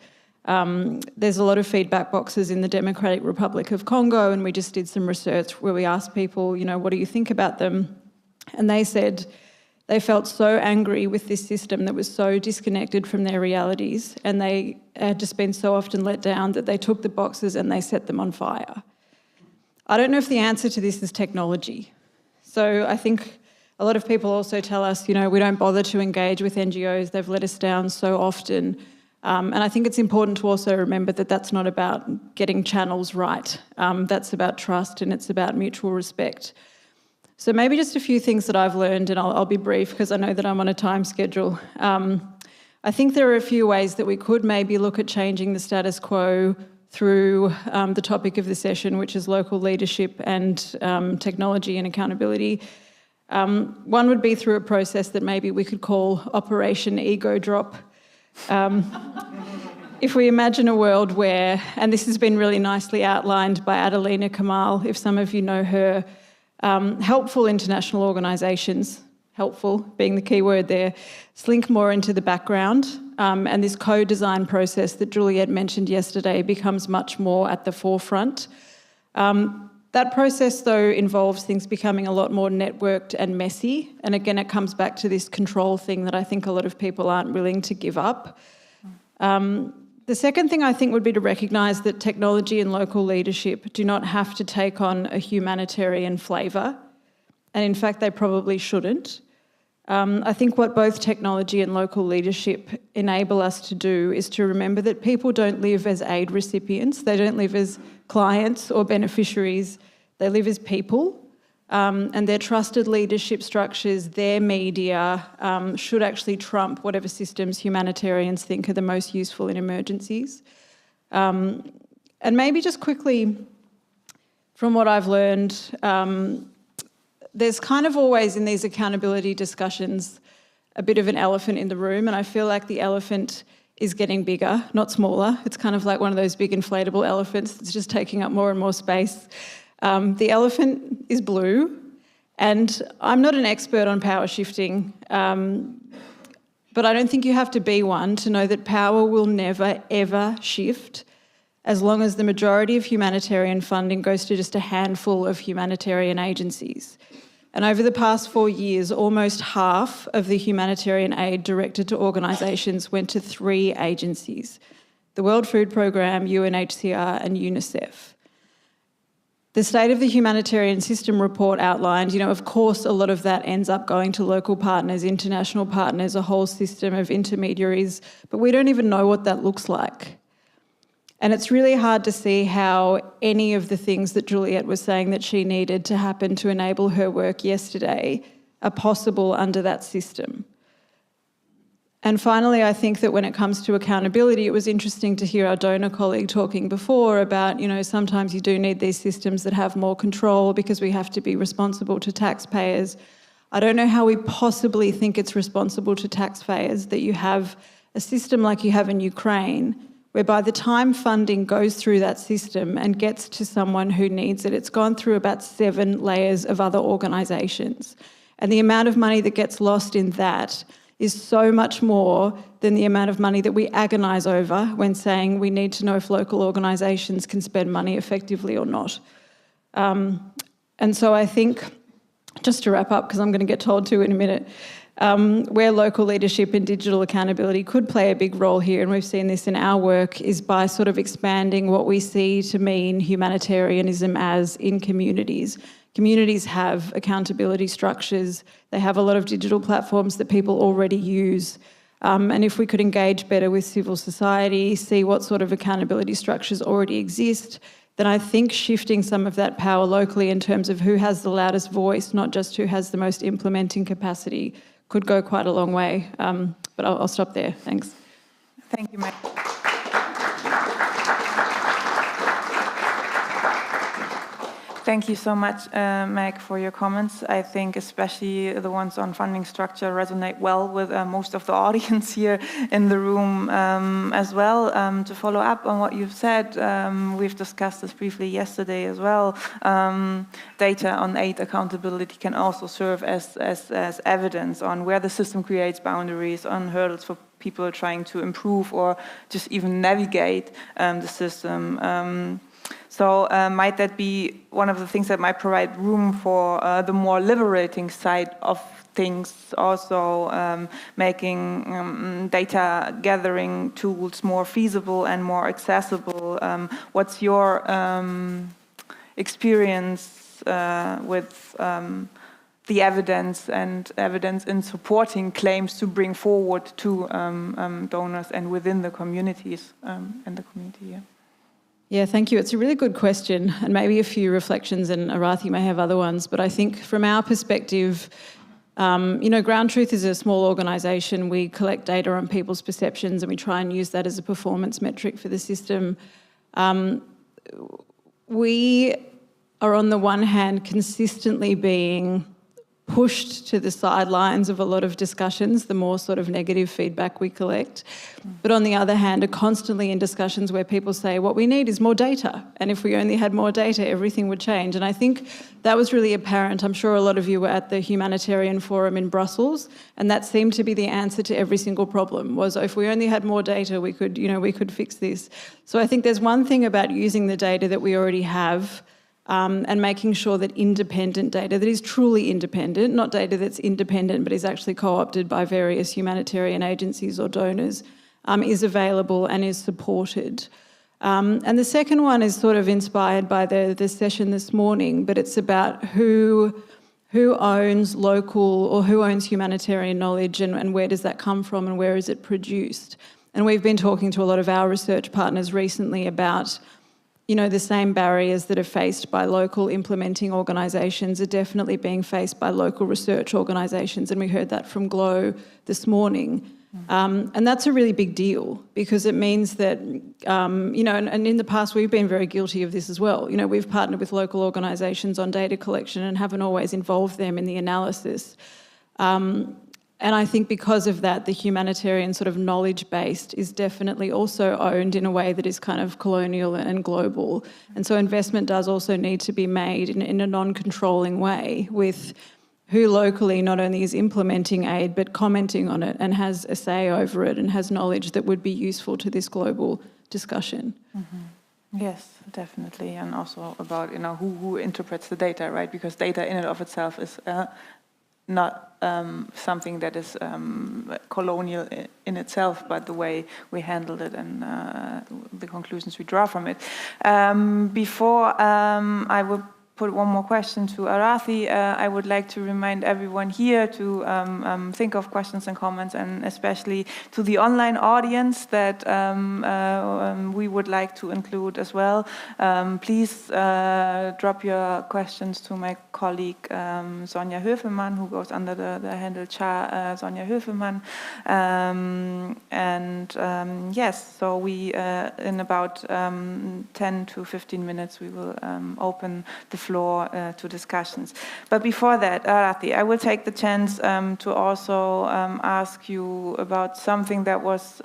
There's a lot of feedback boxes in the Democratic Republic of Congo, and we just did some research where we asked people, what do you think about them? And they said they felt so angry with this system that was so disconnected from their realities, and they had just been so often let down that they took the boxes and they set them on fire. I don't know if the answer to this is technology. So I think a lot of people also tell us, we don't bother to engage with NGOs, they've let us down so often. And I think it's important to also remember that that's not about getting channels right. That's about trust and it's about mutual respect. So maybe just a few things that I've learned, and I'll be brief because I know that I'm on a time schedule. I think there are a few ways that we could maybe look at changing the status quo through the topic of the session, which is local leadership and technology and accountability. One would be through a process that maybe we could call Operation Ego Drop. If we imagine a world where, and this has been really nicely outlined by Adelina Kamal, if some of you know her, helpful international organisations, helpful being the key word there, slink more into the background, and this co-design process that Juliet mentioned yesterday becomes much more at the forefront. That process, though, involves things becoming a lot more networked and messy. And again, it comes back to this control thing that I think a lot of people aren't willing to give up. The second thing I think would be to recognise that technology and local leadership do not have to take on a humanitarian flavour. And in fact, they probably shouldn't. I think what both technology and local leadership enable us to do is to remember that people don't live as aid recipients, they don't live as clients or beneficiaries, they live as people. And their trusted leadership structures, their media, should actually trump whatever systems humanitarians think are the most useful in emergencies. And maybe just quickly, from what I've learned, there's kind of always in these accountability discussions a bit of an elephant in the room, and I feel like the elephant is getting bigger, not smaller. It's kind of like one of those big inflatable elephants that's just taking up more and more space. The elephant is blue, and I'm not an expert on power shifting, but I don't think you have to be one to know that power will never, ever shift as long as the majority of humanitarian funding goes to just a handful of humanitarian agencies. And over the past 4 years, almost half of the humanitarian aid directed to organisations went to 3 agencies: the World Food Programme, UNHCR and UNICEF. The State of the Humanitarian System report outlined, of course, a lot of that ends up going to local partners, international partners, a whole system of intermediaries, but we don't even know what that looks like. And it's really hard to see how any of the things that Juliet was saying that she needed to happen to enable her work yesterday are possible under that system. And finally, I think that when it comes to accountability, it was interesting to hear our donor colleague talking before about, sometimes you do need these systems that have more control because we have to be responsible to taxpayers. I don't know how we possibly think it's responsible to taxpayers that you have a system like you have in Ukraine, where by the time funding goes through that system and gets to someone who needs it, it's gone through about 7 layers of other organisations. And the amount of money that gets lost in that is so much more than the amount of money that we agonise over when saying we need to know if local organisations can spend money effectively or not. And so I think, just to wrap up, because I'm going to get told to in a minute, where local leadership and digital accountability could play a big role here, and we've seen this in our work, is by sort of expanding what we see to mean humanitarianism as in communities. Communities have accountability structures. They have a lot of digital platforms that people already use. And if we could engage better with civil society, see what sort of accountability structures already exist, then I think shifting some of that power locally in terms of who has the loudest voice, not just who has the most implementing capacity, could go quite a long way. But I'll stop there. Thanks. Thank you, Meg. Thank you so much, Meg, for your comments. I think especially the ones on funding structure resonate well with most of the audience here in the room as well. To follow up on what you've said, we've discussed this briefly yesterday as well. Data on aid accountability can also serve as evidence on where the system creates boundaries, on hurdles for people trying to improve or just even navigate the system. So might that be one of the things that might provide room for the more liberating side of things, also making data gathering tools more feasible and more accessible? What's your experience with the evidence and evidence in supporting claims to bring forward to donors and within the communities and the community? Yeah. Yeah, thank you. It's a really good question, and maybe a few reflections, and Arathi may have other ones, but I think from our perspective, Ground Truth is a small organisation. We collect data on people's perceptions and we try and use that as a performance metric for the system. We are on the one hand consistently being pushed to the sidelines of a lot of discussions, the more sort of negative feedback we collect. But on the other hand, are constantly in discussions where people say, what we need is more data. And if we only had more data, everything would change. And I think that was really apparent. I'm sure a lot of you were at the Humanitarian Forum in Brussels, and that seemed to be the answer to every single problem, was if we only had more data, we could fix this. So I think there's one thing about using the data that we already have, and making sure that independent data that is truly independent, not data that's independent but is actually co-opted by various humanitarian agencies or donors, is available and is supported. And the second one is sort of inspired by the session this morning, but it's about who who owns local or who owns humanitarian knowledge, and where does that come from and where is it produced? And we've been talking to a lot of our research partners recently about, you know, the same barriers that are faced by local implementing organisations are definitely being faced by local research organisations, and we heard that from Glow this morning. And that's a really big deal, because it means that, you know, and in the past we've been very guilty of this as well. You know, we've partnered with local organisations on data collection and haven't always involved them in the analysis. And I think because of that, the humanitarian sort of knowledge-based is definitely also owned in a way that is kind of colonial and global. And so investment does also need to be made in a non-controlling way, with who locally not only is implementing aid, but commenting on it and has a say over it and has knowledge that would be useful to this global discussion. Mm-hmm. Yes, definitely. And also about, you know, who interprets the data, right? Because data in and of itself is not something that is colonial in itself, but the way we handled it and the conclusions we draw from it. Before I would put one more question to Arathi, I would like to remind everyone here to think of questions and comments, and especially to the online audience that we would like to include as well. Please drop your questions to my colleague Sonja Höfelmann, who goes under the handle Cha Sonja Höfelmann. Yes, so we in about 10 to 15 minutes we will open the floor to discussions. But before that, Arathi, I will take the chance to also ask you about something that was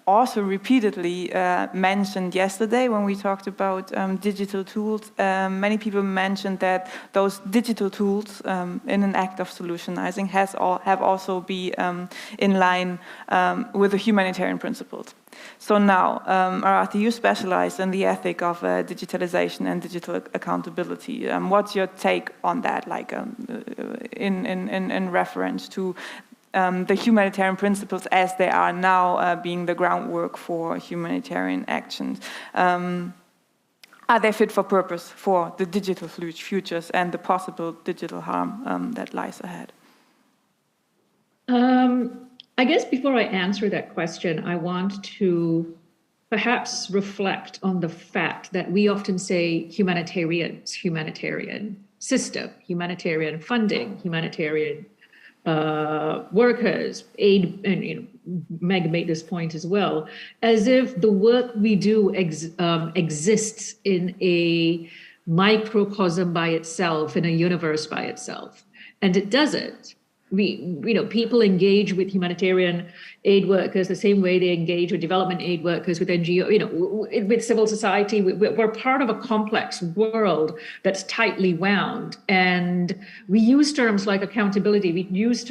also repeatedly mentioned yesterday when we talked about digital tools. Many people mentioned that those digital tools in an act of solutionizing have also been in line with the humanitarian principles. So now, Arathi, you specialize in the ethic of digitalization and digital accountability. What's your take on that, like in reference to the humanitarian principles as they are now being the groundwork for humanitarian actions? Are they fit for purpose for the digital futures and the possible digital harm that lies ahead? I guess before I answer that question, I want to perhaps reflect on the fact that we often say humanitarian system, humanitarian funding, humanitarian workers, aid, and you know, Meg made this point as well, as if the work we do exists in a microcosm by itself, in a universe by itself, and it doesn't. People engage with humanitarian aid workers the same way they engage with development aid workers, with NGO, with civil society. We're part of a complex world that's tightly wound. And we use terms like accountability. We use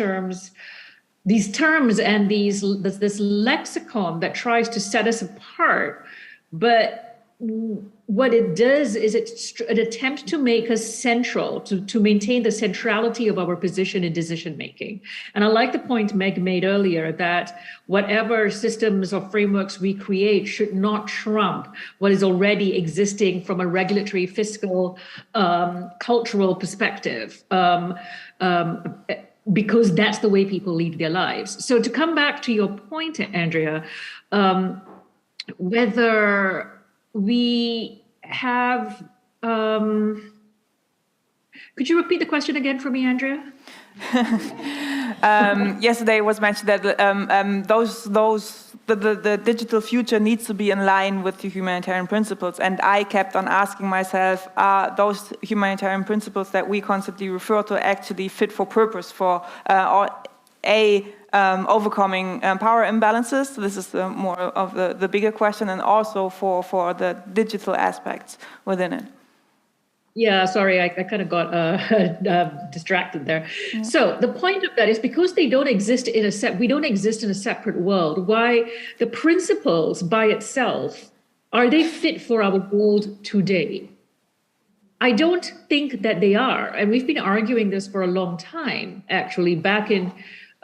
these terms and this lexicon that tries to set us apart. But what it does is it attempts to make us central, to maintain the centrality of our position in decision making. And I like the point Meg made earlier that whatever systems or frameworks we create should not trump what is already existing from a regulatory, fiscal, cultural perspective. Because that's the way people lead their lives. So to come back to your point, Andrea, whether we have, could you repeat the question again for me, Andrea? Yesterday it was mentioned that the digital future needs to be in line with the humanitarian principles, and I kept on asking myself, are those humanitarian principles that we constantly refer to actually fit for purpose for overcoming power imbalances? This is more of the bigger question, and also for the digital aspects within it. Yeah, sorry, I kind of got distracted there. Yeah. So the point of that is because they don't exist we don't exist in a separate world. Why the principles by itself, are they fit for our world today? I don't think that they are, and we've been arguing this for a long time. Actually, back in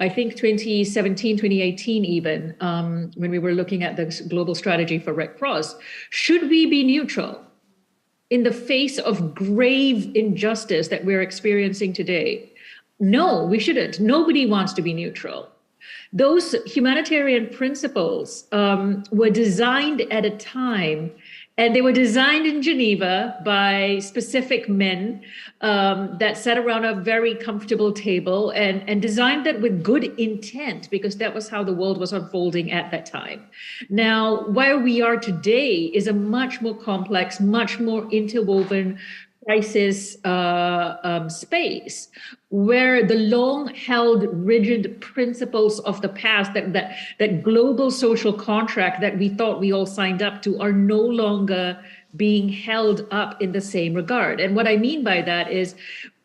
I think 2017, 2018 even, when we were looking at the global strategy for Red Cross, should we be neutral? in the face of grave injustice that we're experiencing today? No, we shouldn't. Nobody wants to be neutral. Those humanitarian principles were designed at a time, and they were designed in Geneva by specific men that sat around a very comfortable table and designed that with good intent, because that was how the world was unfolding at that time. Now, where we are today is a much more complex, much more interwoven crisis space, where the long-held rigid principles of the past, that global social contract that we thought we all signed up to, are no longer being held up in the same regard. And what I mean by that is,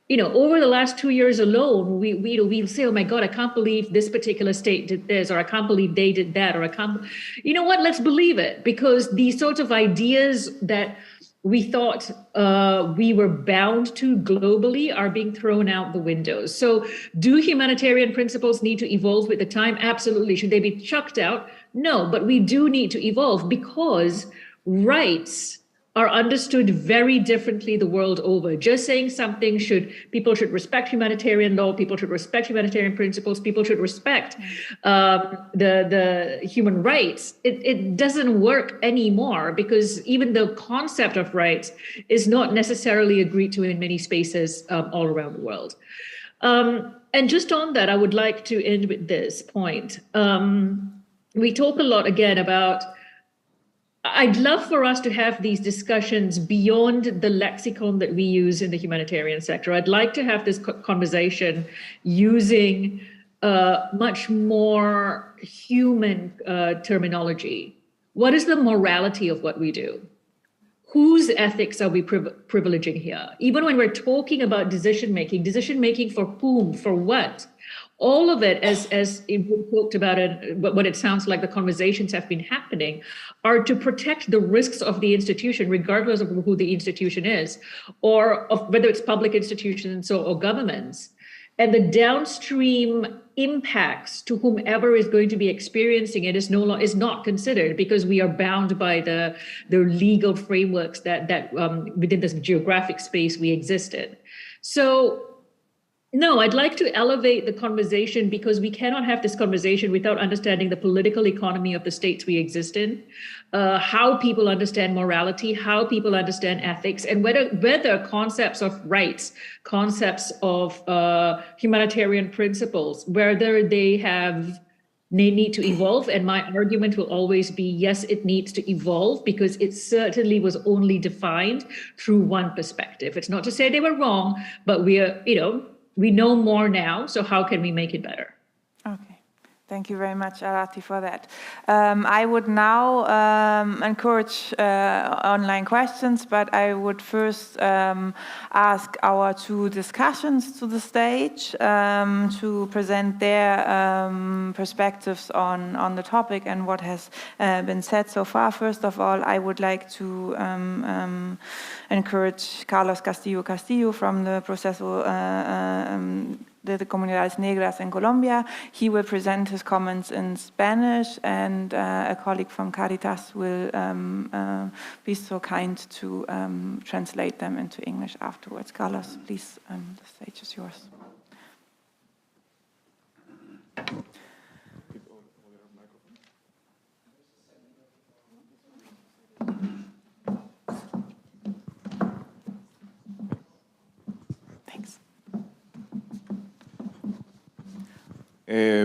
over the last 2 years alone, we'll say, oh my God, I can't believe this particular state did this, or I can't believe they did that, or I can't, you know what, let's believe it, because these sorts of ideas that we thought we were bound to globally are being thrown out the windows. So do humanitarian principles need to evolve with the time? Absolutely. Should they be chucked out? No, but we do need to evolve, because rights are understood very differently the world over. Just saying something people should respect humanitarian law, people should respect humanitarian principles, people should respect the human rights. It doesn't work anymore, because even the concept of rights is not necessarily agreed to in many spaces all around the world. And just on that, I would like to end with this point. We talk a lot again about, I'd love for us to have these discussions beyond the lexicon that we use in the humanitarian sector. I'd like to have this conversation using much more human terminology. What is the morality of what we do? Whose ethics are we privileging here? Even when we're talking about decision-making for whom, for what? All of it, as we talked about it, what it sounds like the conversations have been happening, are to protect the risks of the institution, regardless of who the institution is, or of whether it's public institutions or governments. And the downstream impacts to whomever is going to be experiencing it is not considered, because we are bound by the legal frameworks that within this geographic space we exist in. So, no, I'd like to elevate the conversation, because we cannot have this conversation without understanding the political economy of the states we exist in, how people understand morality, how people understand ethics, and whether concepts of rights, concepts of humanitarian principles, whether they need to evolve. And my argument will always be, yes, it needs to evolve, because it certainly was only defined through one perspective. It's not to say they were wrong, but we know more now, so how can we make it better? Okay, thank you very much, Arati, for that. I would now encourage online questions, but I would first ask our two discussions to the stage to present their perspectives on the topic and what has been said so far. First of all, I would like to encourage Carlos Castillo from the Proceso de Comunidades Negras in Colombia. He will present his comments in Spanish, and a colleague from Caritas will be so kind to translate them into English afterwards. Carlos, please, the stage is yours.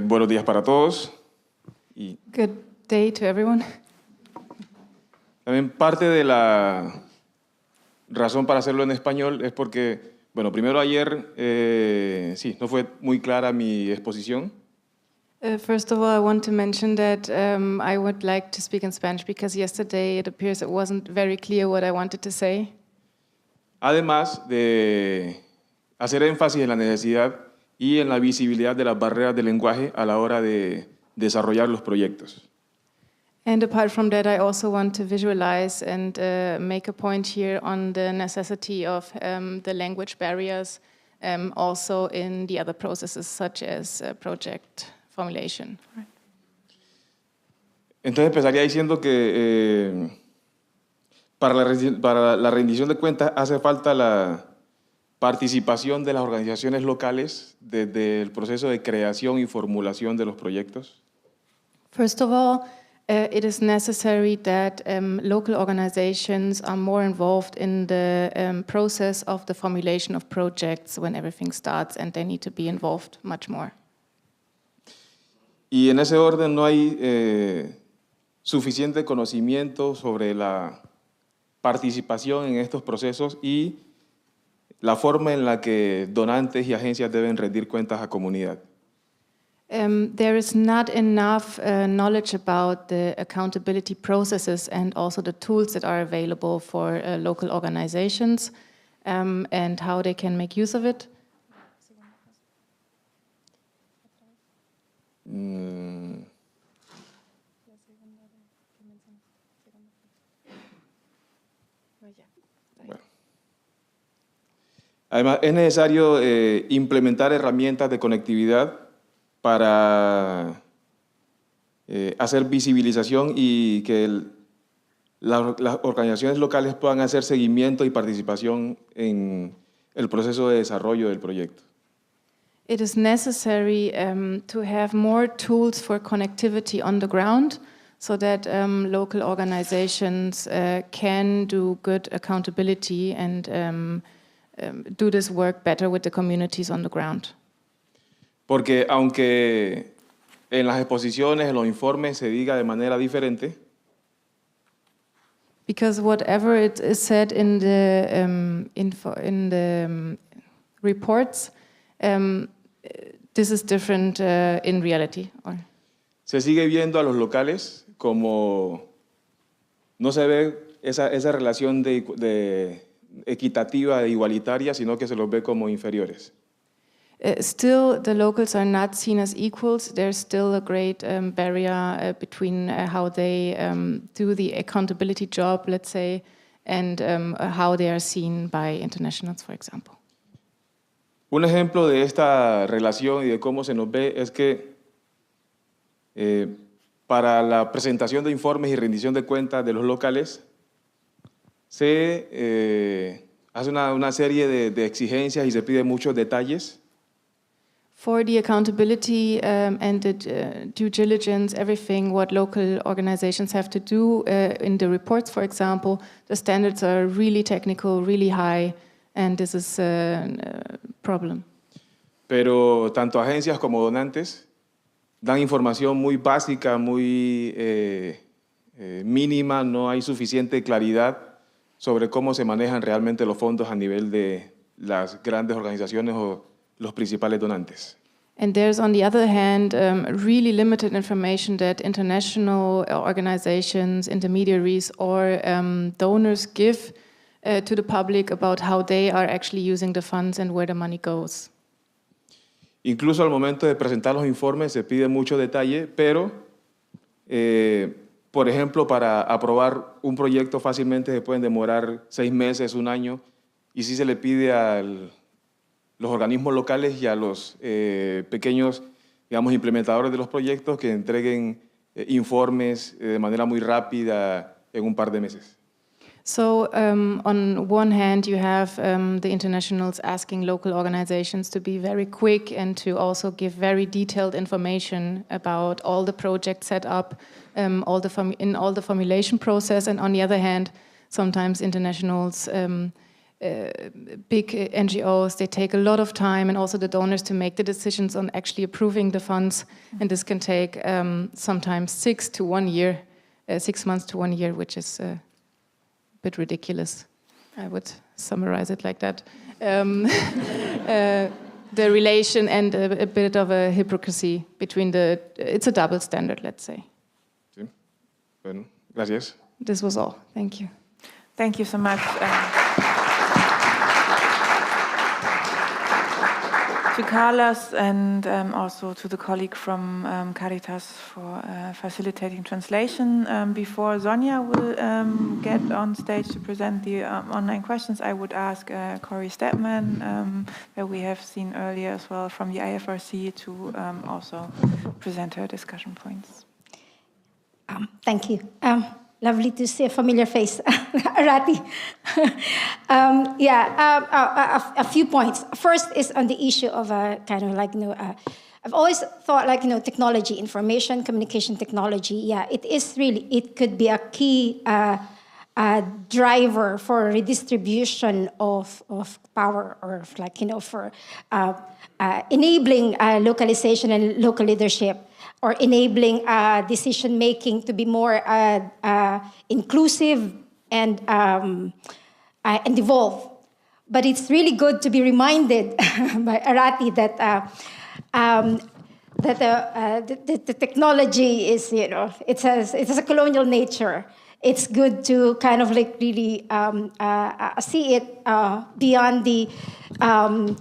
Buenos días para todos. Good day to everyone. También parte de la razón para hacerlo en español es porque, bueno, primero ayer sí, no fue muy clara mi exposición. First of all, I want to mention that I would like to speak in Spanish, because yesterday it appears it wasn't very clear what I wanted to say. Además de hacer énfasis en la necesidad y en la visibilidad de las barreras del lenguaje a la hora de desarrollar los proyectos. And apart from that, I also want to visualize and make a point here on the necessity of the language barriers also in the other processes, such as project formulation. Entonces empezaría diciendo que para la rendición de cuentas hace falta la participación de las organizaciones locales desde el proceso de creación y formulación de los proyectos. First of all, it is necessary that local organizations are more involved in the process of the formulation of projects when everything starts, and they need to be involved much more. Y en ese orden no hay suficiente conocimiento sobre la participación en estos procesos y la forma en la que donantes y agencias deben rendir cuentas a comunidad. There is not enough knowledge about the accountability processes and also the tools that are available for local organizations and how they can make use of it. Además, es necesario implementar herramientas de conectividad para hacer visibilización y que las organizaciones locales puedan hacer seguimiento y participación en el proceso de desarrollo del proyecto. It is necessary to have more tools for connectivity on the ground so that local organizations can do good accountability and do this work better with the communities on the ground. Porque aunque en las exposiciones, en los informes se diga de manera diferente, because whatever it is said in the reports, this is different in reality. se sigue viendo a los locales como no se ve esa relación de equitativa e igualitaria, sino que se los ve como inferiores. Still, the locals are not seen as equals. There's still a great barrier between how they do the accountability job, let's say, and how they are seen by internationals, for example. Un ejemplo de esta relación y de cómo se nos ve es que para la presentación de informes y rendición de cuentas de los locales se hace una serie de exigencias y se pide muchos detalles. For the accountability and the due diligence, everything what local organizations have to do in the reports, for example, the standards are really technical, really high, and this is a problem. Pero tanto agencias como donantes dan información muy básica, muy mínima, no hay suficiente claridad sobre cómo se manejan realmente los fondos a nivel de las grandes organizaciones o los principales donantes. And there's, on the other hand, really limited information that international organizations, intermediaries, or donors give to the public about how they are actually using the funds and where the money goes. Incluso al momento de presentar los informes se pide mucho detalle, pero, por ejemplo, para aprobar un proyecto fácilmente se pueden demorar 6 meses, 1 año, y sí se le pide a los organismos locales y a los pequeños, digamos, implementadores de los proyectos que entreguen informes de manera muy rápida en un par de meses. So on one hand, you have the internationals asking local organizations to be very quick and to also give very detailed information about all the projects set up, in all the formulation process. And on the other hand, sometimes internationals, big NGOs, they take a lot of time, and also the donors, to make the decisions on actually approving the funds. And this can take sometimes 6 to 1 year, 6 months to 1 year, which is bit ridiculous. I would summarize it like that. The relation and a bit of a hypocrisy between it's a double standard, let's say. Sí. Bueno, gracias. This was all. Thank you. Thank you so much. To Carlos and also to the colleague from Caritas for facilitating translation. Before Sonja will get on stage to present the online questions, I would ask Corey Stedman, that we have seen earlier as well from the IFRC, to also present her discussion points. Thank you. lovely to see a familiar face, Arati. A few points. First is on the issue of kind of like, I've always thought like, technology, information, communication technology, it could be a key driver for redistribution of power, or like, for enabling localization and local leadership, or enabling decision-making to be more inclusive and evolve. But it's really good to be reminded by Arati that the technology is, it has a colonial nature. It's good to kind of like really see it beyond the, I'm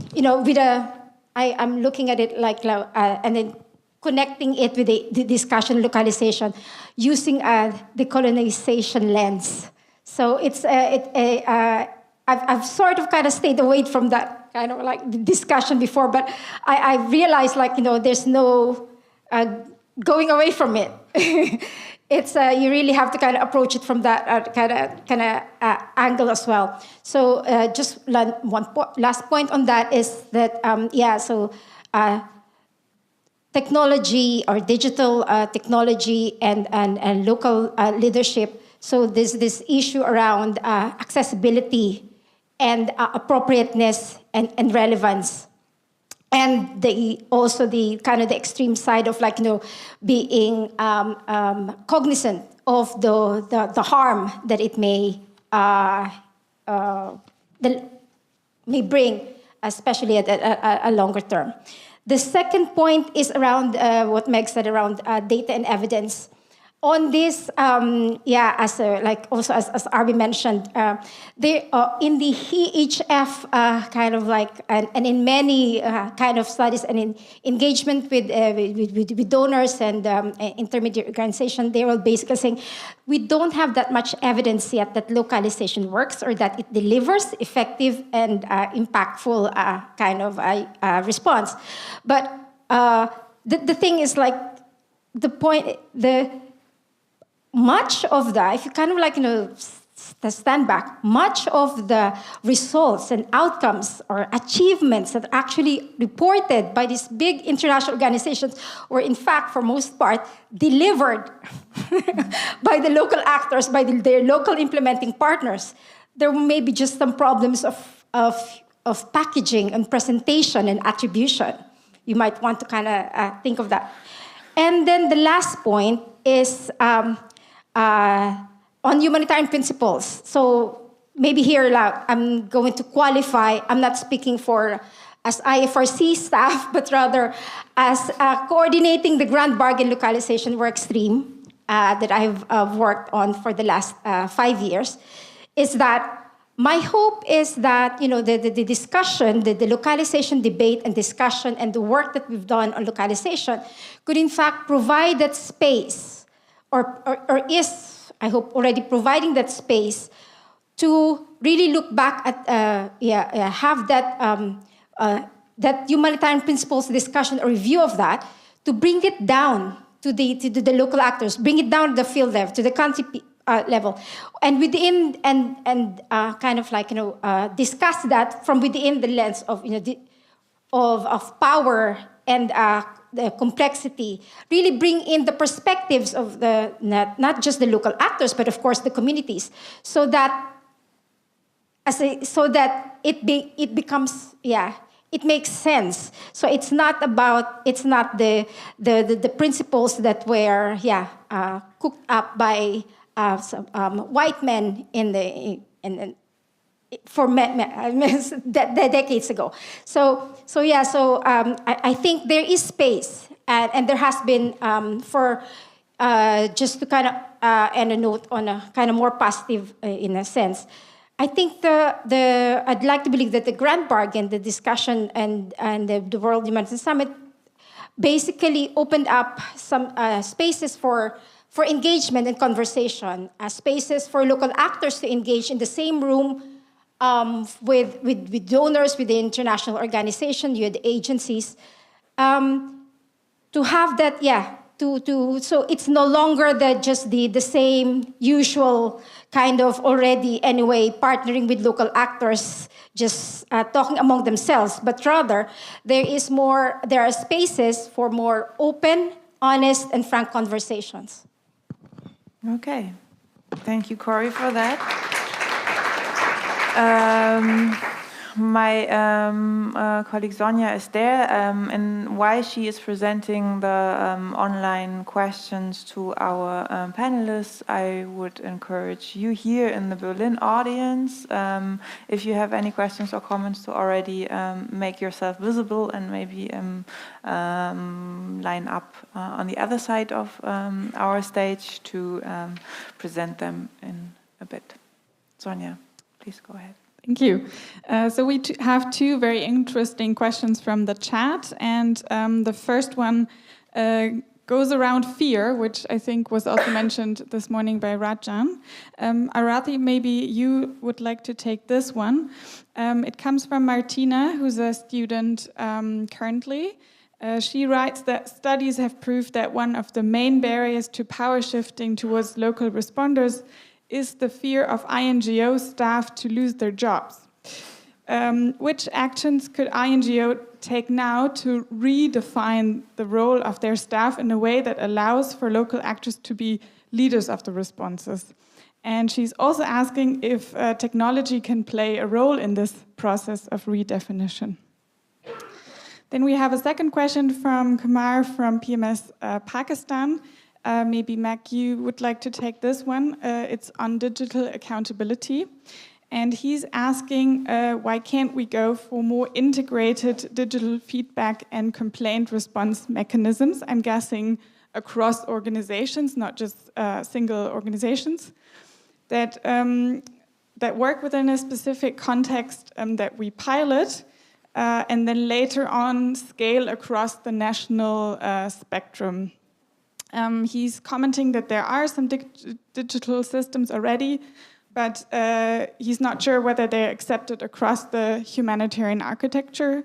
looking at it like, and then connecting it with the discussion localization, using the colonization lens. So it's I've sort of kind of stayed away from that kind of like discussion before, but I realized like, there's no going away from it. It's you really have to kind of approach it from that kind of angle as well. So just last point on that is that technology or digital technology and local leadership. So there's this issue around accessibility and appropriateness and relevance. And also the kind of the extreme side of like, being cognizant of the harm that it may bring, especially at a longer term. The second point is around what Meg said around data and evidence. On this, as Arby mentioned, in the EHF kind of like, and in many kind of studies and in engagement with donors and intermediate organizations, they were basically saying, we don't have that much evidence yet that localization works or that it delivers effective and impactful kind of response. But the thing is like, much of that, if you kind of like, stand back, much of the results and outcomes or achievements that are actually reported by these big international organizations were, in fact, for most part, delivered by the local actors, by their local implementing partners. There may be just some problems of packaging and presentation and attribution. You might want to kind of think of that. And then the last point is on humanitarian principles. So maybe here I'm going to qualify, I'm not speaking as IFRC staff, but rather as coordinating the grand bargain localization work stream that I've worked on for the last 5 years, is that my hope is that the discussion, the localization debate and discussion and the work that we've done on localization could in fact provide that space, or is, I hope, already providing that space to really look back at, have that humanitarian principles discussion or review of that, to bring it down to the local actors, bring it down to the field level, to the country level, and within and kind of like discuss that from within the lens of of power and the complexity. Really bring in the perspectives of the not just the local actors, but of course the communities, so that it becomes it makes sense. So it's not the principles that were cooked up by white men for decades ago. I think there is space, and there has been for just to kind of end a note on a kind of more positive in a sense. I think I'd like to believe that the grand bargain, the discussion, and the World Humanitarian Summit basically opened up some spaces for engagement and conversation, spaces for local actors to engage in the same room with donors, with the international organization, with the agencies, to have that, so it's no longer just the same usual kind of already anyway partnering with local actors, just talking among themselves, but rather there are spaces for more open, honest, and frank conversations. Okay, thank you, Corey, for that. My colleague Sonja is there, and while she is presenting the online questions to our panelists, I would encourage you here in the Berlin audience, if you have any questions or comments, to already make yourself visible and maybe line up on the other side of our stage to present them in a bit. Sonja, please go ahead. Thank you. So we have two very interesting questions from the chat, and the first one goes around fear, which I think was also mentioned this morning by Rajan. Arathi, maybe you would like to take this one. It comes from Martina, who's a student currently. She writes that studies have proved that one of the main barriers to power shifting towards local responders is the fear of INGO staff to lose their jobs. Which actions could INGO take now to redefine the role of their staff in a way that allows for local actors to be leaders of the responses? And she's also asking if technology can play a role in this process of redefinition. Then we have a second question from Kumar from PMS Pakistan. Maybe, Mac, you would like to take this one. It's on digital accountability. And he's asking, why can't we go for more integrated digital feedback and complaint response mechanisms? I'm guessing across organizations, not just single organizations, that work within a specific context that we pilot, and then later on scale across the national spectrum. He's commenting that there are some digital systems already, but he's not sure whether they're accepted across the humanitarian architecture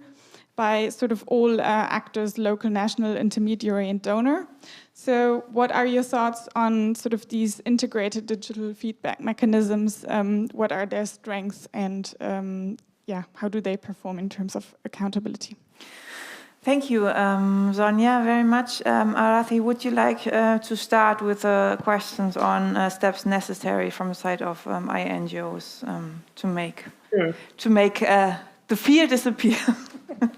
by sort of all actors, local, national, intermediary, and donor. So what are your thoughts on sort of these integrated digital feedback mechanisms? What are their strengths, and how do they perform in terms of accountability? Thank you, Sonja, very much. Arathi, would you like to start with questions on steps necessary from the side of INGOs to make the fear disappear,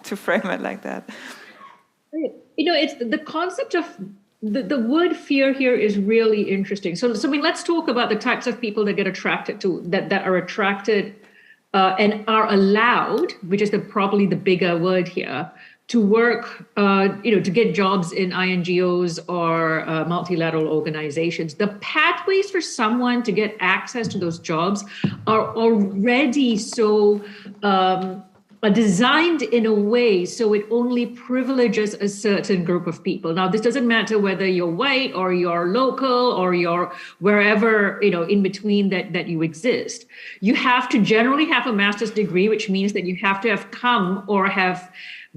to frame it like that? You know, it's the concept of the word fear here is really interesting. So I mean, let's talk about the types of people that get attracted to that are attracted and are allowed, which is probably the bigger word here, to work, to get jobs in INGOs or multilateral organizations. The pathways for someone to get access to those jobs are already so designed in a way so it only privileges a certain group of people. Now, this doesn't matter whether you're white or you're local or you're wherever, in between that you exist. You have to generally have a master's degree, which means that you have to have come or have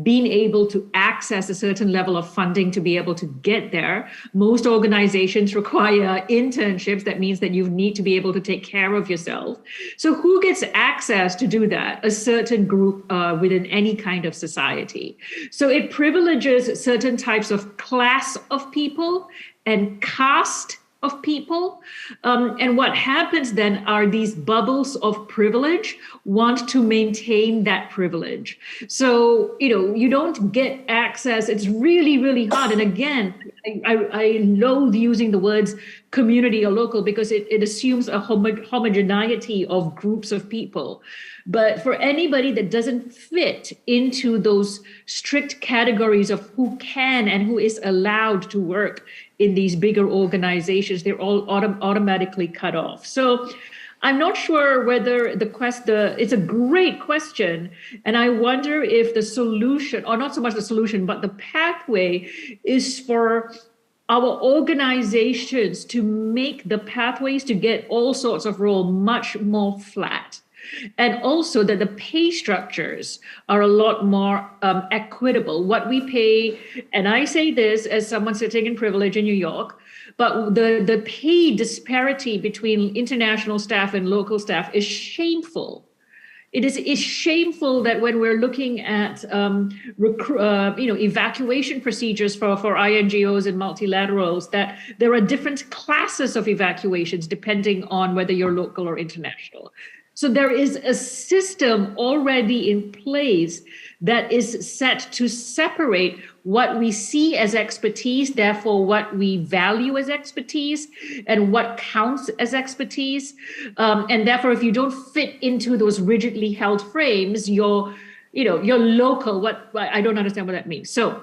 being able to access a certain level of funding to be able to get there. Most organizations require internships. That means that you need to be able to take care of yourself. So who gets access to do that? A certain group within any kind of society. So it privileges certain types of class of people and caste of people. And what happens then are these bubbles of privilege want to maintain that privilege. So, you don't get access. It's really, really hard. And again, I loathe using the words community or local because it assumes a homogeneity of groups of people. But for anybody that doesn't fit into those strict categories of who can and who is allowed to work in these bigger organizations, they're all automatically cut off. So I'm not sure whether it's a great question. And I wonder if the solution, or not so much the solution, but the pathway is for our organizations to make the pathways to get all sorts of role much more flat. And also that the pay structures are a lot more equitable. What we pay, and I say this as someone sitting in privilege in New York, but the pay disparity between international staff and local staff is shameful. It's shameful that when we're looking at evacuation procedures for INGOs and multilaterals, that there are different classes of evacuations depending on whether you're local or international. So there is a system already in place that is set to separate what we see as expertise, therefore what we value as expertise, and what counts as expertise. And therefore, if you don't fit into those rigidly held frames, you're local. I don't understand what that means. So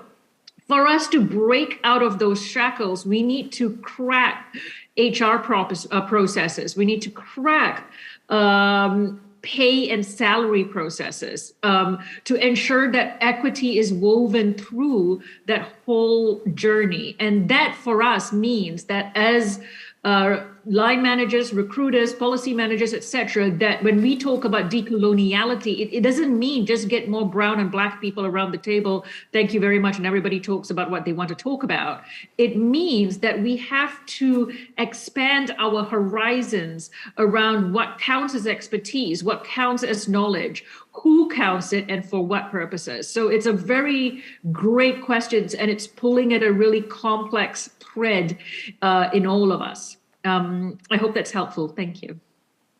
for us to break out of those shackles, we need to crack HR processes. We need to crack pay and salary processes to ensure that equity is woven through that whole journey. And that for us means that as line managers, recruiters, policy managers, etc., that when we talk about decoloniality, it doesn't mean just get more brown and black people around the table. Thank you very much. And everybody talks about what they want to talk about. It means that we have to expand our horizons around what counts as expertise, what counts as knowledge, who counts it, and for what purposes. So it's a very great question, and it's pulling at a really complex thread in all of us. I hope that's helpful. Thank you.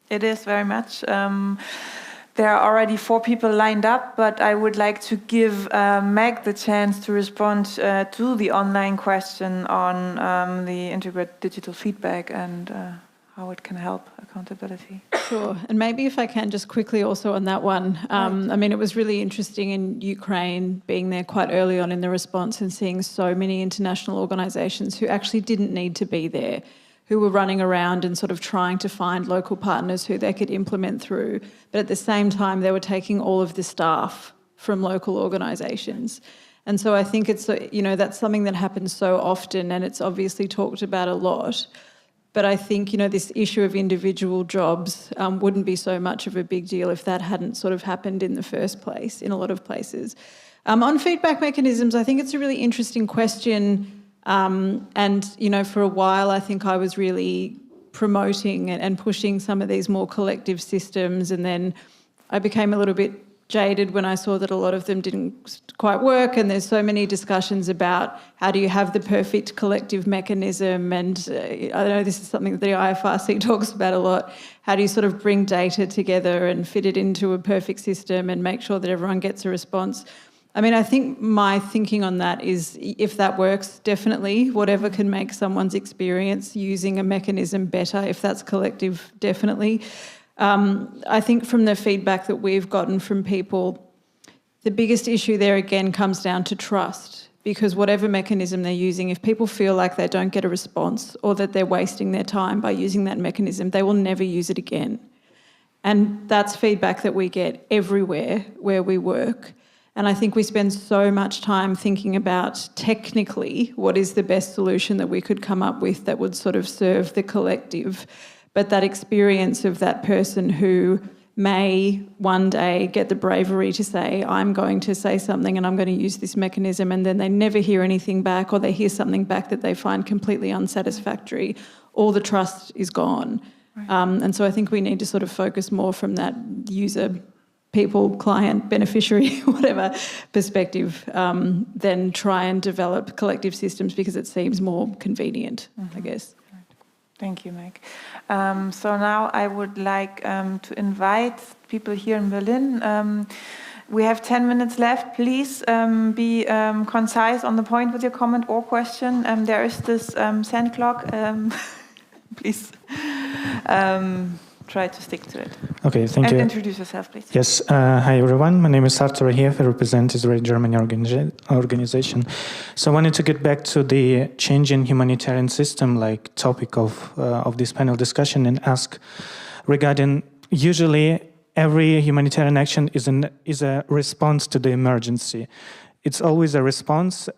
It is very much. There are already 4 people lined up, but I would like to give Meg the chance to respond to the online question on the integrated digital feedback and how it can help accountability. Sure. And maybe if I can just quickly also on that one. I mean, it was really interesting in Ukraine being there quite early on in the response and seeing so many international organisations who actually didn't need to be there, who were running around and sort of trying to find local partners who they could implement through. But at the same time, they were taking all of the staff from local organisations. And so I think it's, that's something that happens so often, and it's obviously talked about a lot. But I think, this issue of individual jobs wouldn't be so much of a big deal if that hadn't sort of happened in the first place in a lot of places. On feedback mechanisms, I think it's a really interesting question. And, for a while, I think I was really promoting and pushing some of these more collective systems. And then I became a little bit jaded when I saw that a lot of them didn't quite work. And there's so many discussions about how do you have the perfect collective mechanism. And I know this is something that the IFRC talks about a lot. How do you sort of bring data together and fit it into a perfect system and make sure that everyone gets a response? I mean, I think my thinking on that is if that works, definitely, whatever can make someone's experience using a mechanism better, if that's collective, definitely. I think from the feedback that we've gotten from people, the biggest issue there again comes down to trust, because whatever mechanism they're using, if people feel like they don't get a response or that they're wasting their time by using that mechanism, they will never use it again. And that's feedback that we get everywhere where we work. And I think we spend so much time thinking about technically what is the best solution that we could come up with that would sort of serve the collective. But that experience of that person who may one day get the bravery to say, I'm going to say something and I'm going to use this mechanism, and then they never hear anything back, or they hear something back that they find completely unsatisfactory, all the trust is gone. Right. And so I think we need to sort of focus more from that user, people, client, beneficiary, whatever perspective, then try and develop collective systems because it seems more convenient, I guess. Thank you, Meg. So now I would like to invite people here in Berlin. We have 10 minutes left. Please be concise on the point with your comment or question. There is this sand clock. Please. Try to stick to it. Okay, thank you. And introduce yourself, please. Yes, hi everyone. My name is Arthur Rahiev. I represent Israeli-German organization. So I wanted to get back to the change in humanitarian system, like topic of this panel discussion, and ask regarding usually every humanitarian action is a response to the emergency. It's always a response.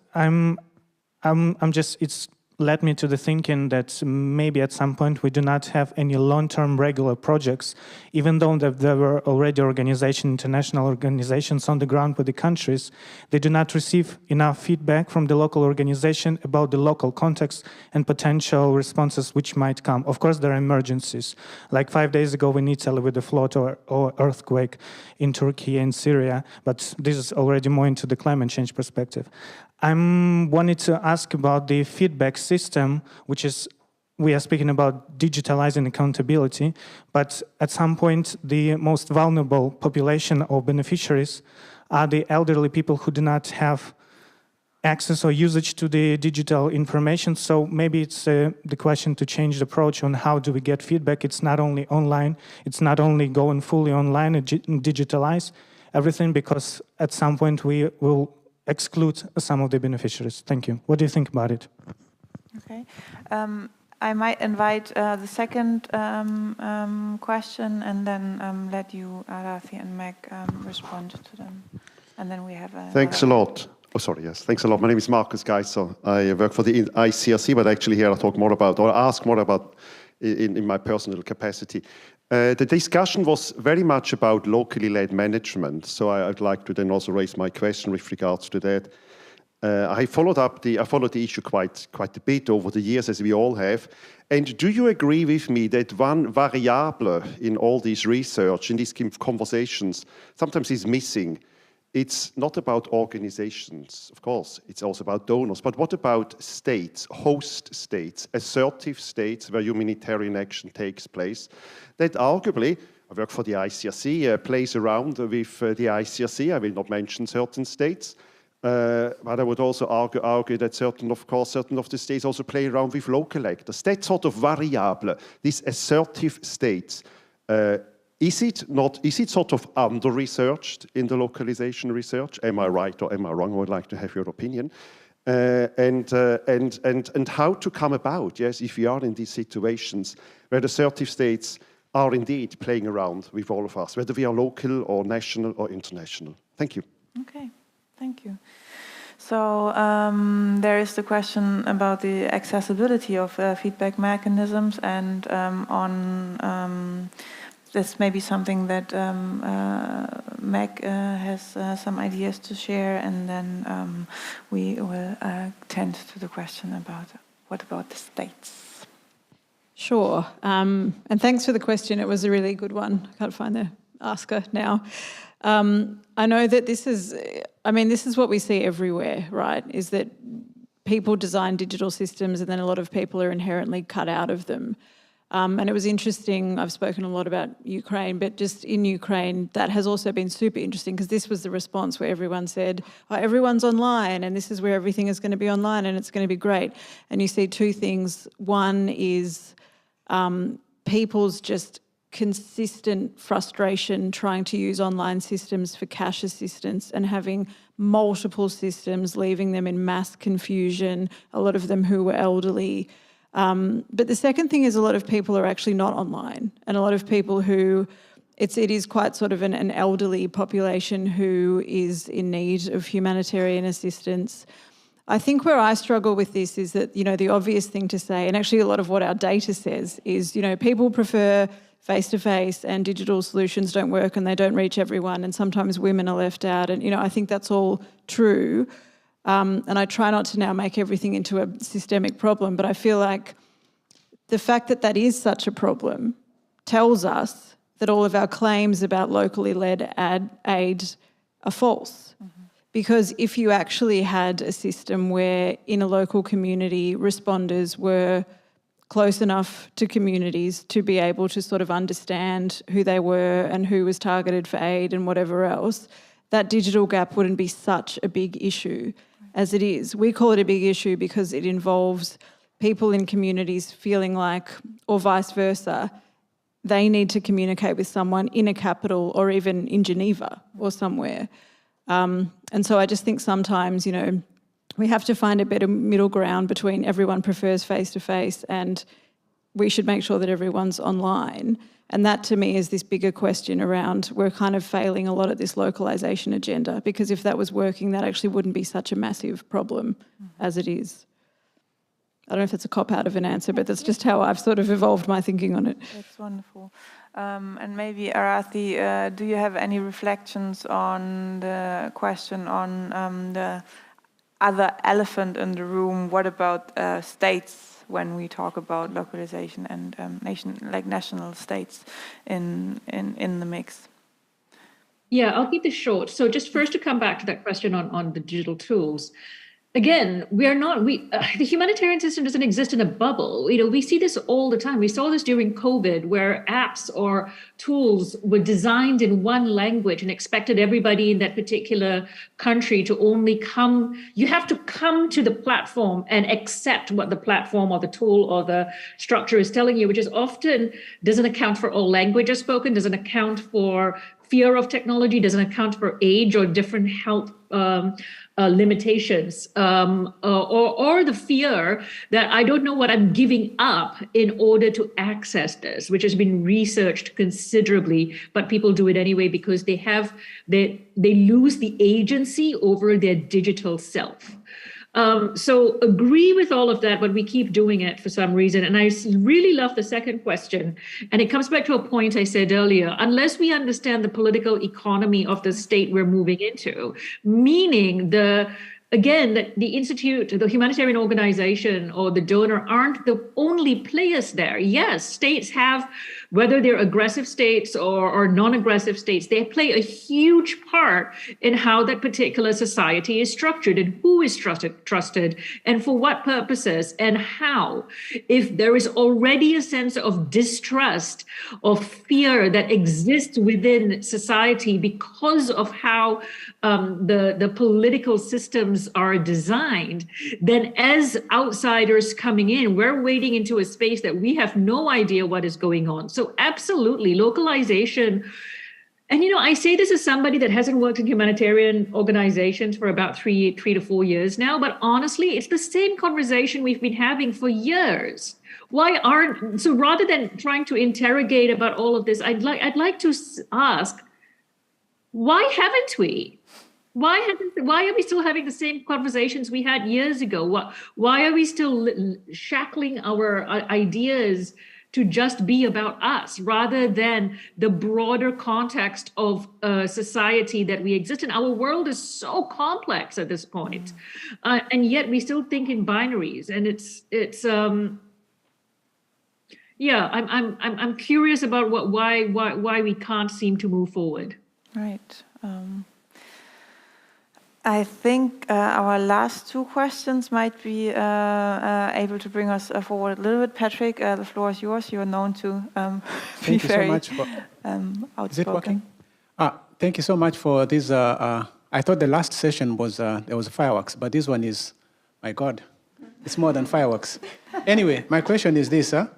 It's led me to the thinking that maybe at some point we do not have any long-term regular projects, even though there were already international organizations on the ground with the countries, they do not receive enough feedback from the local organization about the local context and potential responses which might come. Of course, there are emergencies. Like 5 days ago in Italy with the flood or earthquake in Turkey and Syria, but this is already more into the climate change perspective. I wanted to ask about the feedback system, which is, we are speaking about digitalizing accountability, but at some point the most vulnerable population or beneficiaries are the elderly people who do not have access or usage to the digital information. So maybe it's the question to change the approach on how do we get feedback. It's not only online, it's not only going fully online and digitalize everything, because at some point we will exclude some of the beneficiaries. Thank you. What do you think about it? Okay. I might invite the second question and then let you, Rafi and Meg, respond to them. And then we have a... Thanks a lot. Oh, sorry, yes. Thanks a lot. My name is Markus Geisser. I work for the ICRC, but actually here I'll talk more about, or ask more about in my personal capacity. The discussion was very much about locally led management, so I'd like to then also raise my question with regards to that. I followed the issue quite a bit over the years, as we all have. And do you agree with me that one variable in all this research, in these conversations, sometimes is missing? It's not about organizations, of course, it's also about donors, but what about states, host states, assertive states where humanitarian action takes place, that arguably, I work for the ICRC, plays around with the ICRC, I will not mention certain states, but I would also argue that certain of the states also play around with local actors. That sort of variable, these assertive states, is it sort of under-researched in the localization research? Am I right or am I wrong? I would like to have your opinion. And how to come about, yes, if we are in these situations where the assertive states are indeed playing around with all of us, whether we are local or national or international. Thank you. Okay, thank you. So there is the question about the accessibility of feedback mechanisms, and this may be something that Meg has some ideas to share, and then we will tend to the question about what about the states. Sure, and thanks for the question. It was a really good one. I can't find the asker now. I know that this is what we see everywhere, right? Is that people design digital systems and then a lot of people are inherently cut out of them. And it was interesting, I've spoken a lot about Ukraine, but just in Ukraine, that has also been super interesting because this was the response where everyone said, oh, everyone's online and this is where everything is going to be online and it's going to be great. And you see two things. One is people's just consistent frustration trying to use online systems for cash assistance and having multiple systems, leaving them in mass confusion, a lot of them who were elderly. But the second thing is a lot of people are actually not online, and a lot of people who, it is quite sort of an elderly population who is in need of humanitarian assistance. I think where I struggle with this is that, the obvious thing to say, and actually a lot of what our data says is, people prefer face-to-face and digital solutions don't work and they don't reach everyone, and sometimes women are left out. And, I think that's all true. And I try not to now make everything into a systemic problem, but I feel like the fact that that is such a problem tells us that all of our claims about locally led aid are false. Mm-hmm. Because if you actually had a system where in a local community responders were close enough to communities to be able to sort of understand who they were and who was targeted for aid and whatever else, that digital gap wouldn't be such a big issue as it is. We call it a big issue because it involves people in communities feeling like, or vice versa, they need to communicate with someone in a capital or even in Geneva or somewhere. And so I just think sometimes, we have to find a better middle ground between everyone prefers face-to-face and we should make sure that everyone's online. And that to me is this bigger question around we're kind of failing a lot at this localisation agenda, because if that was working, that actually wouldn't be such a massive problem as it is. I don't know if it's a cop-out of an answer, but that's just how I've sort of evolved my thinking on it. That's wonderful. And maybe, Arathi, do you have any reflections on the question on the other elephant in the room? What about states when we talk about localization and national states in the mix? Yeah, I'll keep this short. So just first to come back to that question on the digital tools. Again, the humanitarian system doesn't exist in a bubble. You know, we see this all the time. We saw this during COVID, where apps or tools were designed in one language and expected everybody in that particular country to only come. You have to come to the platform and accept what the platform or the tool or the structure is telling you, which is often doesn't account for all languages spoken, doesn't account for fear of technology, doesn't account for age or different health limitations, or the fear that I don't know what I'm giving up in order to access this, which has been researched considerably, but people do it anyway because they lose the agency over their digital self. So agree with all of that, but we keep doing it for some reason. And I really love the second question. And it comes back to a point I said earlier. Unless we understand the political economy of the state we're moving into, meaning that the institute, the humanitarian organization or the donor aren't the only players there. Yes, states have, whether they're aggressive states or non-aggressive states, they play a huge part in how that particular society is structured and who is trusted and for what purposes and how. If there is already a sense of distrust, of fear that exists within society because of how the political systems are designed, then as outsiders coming in, we're wading into a space that we have no idea what is going on. So absolutely, localization. And, you know, I say this as somebody that hasn't worked in humanitarian organizations for about three to 4 years now, but honestly, it's the same conversation we've been having for years. So rather than trying to interrogate about all of this, I'd like to ask, why haven't we? Why are we still having the same conversations we had years ago? Why are we still shackling our ideas to just be about us rather than the broader context of society that we exist in? Our world is so complex at this point, and yet we still think in binaries. And I'm curious about why we can't seem to move forward. Right. I think our last two questions might be able to bring us forward a little bit. Patrick, the floor is yours. You are known to be very outspoken. Is it working? Thank you so much for this. I thought the last session was there was fireworks, but this one is, my God, it's more than fireworks. Anyway, my question is this. Well,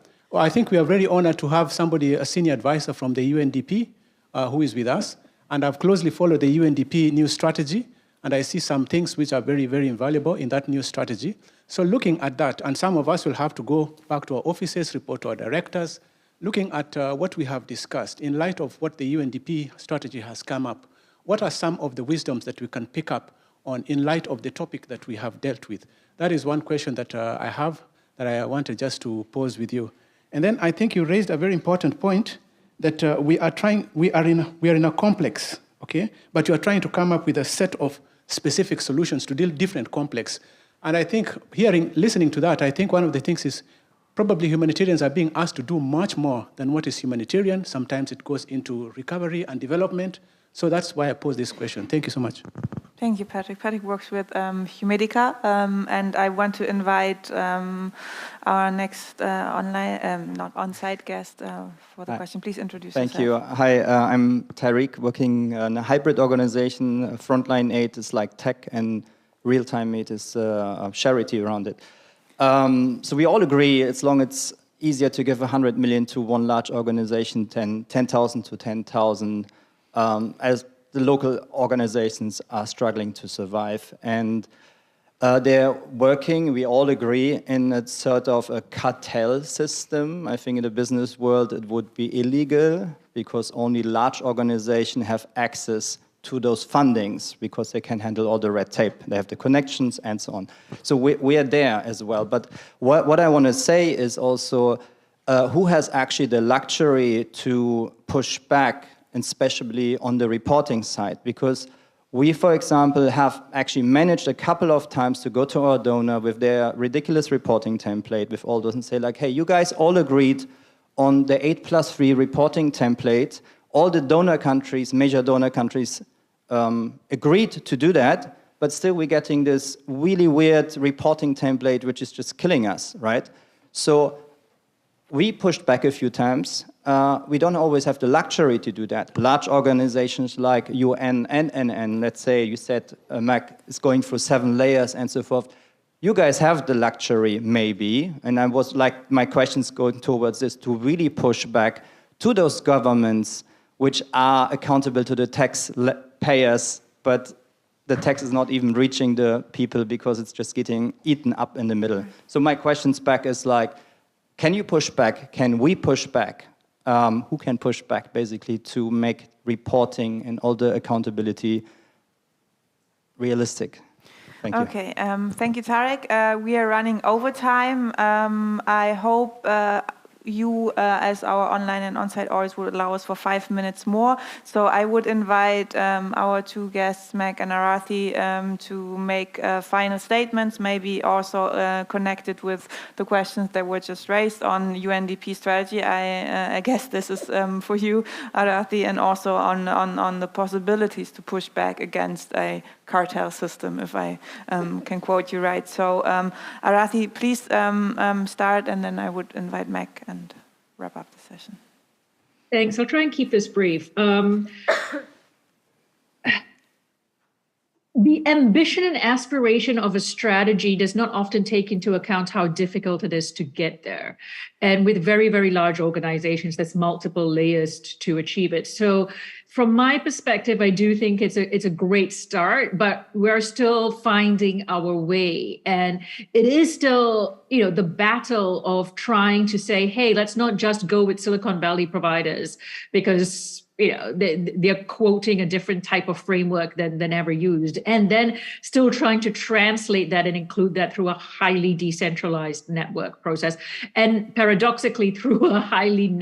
I think we are very honored to have somebody, a senior advisor from the UNDP, who is with us. And I've closely followed the UNDP new strategy. And I see some things which are very, very invaluable in that new strategy. So looking at that, and some of us will have to go back to our offices, report to our directors, looking at what we have discussed in light of what the UNDP strategy has come up, what are some of the wisdoms that we can pick up on in light of the topic that we have dealt with? That is one question that I have that I wanted just to pose with you. And then I think you raised a very important point that we are in a complex, okay? But you are trying to come up with a set of specific solutions to deal different complex. And I think listening to that, I think one of the things is probably humanitarians are being asked to do much more than what is humanitarian. Sometimes it goes into recovery and development. So that's why I posed this question. Thank you so much. Thank you, Patrick. Patrick works with Humedica, and I want to invite our next not on-site guest for the question. Please introduce yourself. Thank you. Hi, I'm Tariq, working in a hybrid organization. Frontline Aid is like tech, and real-time aid is charity around it. So we all agree, as long as it's easier to give 100 million to one large organization than 10,000 to 10,000, as the local organizations are struggling to survive. And they're working, we all agree, in a sort of a cartel system. I think in the business world it would be illegal because only large organizations have access to those fundings because they can handle all the red tape. They have the connections and so on. So we are there as well. But what I want to say is also who has actually the luxury to push back, and especially on the reporting side, because we, for example, have actually managed a couple of times to go to our donor with their ridiculous reporting template with all those and say like, hey, you guys all agreed on the 8+3 reporting template. All the donor countries, major donor countries, agreed to do that, but still we're getting this really weird reporting template which is just killing us, right? So we pushed back a few times. We don't always have the luxury to do that. Large organizations like UN and NN, let's say you said MAC is going through 7 layers and so forth. You guys have the luxury, maybe, and I was like, my question's going towards this, to really push back to those governments which are accountable to the taxpayers, but the tax is not even reaching the people because it's just getting eaten up in the middle. So my questions back is like, can you push back? Can we push back? Who can push back, basically, to make reporting and all the accountability realistic? Thank you. Okay, thank you, Tarek. We are running overtime. I hope you, as our online and on-site audience, would allow us for 5 minutes more. So I would invite our 2 guests, Meg and Arathi, to make final statements, maybe also connected with the questions that were just raised on UNDP strategy. I guess this is for you, Arathi, and also on the possibilities to push back against a cartel system, if I can quote you right. So Arathi, please start, and then I would invite Meg and wrap up the session. Thanks. I'll try and keep this brief. The ambition and aspiration of a strategy does not often take into account how difficult it is to get there. And with very, very large organizations, there's multiple layers to achieve it. So from my perspective, I do think it's a great start, but we're still finding our way. And it is still, the battle of trying to say, hey, let's not just go with Silicon Valley providers because they're quoting a different type of framework than ever used, and then still trying to translate that and include that through a highly decentralized network process, and paradoxically through a highly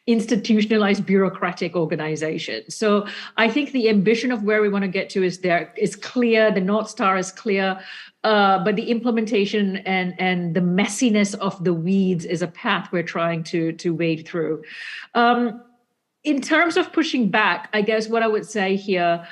institutionalized bureaucratic organization. So I think the ambition of where we want to get to is clear. The North Star is clear. But the implementation and the messiness of the weeds is a path we're trying to wade through. In terms of pushing back, I guess what I would say here,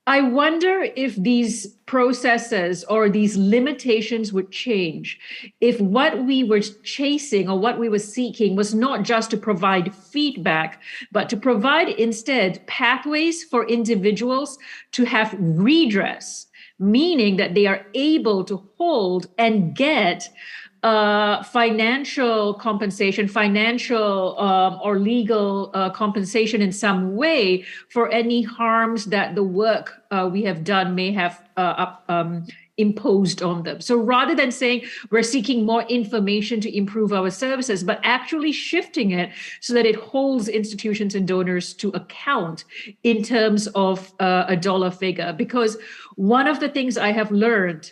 I wonder if these processes or these limitations would change if what we were chasing or what we were seeking was not just to provide feedback, but to provide instead pathways for individuals to have redress, meaning that they are able to hold and get financial compensation, or legal compensation in some way for any harms that the work we have done may have imposed on them. So rather than saying we're seeking more information to improve our services, but actually shifting it so that it holds institutions and donors to account in terms of a dollar figure. Because one of the things I have learned,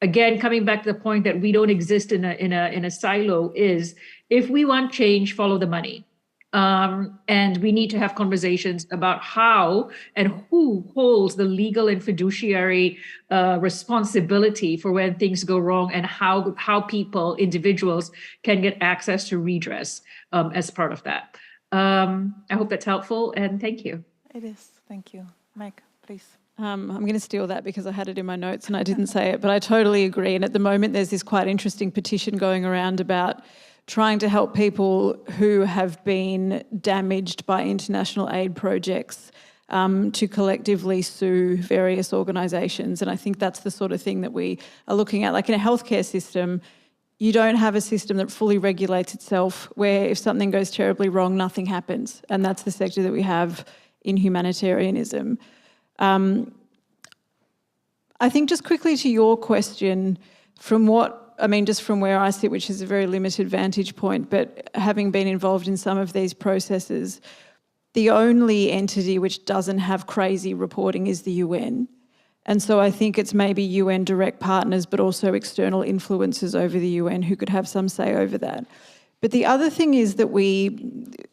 again, coming back to the point that we don't exist in a silo, is if we want change, follow the money. And we need to have conversations about how and who holds the legal and fiduciary responsibility for when things go wrong, and how people, individuals, can get access to redress as part of that. I hope that's helpful, and thank you. It is. Thank you. Meg, please. I'm going to steal that because I had it in my notes and I didn't say it, but I totally agree. And at the moment, there's this quite interesting petition going around about trying to help people who have been damaged by international aid projects to collectively sue various organisations. And I think that's the sort of thing that we are looking at. Like in a healthcare system, you don't have a system that fully regulates itself, where if something goes terribly wrong, nothing happens. And that's the sector that we have in humanitarianism. I think just quickly to your question, just from where I sit, which is a very limited vantage point, but having been involved in some of these processes, the only entity which doesn't have crazy reporting is the UN. And so I think it's maybe UN direct partners, but also external influencers over the UN who could have some say over that. But the other thing is that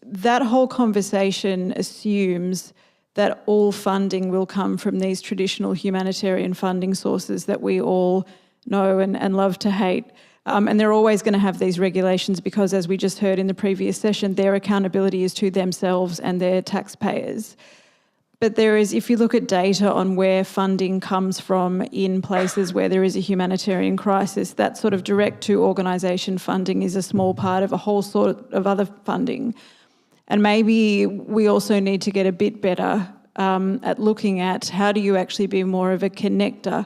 that whole conversation assumes that all funding will come from these traditional humanitarian funding sources that we all know and love to hate. And they're always going to have these regulations because, as we just heard in the previous session, their accountability is to themselves and their taxpayers. But there is, if you look at data on where funding comes from in places where there is a humanitarian crisis, that sort of direct-to-organisation funding is a small part of a whole sort of other funding. And maybe we also need to get a bit better at looking at how do you actually be more of a connector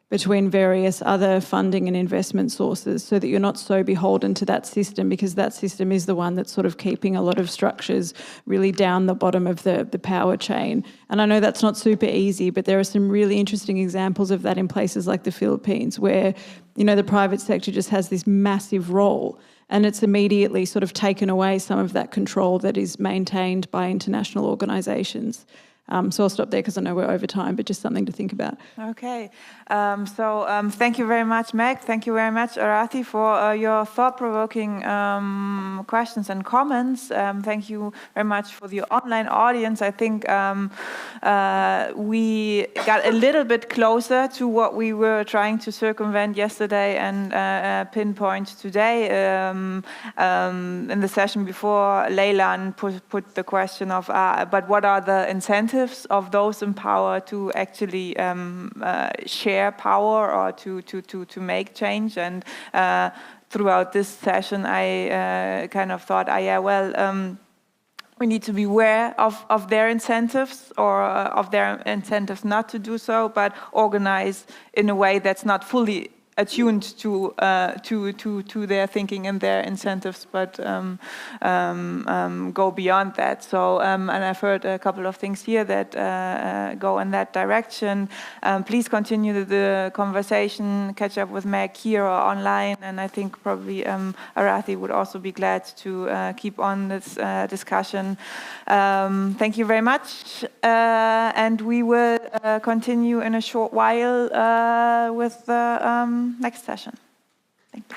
between various other funding and investment sources so that you're not so beholden to that system, because that system is the one that's sort of keeping a lot of structures really down the bottom of the power chain. And I know that's not super easy, but there are some really interesting examples of that in places like the Philippines where, you know, the private sector just has this massive role and it's immediately sort of taken away some of that control that is maintained by international organisations. So I'll stop there because I know we're over time, but just something to think about. Okay, thank you very much, Meg. Thank you very much, Arathi, for your thought-provoking questions and comments. Thank you very much for the online audience. I think we got a little bit closer to what we were trying to circumvent yesterday and pinpoint today. In the session before, Leylan put the question of, but what are the incentives of those in power to actually share power or to make change? And throughout this session, I kind of thought, we need to be aware of their incentives or of their incentives not to do so, but organize in a way that's not fully attuned to their thinking and their incentives, but go beyond that. So, and I've heard a couple of things here that go in that direction. Please continue the conversation, catch up with Meg here or online, and I think probably Arathi would also be glad to keep on this discussion. Thank you very much, and we will continue in a short while with the next session. Thank you.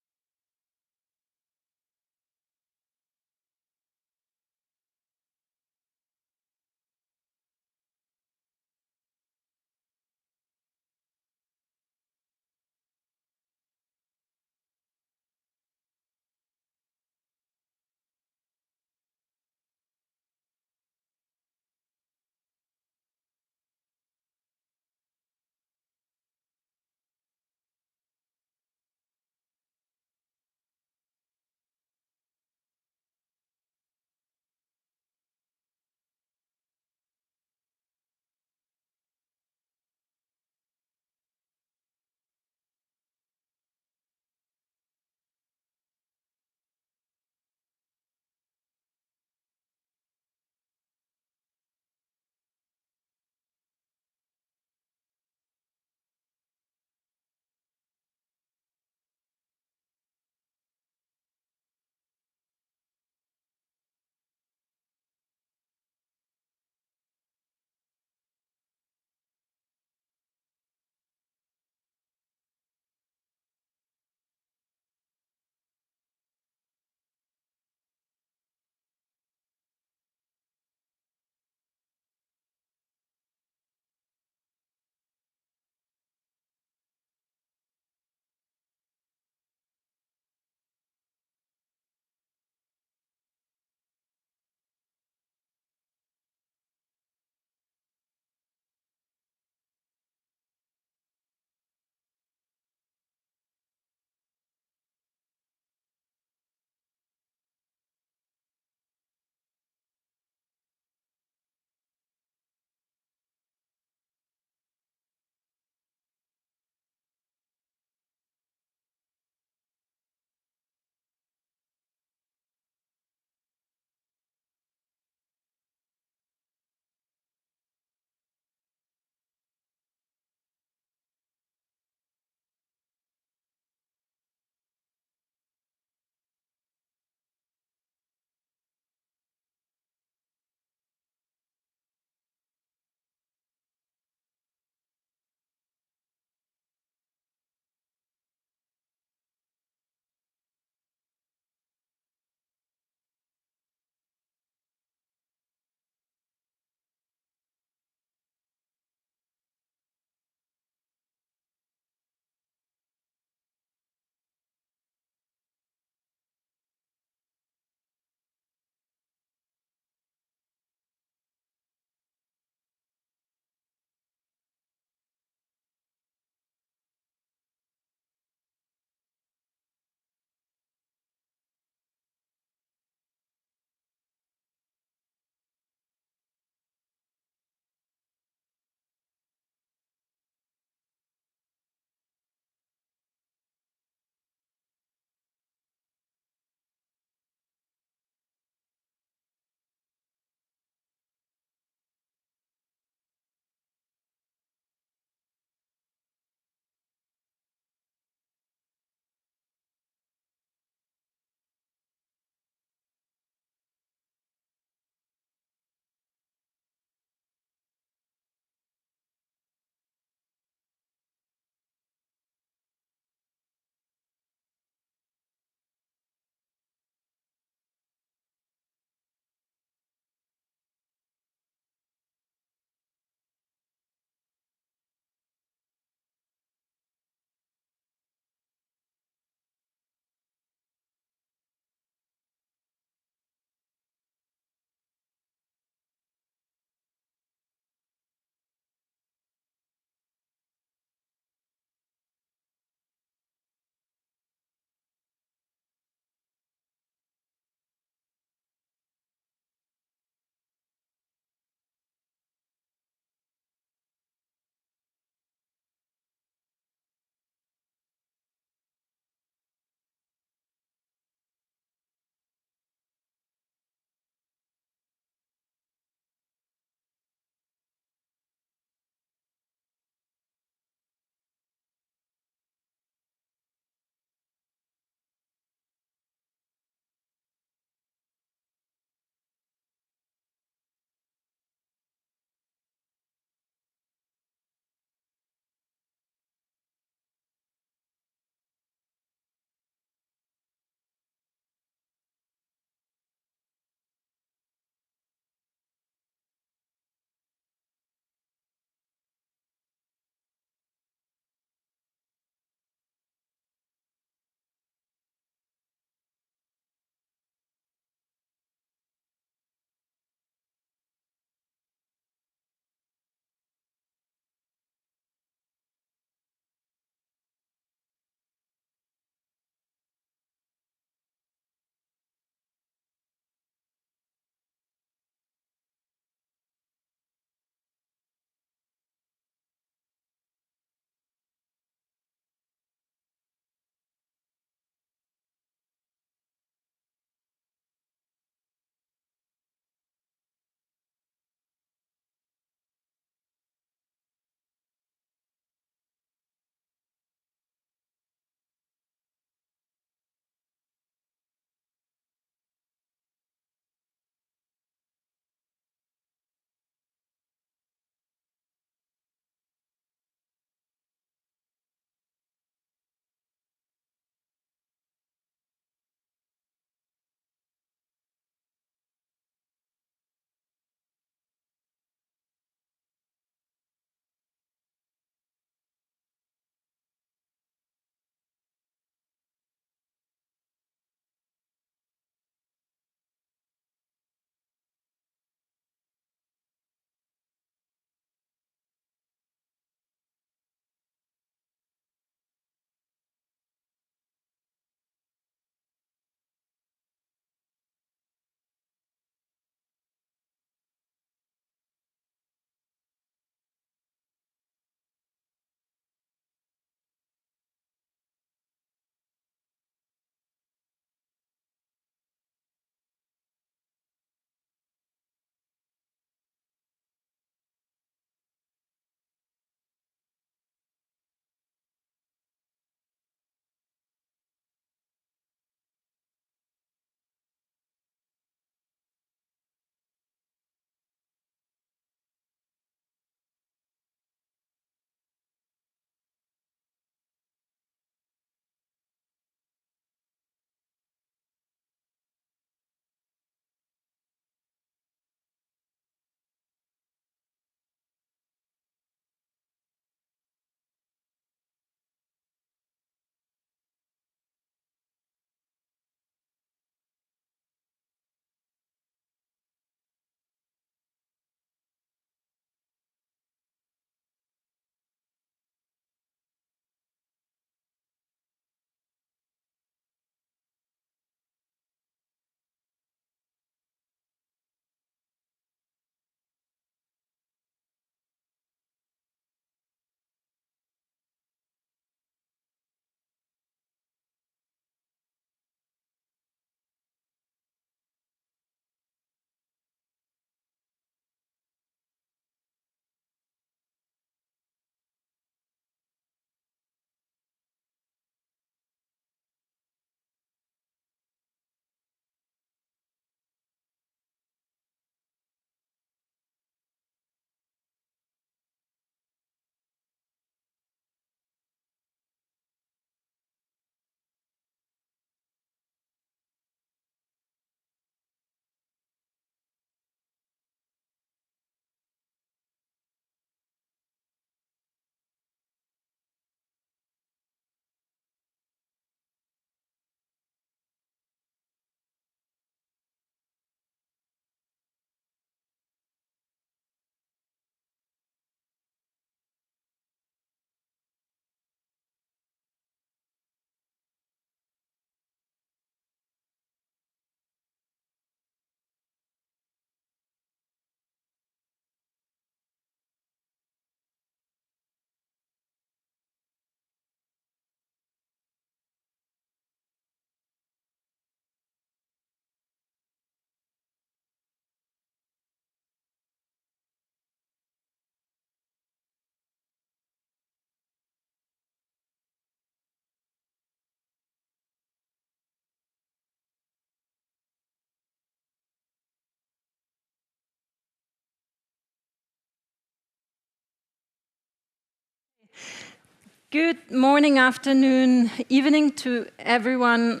Good morning, afternoon, evening to everyone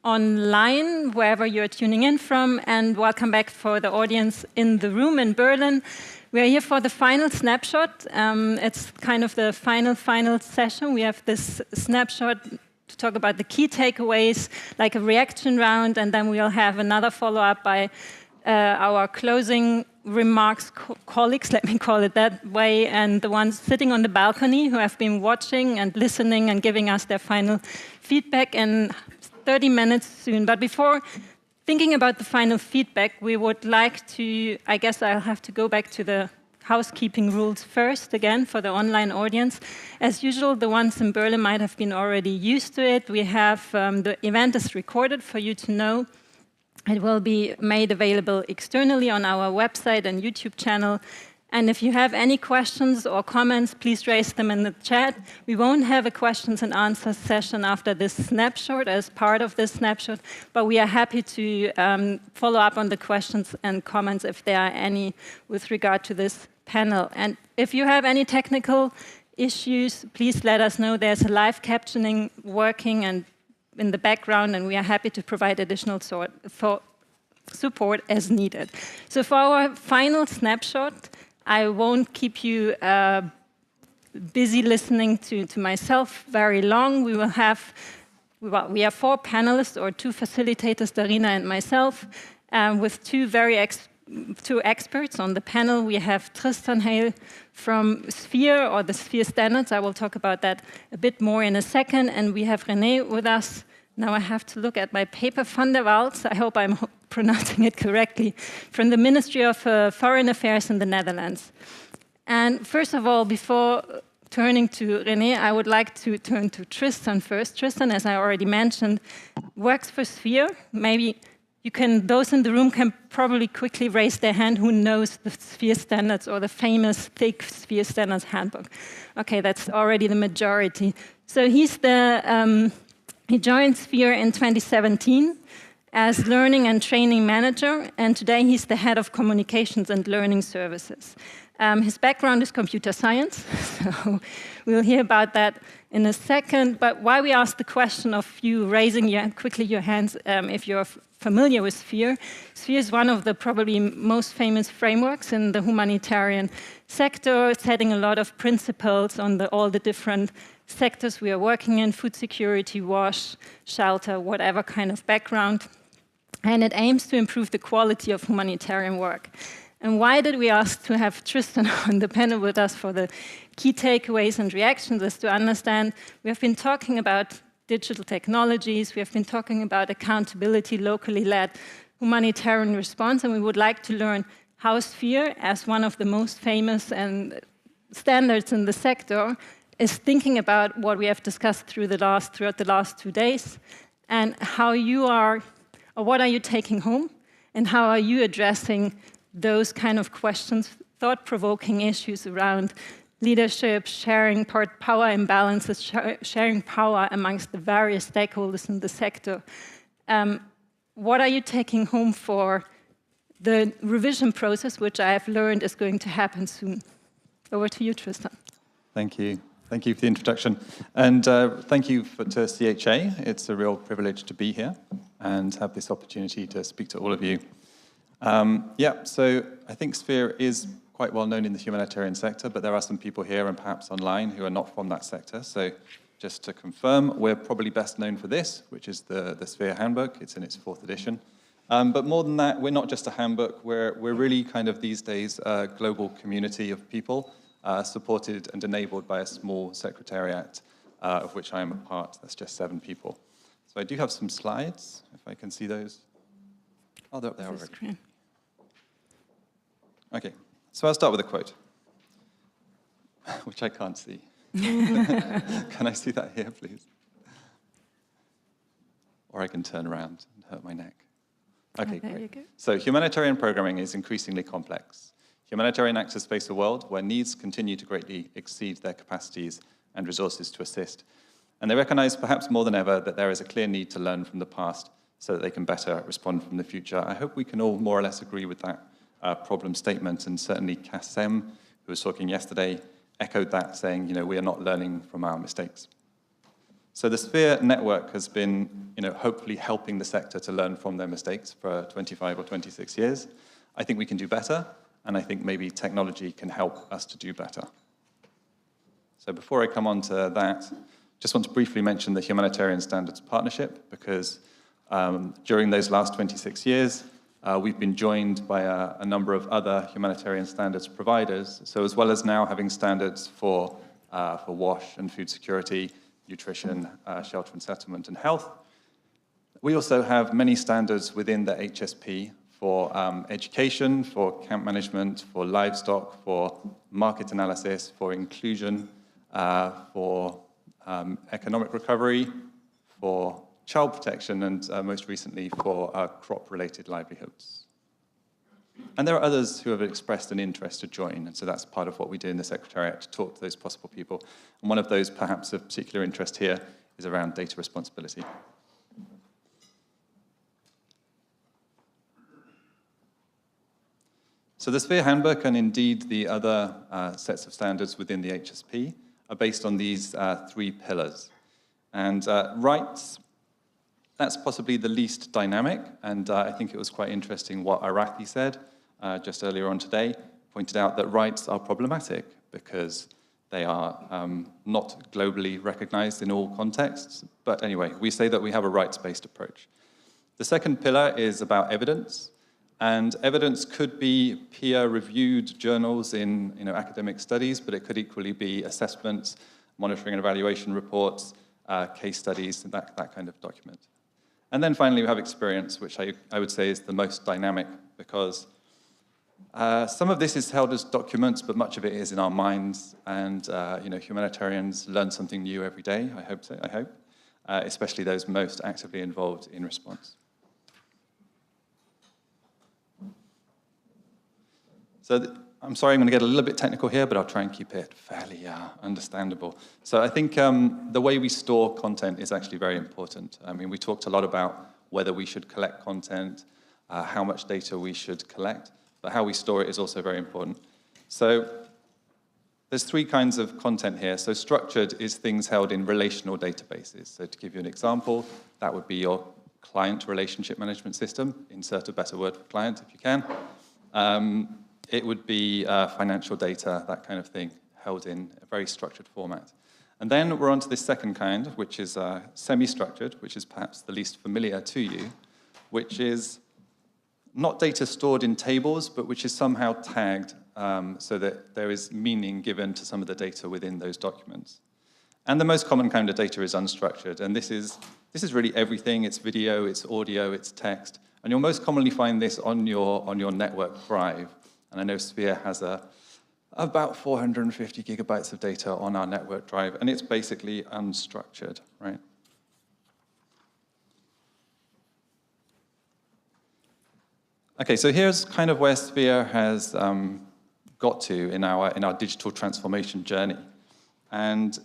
online, wherever you're tuning in from, and welcome back for the audience in the room in Berlin. We are here for the final snapshot. It's kind of the final session. We have this snapshot to talk about the key takeaways, like a reaction round, and then we'll have another follow-up by our closing remarks colleagues, let me call it that way, and the ones sitting on the balcony who have been watching and listening and giving us their final feedback in 30 minutes soon. But before thinking about the final feedback, we would like to, I guess I'll have to go back to the housekeeping rules first, again, for the online audience. As usual, the ones in Berlin might have been already used to it. We have, the event is recorded for you to know. It will be made available externally on our website and YouTube channel. And if you have any questions or comments, please raise them in the chat. We won't have a questions and answers session after this snapshot as part of this snapshot, but we are happy to follow up on the questions and comments if there are any with regard to this panel. And if you have any technical issues, please let us know. There's a live captioning working and in the background, and we are happy to provide additional support as needed. So for our final snapshot, I won't keep you busy listening to myself very long. We will have, we have 4 panelists or 2 facilitators, Darina and myself, with 2 experts on the panel. We have Tristan Hale from Sphere, or the Sphere Standards. I will talk about that a bit more in a second. And we have René with us. Now I have to look at my paper, Van der Waals, I hope I'm pronouncing it correctly, from the Ministry of Foreign Affairs in the Netherlands. And first of all, before turning to René, I would like to turn to Tristan first. Tristan, as I already mentioned, works for Sphere. Maybe you can, those in the room can probably quickly raise their hand who knows the Sphere Standards or the famous thick Sphere Standards handbook. Okay, that's already the majority. So he's the, he joined Sphere in 2017 as Learning and Training Manager, and today he's the Head of Communications and Learning Services. His background is computer science, so we'll hear about that in a second. But why we asked the question of you raising quickly your hands if you're familiar with Sphere. Sphere is one of the probably most famous frameworks in the humanitarian sector, setting a lot of principles on all the different sectors we are working in: food security, wash, shelter, whatever kind of background. And it aims to improve the quality of humanitarian work. And why did we ask to have Tristan on the panel with us for the key takeaways and reactions? Is to understand, we have been talking about digital technologies, we have been talking about accountability, locally led humanitarian response, and we would like to learn how Sphere, as one of the most famous and standards in the sector, is thinking about what we have discussed throughout the last 2 days, and how you are, or what are you taking home, and how are you addressing those kind of questions, thought-provoking issues around leadership, sharing power imbalances, sharing power amongst the various stakeholders in the sector. What are you taking home for the revision process, which I have learned is going to happen soon? Over to you, Tristan. Thank you. Thank you for the introduction. And thank you to CHA. It's a real privilege to be here and have this opportunity to speak to all of you. So I think Sphere is quite well known in the humanitarian sector, but there are some people here and perhaps online who are not from that sector. So just to confirm, we're probably best known for this, which is the Sphere Handbook. It's in its 4th edition. But more than that, we're not just a handbook. We're really kind of these days a global community of people supported and enabled by a small secretariat, of which I am a part. That's just 7 people. So I do have some slides, if I can see those. Oh, they're up there already. Okay, so I'll start with a quote, which I can't see. Can I see that here, please? Or I can turn around and hurt my neck. Okay, there great. you go. So humanitarian programming is increasingly complex. Humanitarian actors face a world where needs continue to greatly exceed their capacities and resources to assist. And they recognize perhaps more than ever that there is a clear need to learn from the past so that they can better respond from the future. I hope we can all more or less agree with that problem statement, and certainly Kassem, who was talking yesterday, echoed that, saying, we are not learning from our mistakes. So the Sphere network has been, hopefully helping the sector to learn from their mistakes for 25 or 26 years. I think we can do better, and I think maybe technology can help us to do better. So before I come on to that, just want to briefly mention the Humanitarian Standards Partnership, because during those last 26 years, we've been joined by a number of other humanitarian standards providers. So as well as now having standards for WASH and food security, nutrition, shelter and settlement, and health, we also have many standards within the HSP for education, for camp management, for livestock, for market analysis, for inclusion, for economic recovery, for child protection, and most recently for crop-related livelihoods. And there are others who have expressed an interest to join, and so that's part of what we do in the Secretariat, to talk to those possible people. And one of those, perhaps of particular interest here, is around data responsibility. So the Sphere Handbook, and indeed the other sets of standards within the HSP, are based on these 3 pillars. And rights, that's possibly the least dynamic, and I think it was quite interesting what Arathi said just earlier on today, pointed out that rights are problematic because they are not globally recognized in all contexts. But anyway, we say that we have a rights-based approach. The second pillar is about evidence, and evidence could be peer-reviewed journals in academic studies, but it could equally be assessments, monitoring and evaluation reports, case studies, that kind of document. And then finally, we have experience, which I would say is the most dynamic, because some of this is held as documents, but much of it is in our minds, and humanitarians learn something new every day, I hope, especially those most actively involved in response. So I'm sorry, I'm going to get a little bit technical here, but I'll try and keep it fairly understandable. So I think the way we store content is actually very important. I mean, we talked a lot about whether we should collect content, how much data we should collect, but how we store it is also very important. So there's 3 kinds of content here. So structured is things held in relational databases. So to give you an example, that would be your client relationship management system. Insert a better word for client if you can. It would be financial data, that kind of thing, held in a very structured format. And then we're on to this second kind, which is semi-structured, which is perhaps the least familiar to you, which is not data stored in tables, but which is somehow tagged so that there is meaning given to some of the data within those documents. And the most common kind of data is unstructured, and this is really everything. It's video, it's audio, it's text, and you'll most commonly find this on your network drive. And I know Sphere has about 450 gigabytes of data on our network drive, and it's basically unstructured, right? Okay, so here's kind of where Sphere has got to in our digital transformation journey. And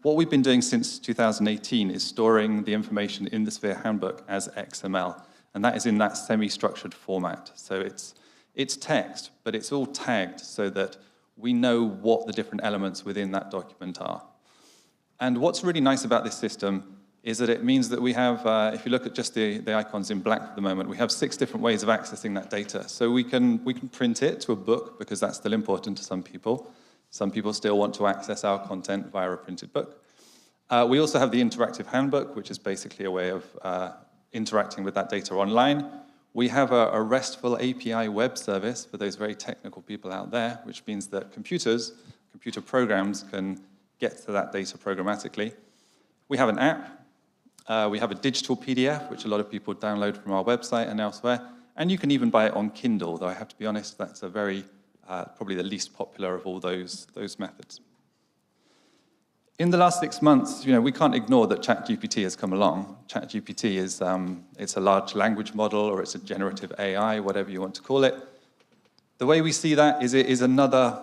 what we've been doing since 2018 is storing the information in the Sphere Handbook as XML, and that is in that semi-structured format. So it's text, but it's all tagged so that we know what the different elements within that document are. And what's really nice about this system is that it means that we have, if you look at just the icons in black at the moment, we have 6 different ways of accessing that data. So we can print it to a book, because that's still important to some people. Some people still want to access our content via a printed book. We also have the interactive handbook, which is basically a way of interacting with that data online. We have a RESTful API web service for those very technical people out there, which means that computer programs can get to that data programmatically. We have an app. We have a digital PDF, which a lot of people download from our website and elsewhere. And you can even buy it on Kindle, though I have to be honest, that's a very, probably the least popular of all those methods. In the last 6 months, we can't ignore that ChatGPT has come along. ChatGPT is it's a large language model, or it's a generative AI, whatever you want to call it. The way we see that is it is another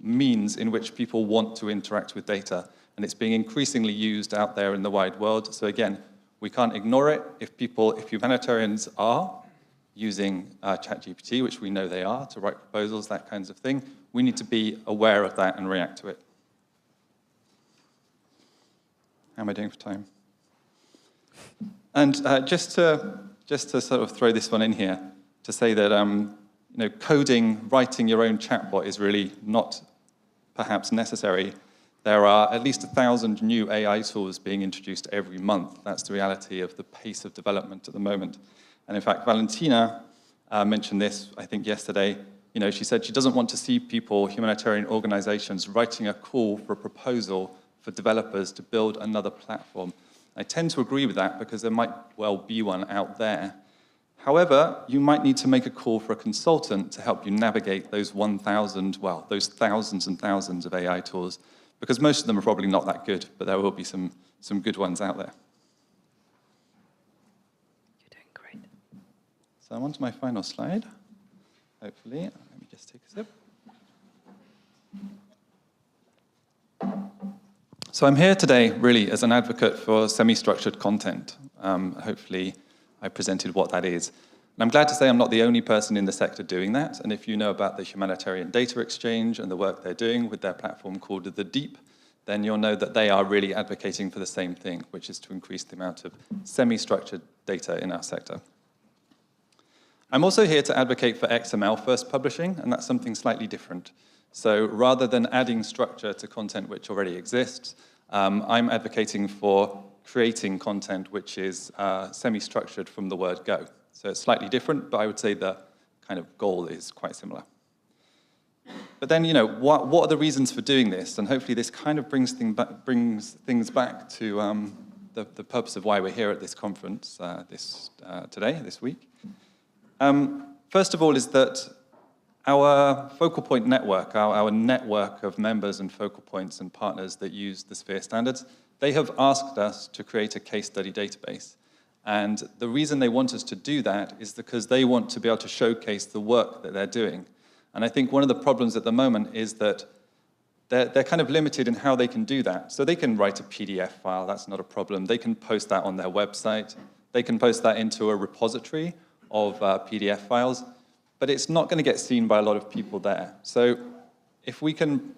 means in which people want to interact with data, and it's being increasingly used out there in the wide world. So again, we can't ignore it. If humanitarians are using ChatGPT, which we know they are, to write proposals, that kinds of thing. We need to be aware of that and react to it. How am I doing for time? And just to sort of throw this one in here, to say that coding, writing your own chatbot is really not perhaps necessary. There are at least 1,000 new AI tools being introduced every month. That's the reality of the pace of development at the moment. And in fact, Valentina mentioned this, I think, yesterday. She said she doesn't want to see people, humanitarian organizations, writing a call for a proposal for developers to build another platform. I tend to agree with that because there might well be one out there. However, you might need to make a call for a consultant to help you navigate those 1,000, well, those thousands and thousands of AI tools, because most of them are probably not that good, but there will be some good ones out there. You're doing great. So I'm on to my final slide, hopefully. Let me just take a sip. So I'm here today, really, as an advocate for semi-structured content. Hopefully, I presented what that is. And I'm glad to say I'm not the only person in the sector doing that. And if you know about the Humanitarian Data Exchange and the work they're doing with their platform called The Deep, then you'll know that they are really advocating for the same thing, which is to increase the amount of semi-structured data in our sector. I'm also here to advocate for XML-first publishing, and that's something slightly different. So rather than adding structure to content which already exists, I'm advocating for creating content which is semi-structured from the word go. So it's slightly different, but I would say the kind of goal is quite similar. But then, what are the reasons for doing this? And hopefully this kind of brings things back to the purpose of why we're here at this conference this week. First of all is that our focal point network, our network of members and focal points and partners that use the Sphere standards, they have asked us to create a case study database. And the reason they want us to do that is because they want to be able to showcase the work that they're doing. And I think one of the problems at the moment is that they're kind of limited in how they can do that. So they can write a PDF file, that's not a problem. They can post that on their website. They can post that into a repository of PDF files, but it's not going to get seen by a lot of people there. So if we can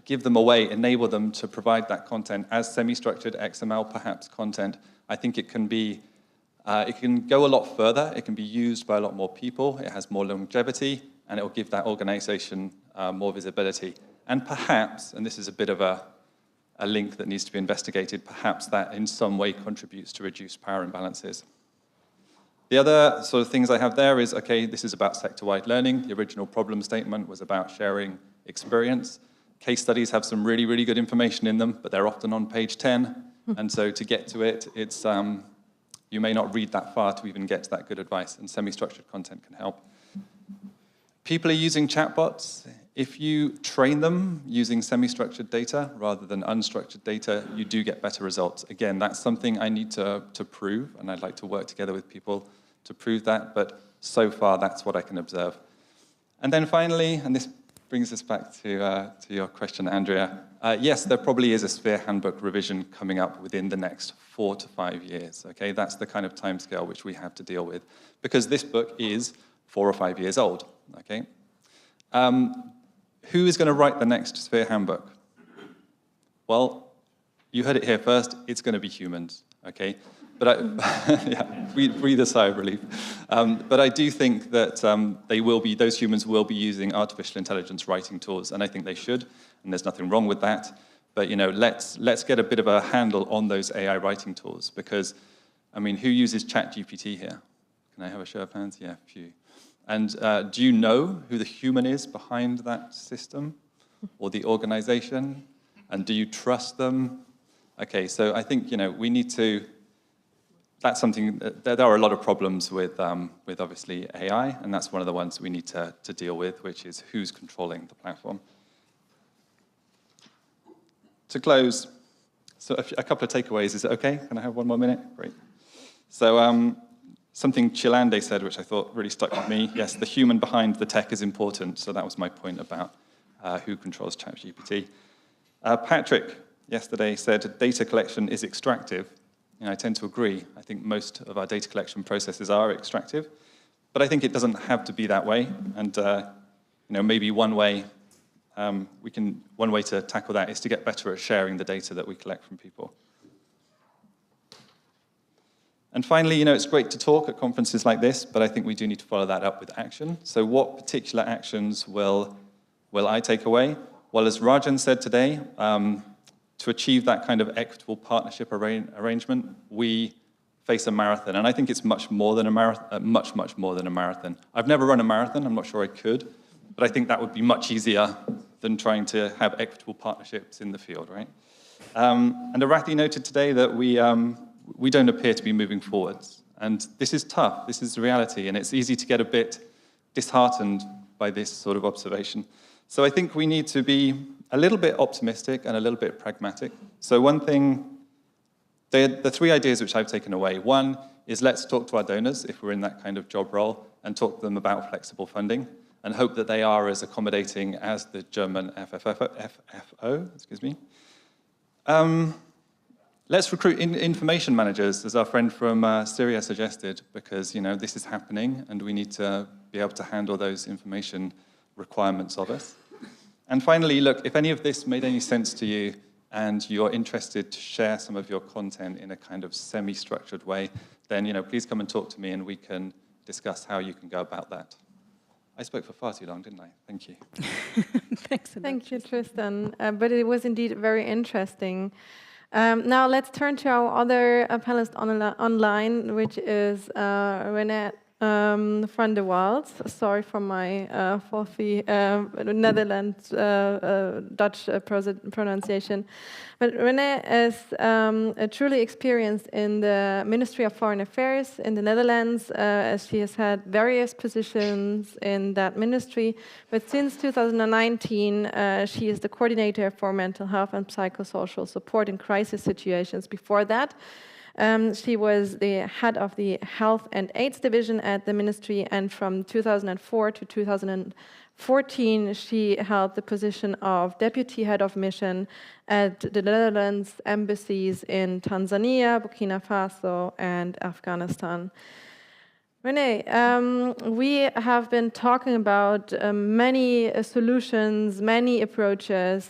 give them a way, enable them to provide that content as semi-structured XML, perhaps, content, I think it can be, it can go a lot further. It can be used by a lot more people. It has more longevity, and it will give that organization more visibility. And perhaps, and this is a bit of a link that needs to be investigated, perhaps that in some way contributes to reduce power imbalances. The other sort of things I have there is, okay, this is about sector-wide learning. The original problem statement was about sharing experience. Case studies have some really, really good information in them, but they're often on page 10. And so to get to it, it's, you may not read that far to even get to that good advice, and semi-structured content can help. People are using chatbots. If you train them using semi-structured data rather than unstructured data, you do get better results. Again, that's something I need to prove, and I'd like to work together with people to prove that, but so far that's what I can observe. And then finally, and this brings us back to your question, Andrea. Yes, there probably is a Sphere handbook revision coming up within the next 4 to 5 years. Okay, that's the kind of timescale which we have to deal with, because this book is 4 or 5 years old. Okay, who is going to write the next Sphere handbook? Well, you heard it here first. It's going to be humans. Okay, but yeah, breathe a sigh of relief. But I do think that those humans will be using artificial intelligence writing tools, and I think they should, and there's nothing wrong with that. But let's get a bit of a handle on those AI writing tools, because, I mean, who uses ChatGPT here? Can I have a show of hands? Yeah, a few. And do you know who the human is behind that system or the organization? And do you trust them? Okay, so I think we need to. That's something. There are a lot of problems with obviously AI, and that's one of the ones we need to deal with, which is who's controlling the platform. To close, so a couple of takeaways. Is it okay? Can I have one more minute? Great. So something Chilande said, which I thought really stuck with me. Yes, the human behind the tech is important. So that was my point about who controls ChatGPT. Patrick yesterday said data collection is extractive. I tend to agree. I think most of our data collection processes are extractive. But I think it doesn't have to be that way. And maybe one way to tackle that is to get better at sharing the data that we collect from people. And finally, it's great to talk at conferences like this, but I think we do need to follow that up with action. So what particular actions will I take away? Well, as Rajan said today, to achieve that kind of equitable partnership arrangement, we face a marathon. And I think it's much more than a marathon, much more than a marathon. I've never run a marathon. I'm not sure I could, but I think that would be much easier than trying to have equitable partnerships in the field, right? And Arathi noted today that we don't appear to be moving forwards. And this is tough, this is the reality, and it's easy to get a bit disheartened by this sort of observation. So I think we need to be a little bit optimistic and a little bit pragmatic. So one thing, the three ideas which I've taken away. One is let's talk to our donors if we're in that kind of job role and talk to them about flexible funding and hope that they are as accommodating as the German FFO, excuse me. Let's recruit information managers, as our friend from Syria suggested, because this is happening and we need to be able to handle those information requirements of us. And finally, look, if any of this made any sense to you and you're interested to share some of your content in a kind of semi-structured way, then please come and talk to me and we can discuss how you can go about that. I spoke for far too long, didn't I? Thank you. Thanks a lot. Thank you, Tristan. But it was indeed very interesting. Now let's turn to our other panelist online, which is René van der Waals. Sorry for my faulty Netherlands Dutch pronunciation. But René is truly experienced in the Ministry of Foreign Affairs in the Netherlands, as she has had various positions in that ministry. But since 2019, she is the coordinator for mental health and psychosocial support in crisis situations. Before that, she was the head of the Health and AIDS Division at the ministry, and from 2004 to 2014, she held the position of Deputy Head of Mission at the Netherlands embassies in Tanzania, Burkina Faso, and Afghanistan. René, we have been talking about many solutions, many approaches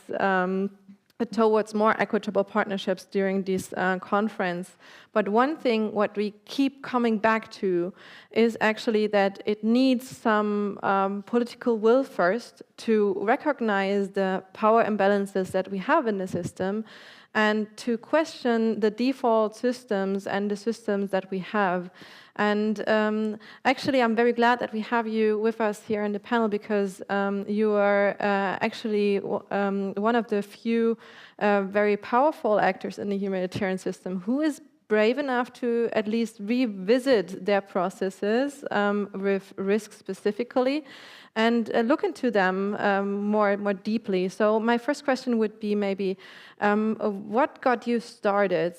towards more equitable partnerships during this conference. But one thing what we keep coming back to is actually that it needs some political will first to recognize the power imbalances that we have in the system and to question the default systems and the systems that we have. And actually, I'm very glad that we have you with us here in the panel because you are actually one of the few very powerful actors in the humanitarian system who is brave enough to at least revisit their processes with risk specifically and look into them more deeply. So my first question would be maybe, what got you started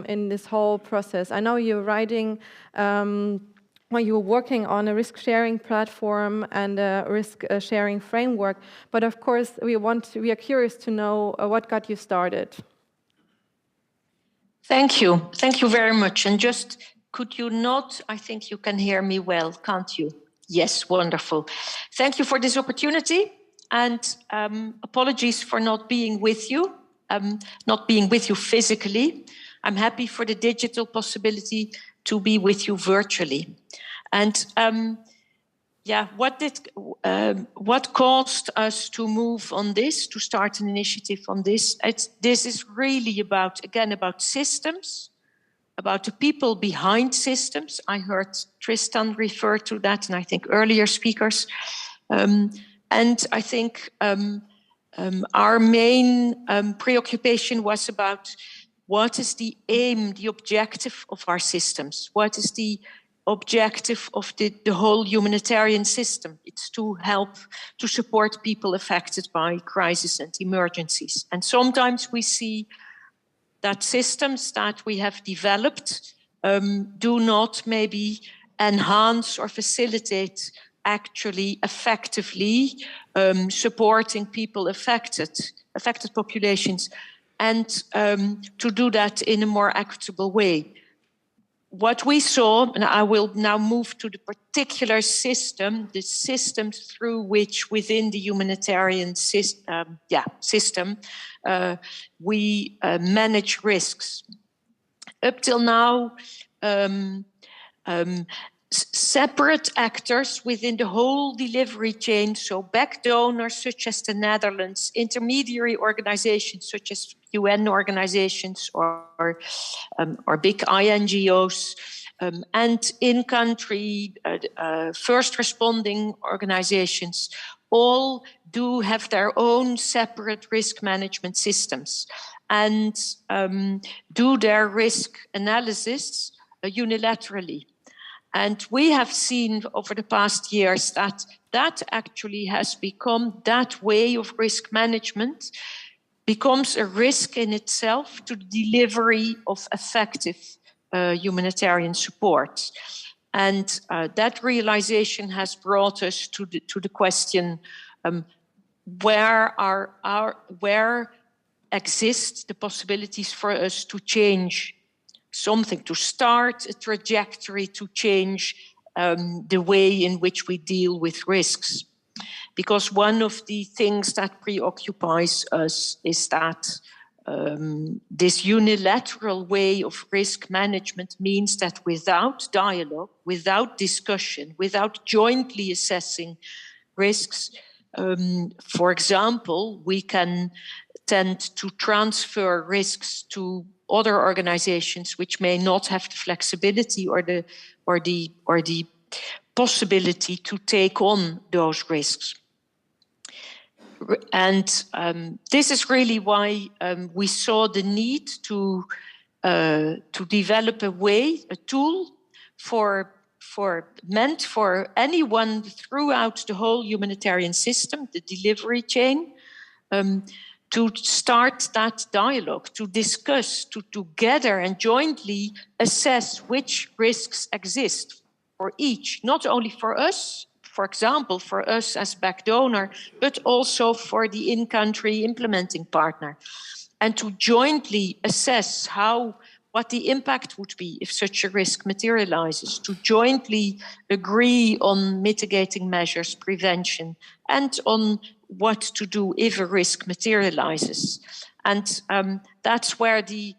in this whole process? I know you're writing, well, you're working on a risk-sharing platform and a risk-sharing framework, but of course we are curious to know what got you started. Thank you very much. And just, could you not, I think you can hear me well, can't you? Yes, wonderful. Thank you for this opportunity, and apologies for not being with you physically. I'm happy for the digital possibility to be with you virtually. And what caused us to move on this, to start an initiative on this? This is really about systems, about the people behind systems. I heard Tristan refer to that, and I think earlier speakers. And I think our main preoccupation was about what is the aim, the objective of our systems? What is the objective of the whole humanitarian system? It's to help, to support people affected by crises and emergencies. And sometimes we see that systems that we have developed do not maybe enhance or facilitate actually effectively supporting people affected populations, and to do that in a more equitable way. what we saw, and I will now move to the particular system, the system through which within the humanitarian system, we manage risks. Up till now, separate actors within the whole delivery chain, so back donors such as the Netherlands, intermediary organizations such as UN organizations or big INGOs, and in-country first responding organizations, all do have their own separate risk management systems and do their risk analysis unilaterally. And we have seen over the past years that that actually has become, that way of risk management becomes a risk in itself to the delivery of effective humanitarian support. And that realization has brought us to the question, where exist the possibilities for us to change something, to start a trajectory to change the way in which we deal with risks. Because one of the things that preoccupies us is that this unilateral way of risk management means that without dialogue, without discussion, without jointly assessing risks, for example, we can tend to transfer risks to other organizations which may not have the flexibility or the possibility to take on those risks. And this is really why we saw the need to develop a tool meant for anyone throughout the whole humanitarian system, the delivery chain, to start that dialogue, to discuss, to together and jointly assess which risks exist for each, not only for us, for example, for us as back donor, but also for the in-country implementing partner, and to jointly assess what the impact would be if such a risk materializes, to jointly agree on mitigating measures, prevention, and on what to do if a risk materializes. And that's where this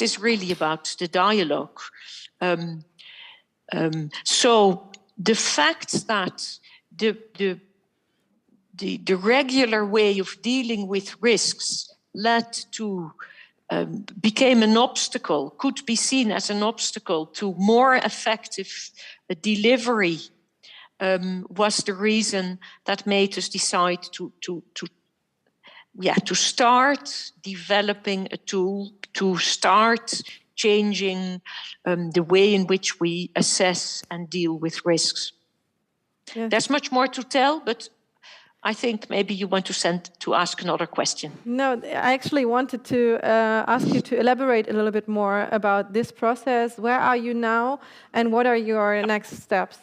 is really about the dialogue. So the fact that the regular way of dealing with risks became an obstacle, could be seen as an obstacle to more effective delivery, was the reason that made us decide to start developing a tool, to start changing the way in which we assess and deal with risks. Yes. There's much more to tell, but I think maybe you want to ask another question. No, I actually wanted to ask you to elaborate a little bit more about this process. Where are you now, and what are your next steps?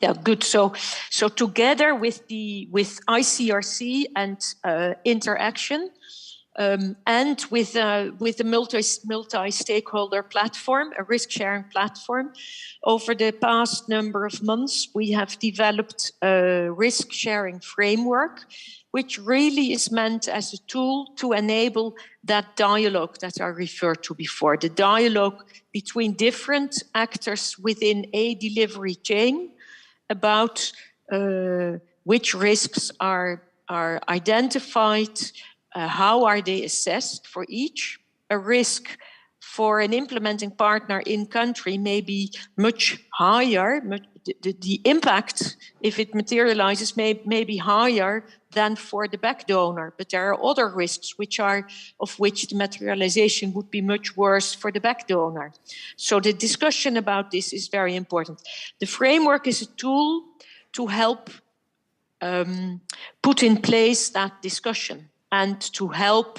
Yeah, good. So together with ICRC and Interaction, and with the multi-stakeholder platform, a risk-sharing platform, over the past number of months, we have developed a risk-sharing framework, which really is meant as a tool to enable that dialogue that I referred to before, the dialogue between different actors within a delivery chain about which risks are identified, how are they assessed for each. A risk for an implementing partner in country may be much higher. The impact, if it materializes, may be higher than for the back donor. But there are other risks of which the materialization would be much worse for the back donor. So the discussion about this is very important. The framework is a tool to help put in place that discussion and to help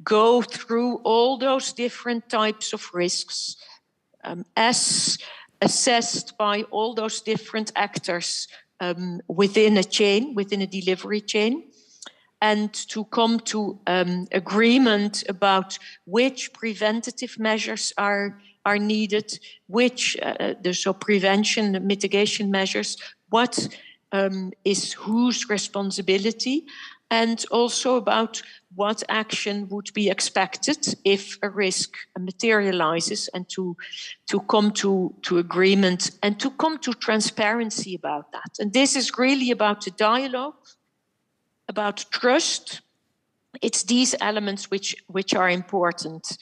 go through all those different types of risks as assessed by all those different actors within a chain, within a delivery chain, and to come to agreement about which preventative measures are needed, which so prevention, mitigation measures, what is whose responsibility, and also about what action would be expected if a risk materializes, and to come to agreement and to come to transparency about that. And this is really about the dialogue, about trust. It's these elements which are important.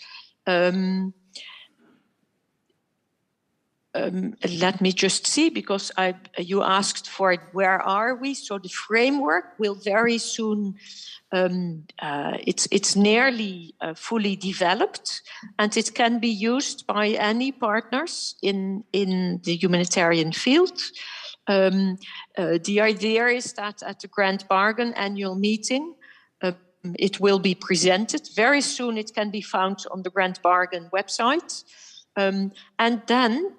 Let me just see, because you asked for it, where are we? So the framework will very soon, it's nearly fully developed, and it can be used by any partners in the humanitarian field. The idea is that at the Grand Bargain annual meeting, it will be presented. Very soon it can be found on the Grand Bargain website. And then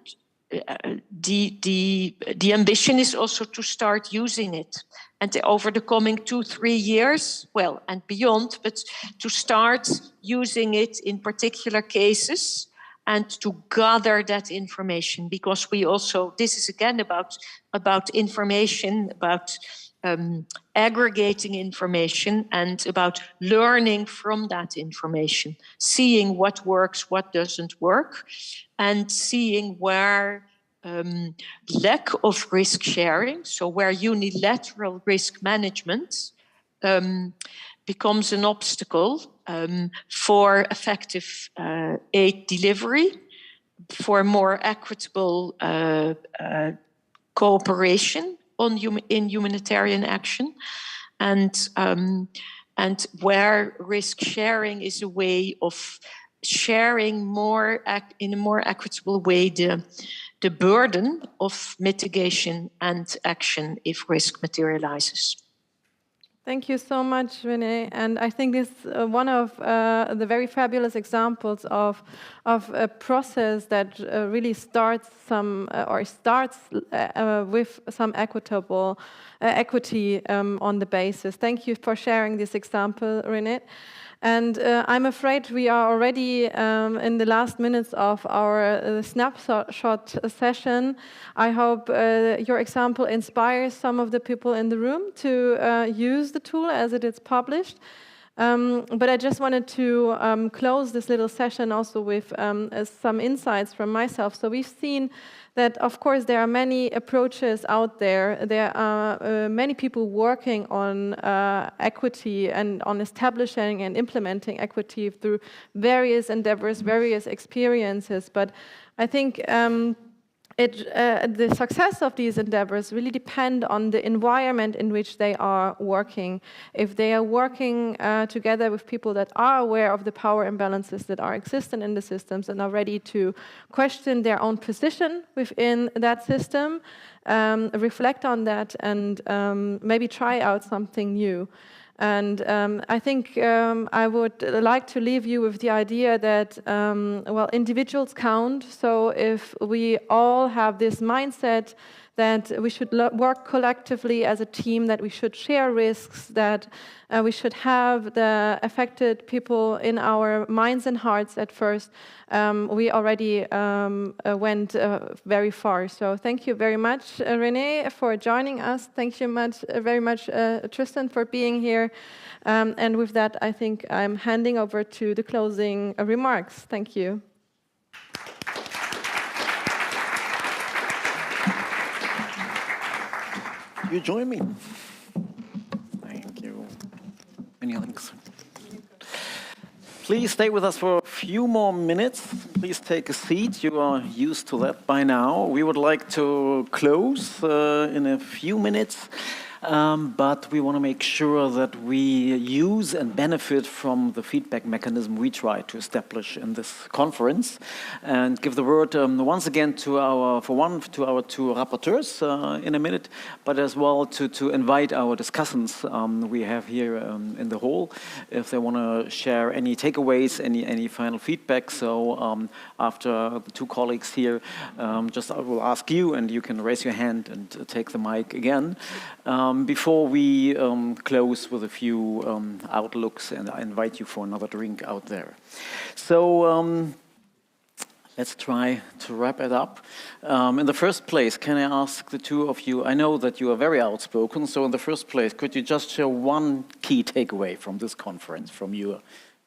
the ambition is also to start using it, and over the coming 2-3 years, well, and beyond, but to start using it in particular cases and to gather that information, because we also, this is again about information, about aggregating information, and about learning from that information, seeing what works, what doesn't work, and seeing where lack of risk sharing, so where unilateral risk management becomes an obstacle for effective aid delivery, for more equitable cooperation in humanitarian action, and where risk sharing is a way of sharing more in a more equitable way the burden of mitigation and action if risk materializes. Thank you so much, Renee. And I think this is one of the very fabulous examples of a process that really starts with some equity on the basis. Thank you for sharing this example, Renee. And I'm afraid we are already in the last minutes of our snapshot session. I hope your example inspires some of the people in the room to use the tool as it is published. But I just wanted to close this little session also with some insights from myself. So we've seen that, of course, there are many approaches out there. There are many people working on equity and on establishing and implementing equity through various endeavors, various experiences. But I think the success of these endeavors really depend on the environment in which they are working. If they are working together with people that are aware of the power imbalances that are existent in the systems and are ready to question their own position within that system, reflect on that, and maybe try out something new. And I think I would like to leave you with the idea that, well, individuals count. So if we all have this mindset that we should work collectively as a team, that we should share risks, that we should have the affected people in our minds and hearts at first, we already went very far. So thank you very much, Renee, for joining us. Thank you very much, Tristan, for being here. And with that, I think I'm handing over to the closing remarks. Thank you. You join me. Thank you. Many thanks. Please stay with us for a few more minutes. Please take a seat. You are used to that by now. We would like to close in a few minutes. But we want to make sure that we use and benefit from the feedback mechanism we try to establish in this conference, and give the word once again to our two rapporteurs in a minute, but as well to invite our discussants we have here in the hall, if they want to share any takeaways, any final feedback. So after the two colleagues here, I will ask you, and you can raise your hand and take the mic again. Before we close with a few outlooks, and I invite you for another drink out there. So let's try to wrap it up. In the first place, can I ask the two of you, I know that you are very outspoken, so in the first place, could you just share one key takeaway from this conference, from your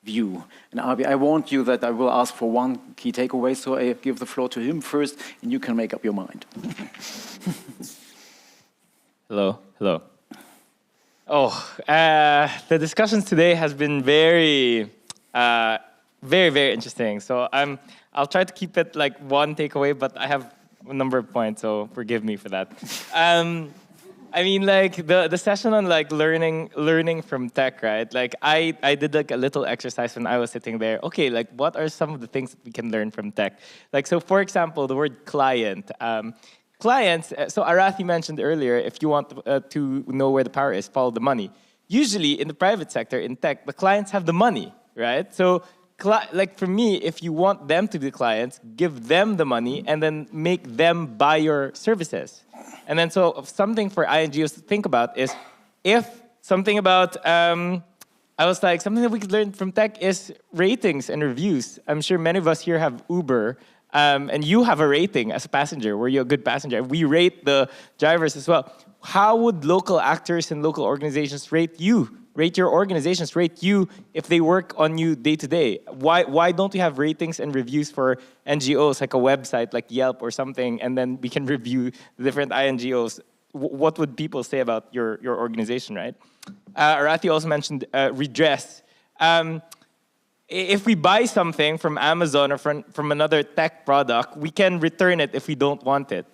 view? And Arvi, I warned you that I will ask for one key takeaway, so I give the floor to him first, and you can make up your mind. Hello, hello. The discussions today has been very, very interesting. So I'll try to keep it like one takeaway, but I have a number of points, so forgive me for that. I mean, like the session on like learning from tech, right? Like I did like a little exercise when I was sitting there. Okay, like what are some of the things that we can learn from tech? Like, so for example, the word client. Clients, so Arathi mentioned earlier, if you want to know where the power is, follow the money. Usually in the private sector, in tech, the clients have the money, right? So like for me, if you want them to be clients, give them the money and then make them buy your services. And then so something for INGOs to think about is if something about, I was like, something that we could learn from tech is ratings and reviews. I'm sure many of us here have Uber. And you have a rating as a passenger. Were you a good passenger? We rate the drivers as well. How would local actors and local organizations rate you? Rate your organizations, rate you if they work on you day to day. Why don't we have ratings and reviews for NGOs, like a website like Yelp or something, and then we can review the different INGOs? What would people say about your organization, right? Arathi also mentioned redress. If we buy something from Amazon or from another tech product, we can return it if we don't want it.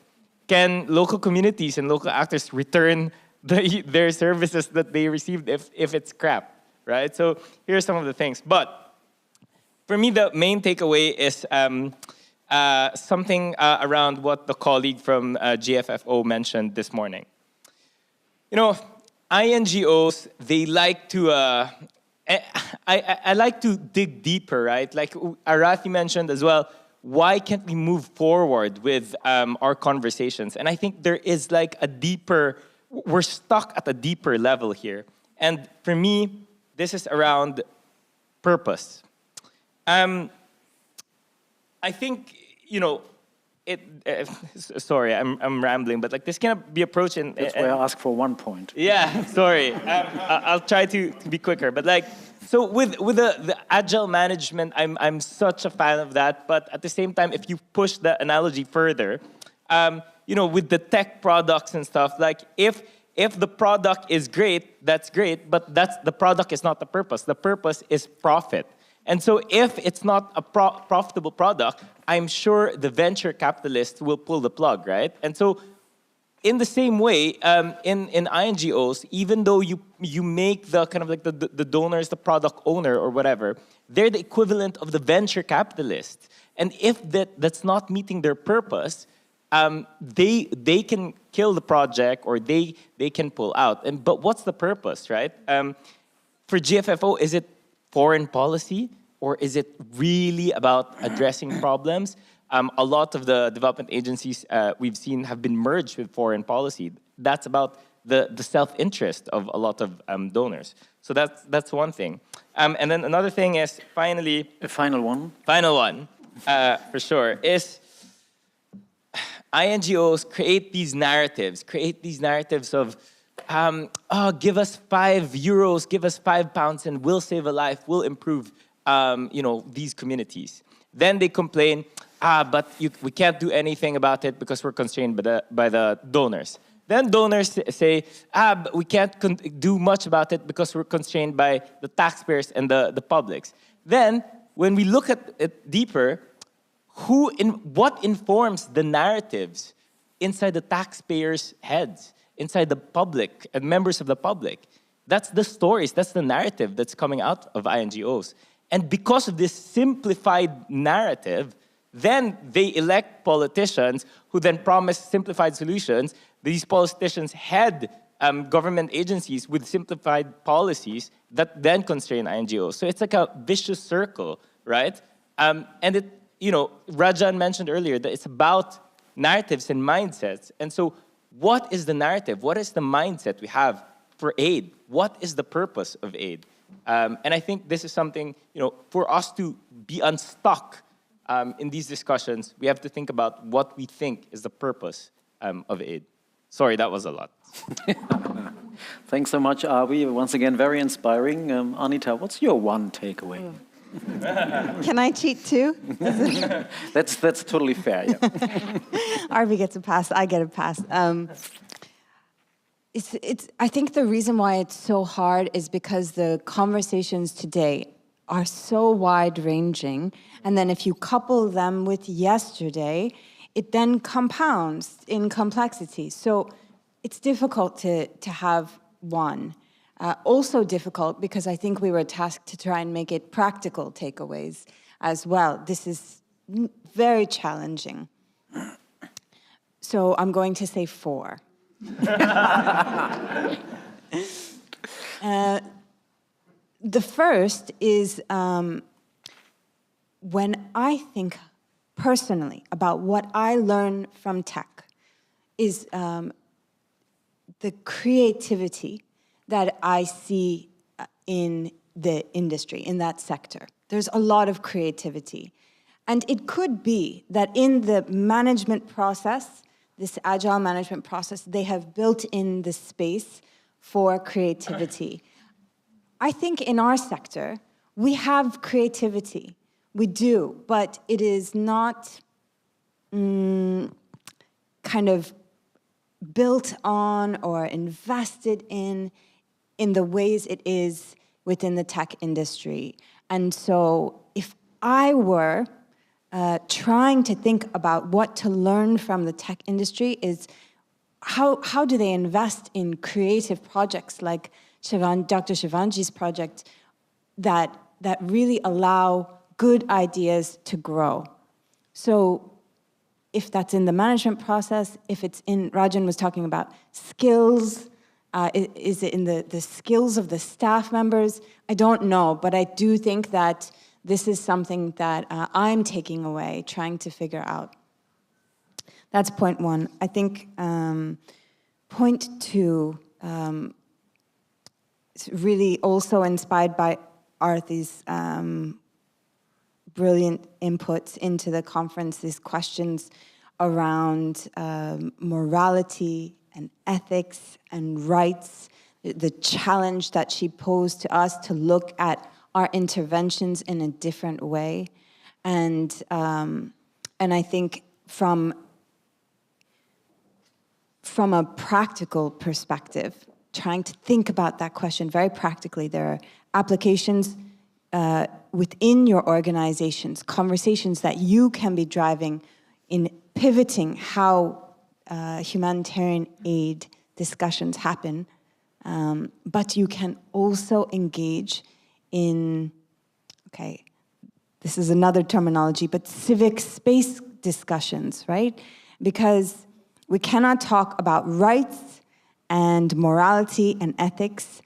Can local communities and local actors return their services that they received if it's crap, right? So here are some of the things. But for me, the main takeaway is something around what the colleague from GFFO mentioned this morning. You know, INGOs, they like to... I like to dig deeper, right? Like Arathi mentioned as well, why can't we move forward with our conversations? And I think there is like a deeper, we're stuck at a deeper level here. And for me, this is around purpose. I think, you know, sorry, I'm rambling, but like this cannot be approached in... That's why I ask for 1 point. Yeah, sorry. I'll try to be quicker. But like, so with the agile management, I'm such a fan of that. But at the same time, if you push the analogy further, you know, with the tech products and stuff, like if the product is great, that's great, but the product is not the purpose. The purpose is profit. And so if it's not a profitable product, I'm sure the venture capitalists will pull the plug, right? And so in the same way, in INGOs, even though you make the kind of like the donors, the product owner or whatever, they're the equivalent of the venture capitalist. And if that's not meeting their purpose, they can kill the project or they can pull out. But what's the purpose, right? For GFFO, is it foreign policy, or is it really about addressing problems? A lot of the development agencies we've seen have been merged with foreign policy. That's about the self-interest of a lot of donors. So that's one thing. And then another thing is, finally... A final one. Final one, for sure, is INGOs create these narratives of, oh, give us €5, give us £5, and we'll save a life, we'll improve, you know, these communities. Then they complain, but we can't do anything about it because we're constrained by the donors. Then donors say, but we can't do much about it because we're constrained by the taxpayers and the publics. Then, when we look at it deeper, what informs the narratives inside the taxpayers' heads, inside the public and members of the public? That's the stories, that's the narrative that's coming out of INGOs. And because of this simplified narrative, then they elect politicians who then promise simplified solutions. These politicians head government agencies with simplified policies that then constrain INGOs. So it's like a vicious circle, right? And it, you know, Rajan mentioned earlier that it's about narratives and mindsets. And so what is the narrative? What is the mindset we have for aid? What is the purpose of aid? And I think this is something, for us to be unstuck in these discussions, we have to think about what we think is the purpose of aid. Sorry, that was a lot. Thanks so much, Avi. Once again, very inspiring. Anita, what's your one takeaway? Can I cheat too? That's totally fair, yeah. Arvi gets a pass, I get a pass. I think the reason why it's so hard is because the conversations today are so wide-ranging, and then if you couple them with yesterday, it then compounds in complexity. So it's difficult to have one. Also difficult because I think we were tasked to try and make it practical takeaways as well. This is very challenging. So I'm going to say 4. The first is when I think personally about what I learn from tech is the creativity that I see in the industry, in that sector. There's a lot of creativity. And it could be that in the management process, this agile management process, they have built in the space for creativity. I think in our sector, we have creativity. We do, but it is not kind of built on or invested in the ways it is within the tech industry. And so if I were trying to think about what to learn from the tech industry is how do they invest in creative projects like Dr. Shivanji's project that really allow good ideas to grow. So if that's in the management process, if it's in, Rajan was talking about skills, is it in the skills of the staff members? I don't know, but I do think that this is something that I'm taking away, trying to figure out. That's point 1. I think point 2 is really also inspired by Arthi's brilliant inputs into the conference, these questions around morality and ethics and rights, the challenge that she posed to us to look at our interventions in a different way. And I think from a practical perspective, trying to think about that question very practically, there are applications within your organizations, conversations that you can be driving in pivoting how humanitarian aid discussions happen, but you can also engage in, okay, this is another terminology, but civic space discussions, right? Because we cannot talk about rights and morality and ethics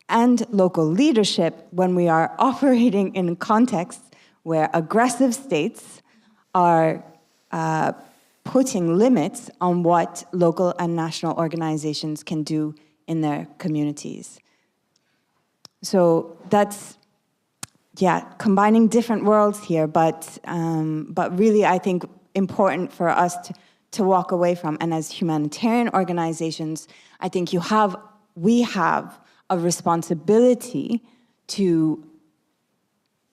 and local leadership when we are operating in contexts where aggressive states are putting limits on what local and national organizations can do in their communities. So that's, yeah, combining different worlds here, but really I think important for us to walk away from. And as humanitarian organizations, I think we have a responsibility to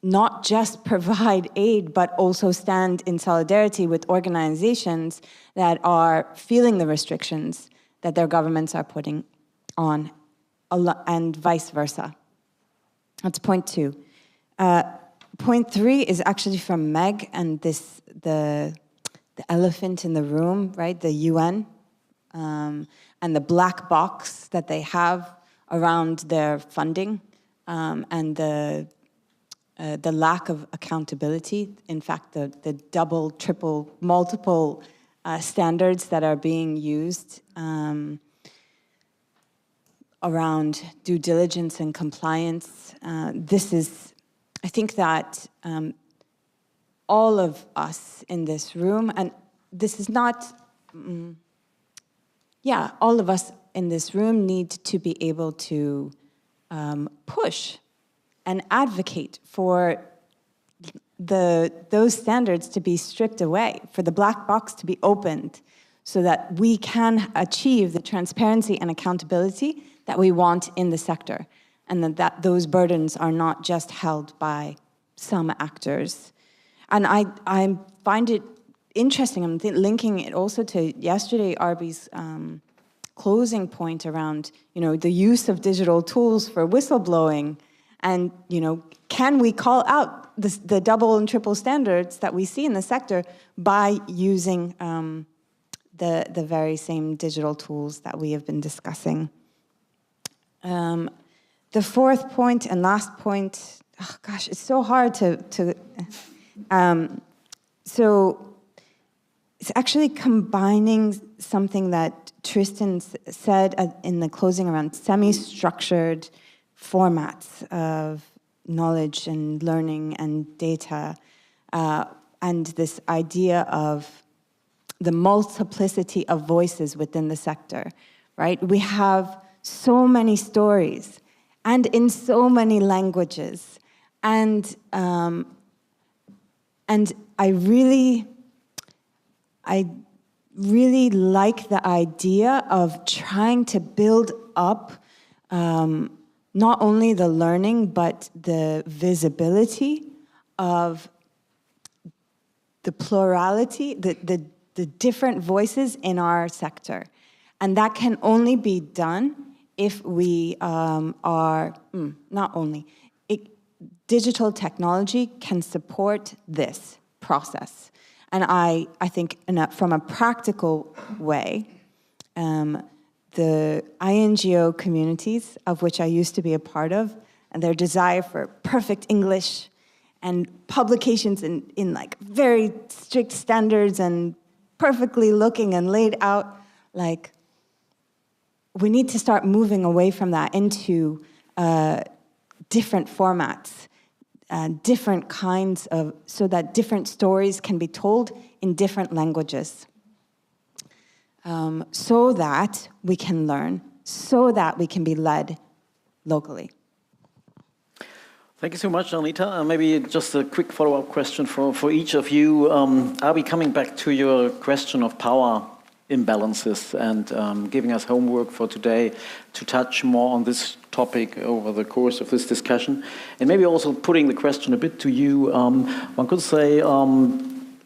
not just provide aid, but also stand in solidarity with organizations that are feeling the restrictions that their governments are putting on, and vice versa. That's point 2. Point 3 is actually from Meg, and the elephant in the room, right? The UN, and the black box that they have around their funding, and the lack of accountability. In fact, the double, triple, multiple standards that are being used around due diligence and compliance. I think that all of us in this room, and this is not, yeah, all of us in this room need to be able to push and advocate for those standards to be stripped away, for the black box to be opened, so that we can achieve the transparency and accountability that we want in the sector, and that those burdens are not just held by some actors. And I find it interesting, I'm linking it also to yesterday, Arby's closing point around, the use of digital tools for whistleblowing, and, can we call out the double and triple standards that we see in the sector by using the very same digital tools that we have been discussing. The fourth point and last point, oh gosh, it's so hard so it's actually combining something that Tristan said in the closing around semi-structured formats of knowledge and learning and data, and this idea of the multiplicity of voices within the sector, right? We have so many stories and in so many languages. And I really like the idea of trying to build up not only the learning, but the visibility of the plurality, the different voices in our sector. And that can only be done if we digital technology can support this process. And I think from a practical way, the INGO communities, of which I used to be a part of, and their desire for perfect English and publications in like very strict standards and perfectly looking and laid out, like, we need to start moving away from that into different formats, different kinds of, so that different stories can be told in different languages. So that we can learn, so that we can be led locally. Thank you so much, Anita. Maybe just a quick follow-up question for each of you. Are we coming back to your question of power imbalances and giving us homework for today to touch more on this topic over the course of this discussion? And maybe also putting the question a bit to you, one could say,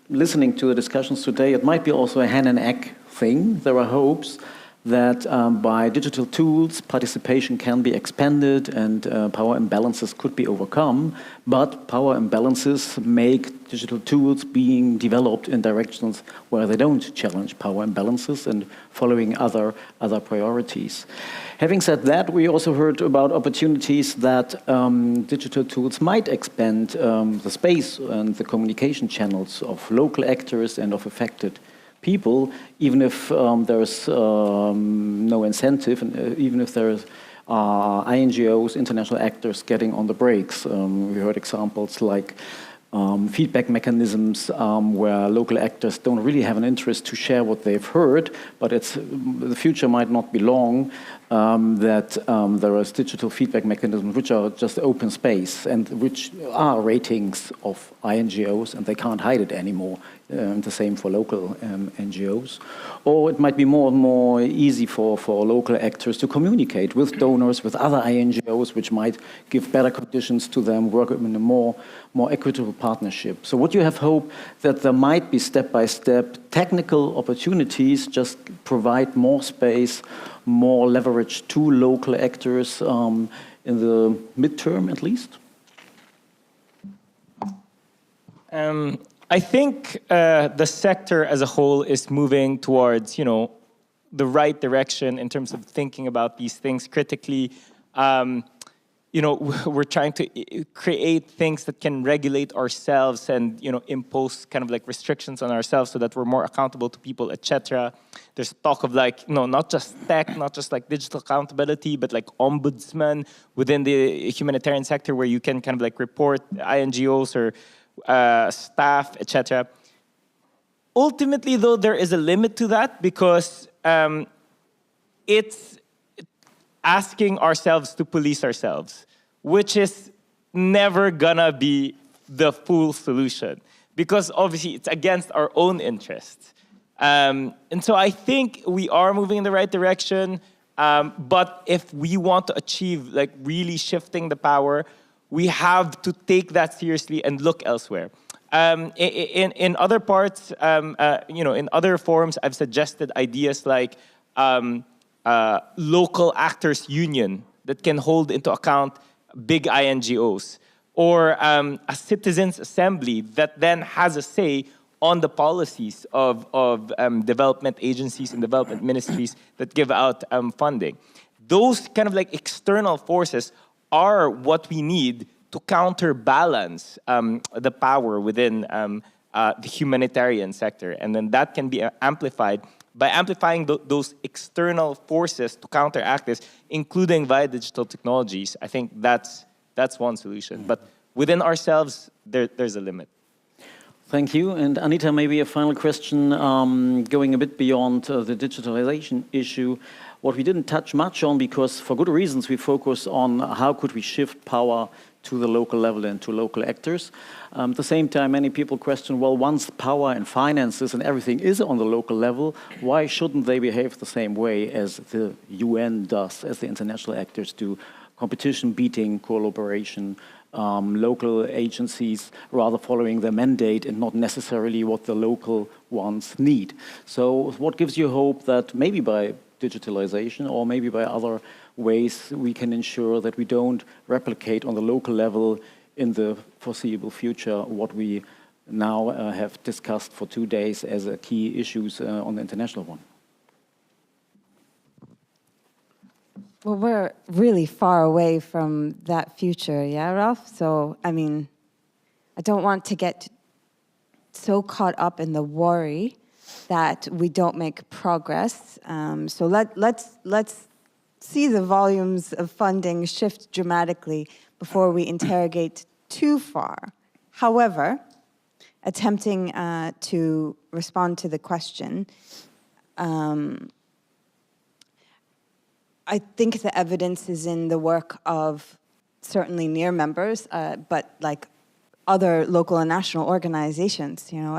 listening to the discussions today, it might be also a hen and egg thing. There are hopes that by digital tools, participation can be expanded and power imbalances could be overcome, but power imbalances make digital tools being developed in directions where they don't challenge power imbalances and following other priorities. Having said that, we also heard about opportunities that digital tools might expand the space and the communication channels of local actors and of affected people, even if there's no incentive, and even if there's INGOs, international actors getting on the brakes. We heard examples like feedback mechanisms where local actors don't really have an interest to share what they've heard, but the future might not be long that there is digital feedback mechanisms which are just open space and which are ratings of INGOs and they can't hide it anymore. The same for local NGOs. Or it might be more and more easy for local actors to communicate with donors, with other INGOs, which might give better conditions to them, work in a more equitable partnership. So would you have hope that there might be step-by-step technical opportunities, just provide more space, more leverage to local actors in the midterm at least? I think the sector as a whole is moving towards, the right direction in terms of thinking about these things critically. We're trying to create things that can regulate ourselves and, impose kind of like restrictions on ourselves so that we're more accountable to people, etc. There's talk of not just tech, not just like digital accountability, but like ombudsman within the humanitarian sector where you can kind of like report INGOs or staff, etc. Ultimately, though, there is a limit to that because it's asking ourselves to police ourselves, which is never gonna be the full solution, because obviously it's against our own interests. And so I think we are moving in the right direction, but if we want to achieve like really shifting the power, we have to take that seriously and look elsewhere. In other parts, in other forums, I've suggested ideas like local actors union that can hold into account big INGOs, or a citizens' assembly that then has a say on the policies of development agencies and development ministries that give out funding. Those kind of like external forces are what we need to counterbalance the power within the humanitarian sector. And then that can be amplified by amplifying those external forces to counteract this, including via digital technologies. I think that's one solution. But within ourselves, there's a limit. Thank you. And Anita, maybe a final question, going a bit beyond the digitalization issue. What we didn't touch much on, because for good reasons, we focus on how could we shift power to the local level and to local actors. At the same time, many people question, well, once power and finances and everything is on the local level, why shouldn't they behave the same way as the UN does, as the international actors do? Competition beating collaboration, local agencies rather following their mandate and not necessarily what the local ones need. So what gives you hope that maybe by digitalization or maybe by other ways we can ensure that we don't replicate on the local level in the foreseeable future what we now have discussed for 2 days as key issues on the international one? Well, we're really far away from that future, yeah, Ralph? So, I mean, I don't want to get so caught up in the worry that we don't make progress. So let's see the volumes of funding shift dramatically before we interrogate too far. However, attempting to respond to the question, I think the evidence is in the work of certainly NEAR members, but like other local and national organizations. You know,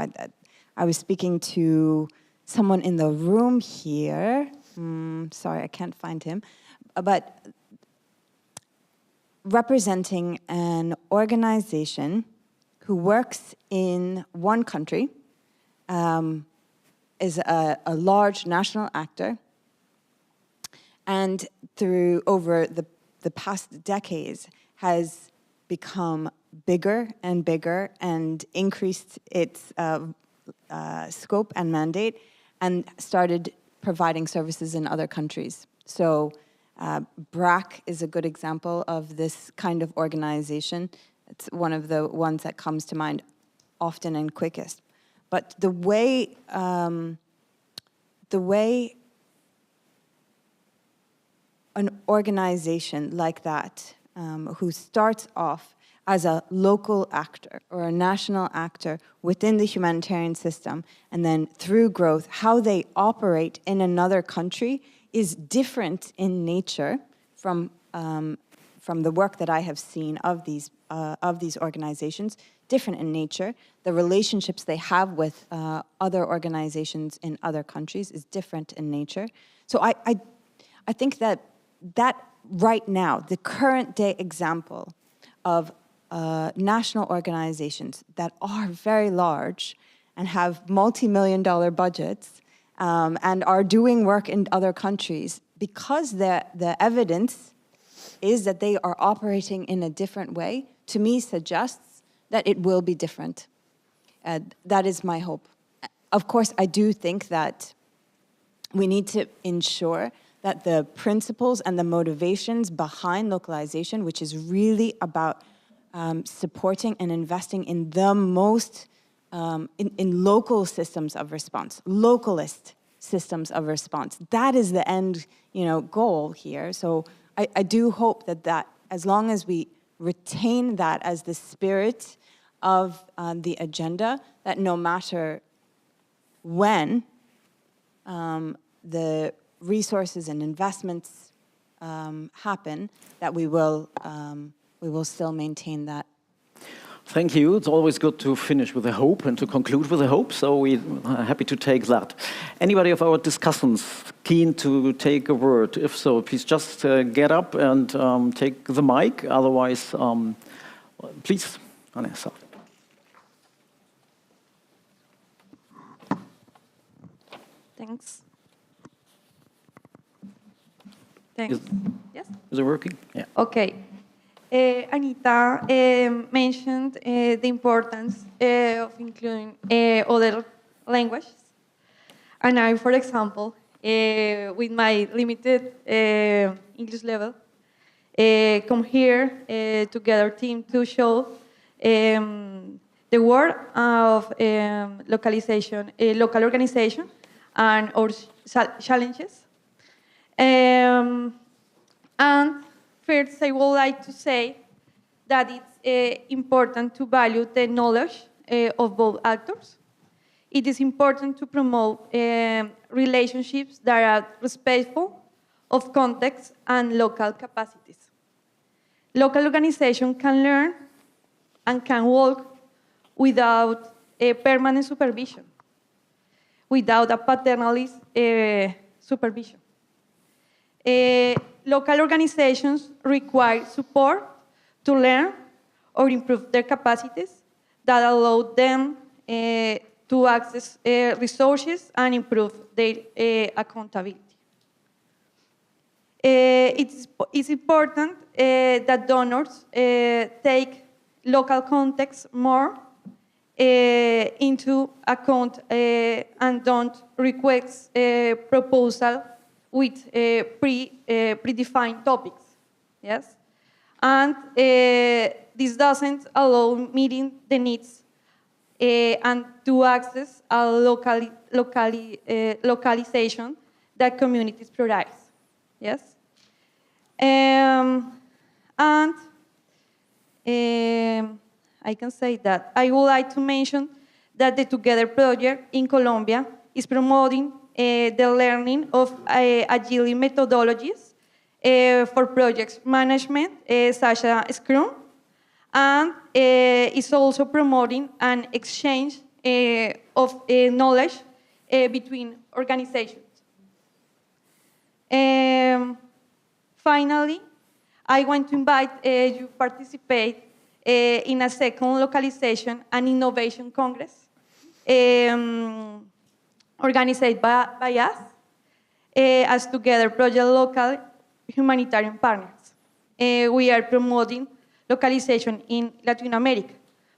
I was speaking to someone in the room here. Sorry, I can't find him. But representing an organization who works in one country, is a large national actor, and through over the past decades has become bigger and bigger and increased its scope and mandate and started providing services in other countries. So BRAC is a good example of this kind of organization. It's one of the ones that comes to mind often and quickest. But the way an organization like that, who starts off as a local actor or a national actor within the humanitarian system, and then through growth, how they operate in another country is different in nature from the work that I have seen of these organizations, different in nature. The relationships they have with other organizations in other countries is different in nature. So I think that right now, the current day example of national organizations that are very large and have multi-million-dollar budgets and are doing work in other countries, because the evidence is that they are operating in a different way, to me suggests that it will be different. That is my hope. Of course, I do think that we need to ensure that the principles and the motivations behind localization, which is really about supporting and investing in the most, in local systems of response, localist systems of response. That is the end, goal here. So I do hope that as long as we retain that as the spirit of the agenda, that no matter when the resources and investments happen, that we will still maintain that. Thank you. It's always good to finish with a hope and to conclude with a hope, so we're happy to take that. Anybody of our discussants keen to take a word? If so, please just get up and take the mic. Otherwise, please, Vanessa. Thanks. Thanks. Yes? Is it working? Yeah. Okay. Anita mentioned the importance of including other languages. And I, for example, with my limited English level, come here to gather team to show the work of localization, local organization, and our challenges. And first, I would like to say that it's important to value the knowledge of both actors. It is important to promote relationships that are respectful of context and local capacities. Local organizations can learn and can work without a permanent supervision, without a paternalist supervision. Local organizations require support to learn or improve their capacities that allow them to access resources and improve their accountability. It's important that donors take local context more into account and don't request a proposal with predefined topics, yes? And this doesn't allow meeting the needs and to access a localization that communities provide, yes? And I can say that I would like to mention that the Together project in Colombia is promoting the learning of agile methodologies for project management, such as Scrum, and is also promoting an exchange of knowledge between organizations. Finally, I want to invite you to participate in a second localization and innovation congress organized by us as Together Project Local Humanitarian Partners. We are promoting localization in Latin America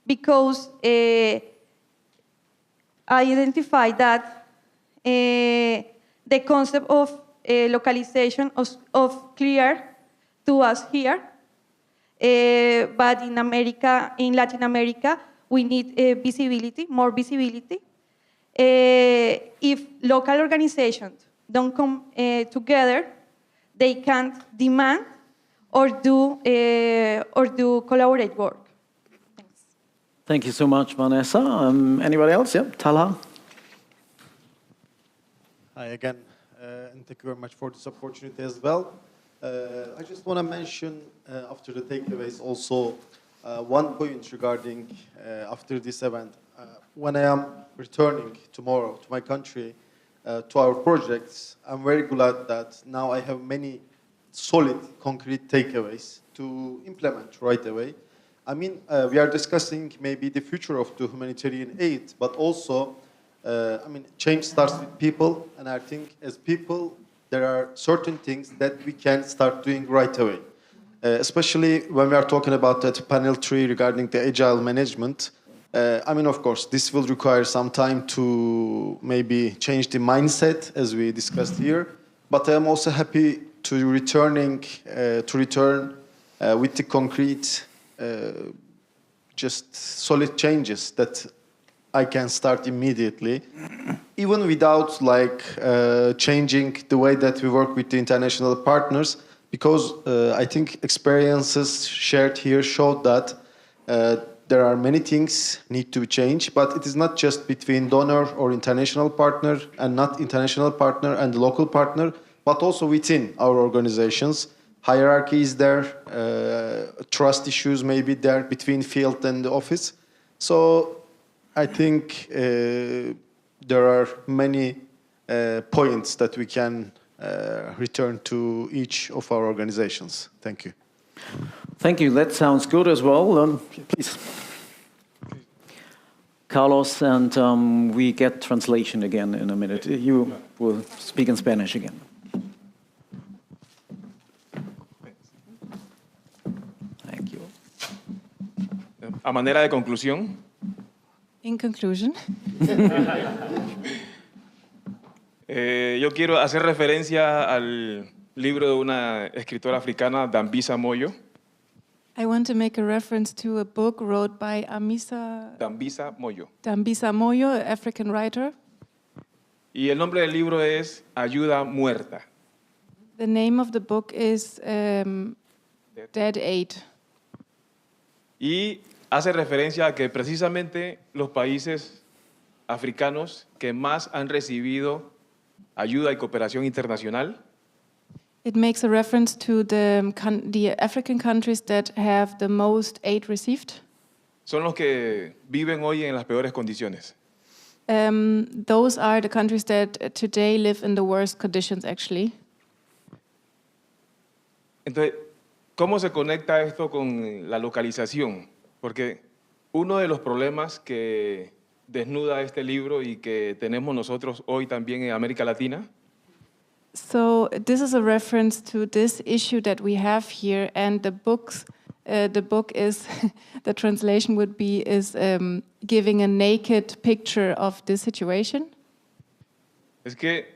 because I identify that the concept of localization of clear to us here, but in Latin America, we need visibility, more visibility. If local organizations don't come together, they can't demand or do collaborate work. Thanks. Thank you so much, Vanessa. Anybody else? Yeah, Talha. Hi again, and thank you very much for this opportunity as well. I just want to mention after the takeaways also one point regarding after this event. When I am returning tomorrow to my country, to our projects, I'm very glad that now I have many solid, concrete takeaways to implement right away. I mean, we are discussing maybe the future of the humanitarian aid, but also, I mean, change starts with people, and I think as people, there are certain things that we can start doing right away. Especially when we are talking about that panel 3 regarding the agile management. I mean, of course, this will require some time to maybe change the mindset as we discussed here. But I am also happy to return with the concrete, just solid changes that I can start immediately, even without like changing the way that we work with the international partners, because I think experiences shared here showed that there are many things need to change, but it is not just between donor or international partner and not international partner and local partner. but also within our organizations. Hierarchy is there, trust issues may be there between field and the office. So I think there are many points that we can return to each of our organizations. Thank you. Thank you. That sounds good as well. Please. Carlos, and we get translation again in a minute. You will speak in Spanish again. Thank you. A manera de conclusión. In conclusion, Yo quiero hacer referencia al libro de una escritora africana, Dambisa Moyo. I want to make a reference to a book wrote by Dambisa Moyo. Dambisa Moyo, an African writer. Y el nombre del libro es Ayuda Muerta. The name of the book is Dead Aid. Y hace referencia a que precisamente los países africanos que más han recibido ayuda y cooperación internacional It makes a reference to the African countries that have the most aid received. son los que viven hoy en las peores condiciones. Those are the countries that today live in the worst conditions, actually. Entonces, ¿cómo se conecta esto con la localización? Porque uno de los problemas que desnuda este libro y que tenemos nosotros hoy también en América Latina So this is a reference to this issue that we have here, and the book is, the translation would be, is giving a naked picture of this situation. es que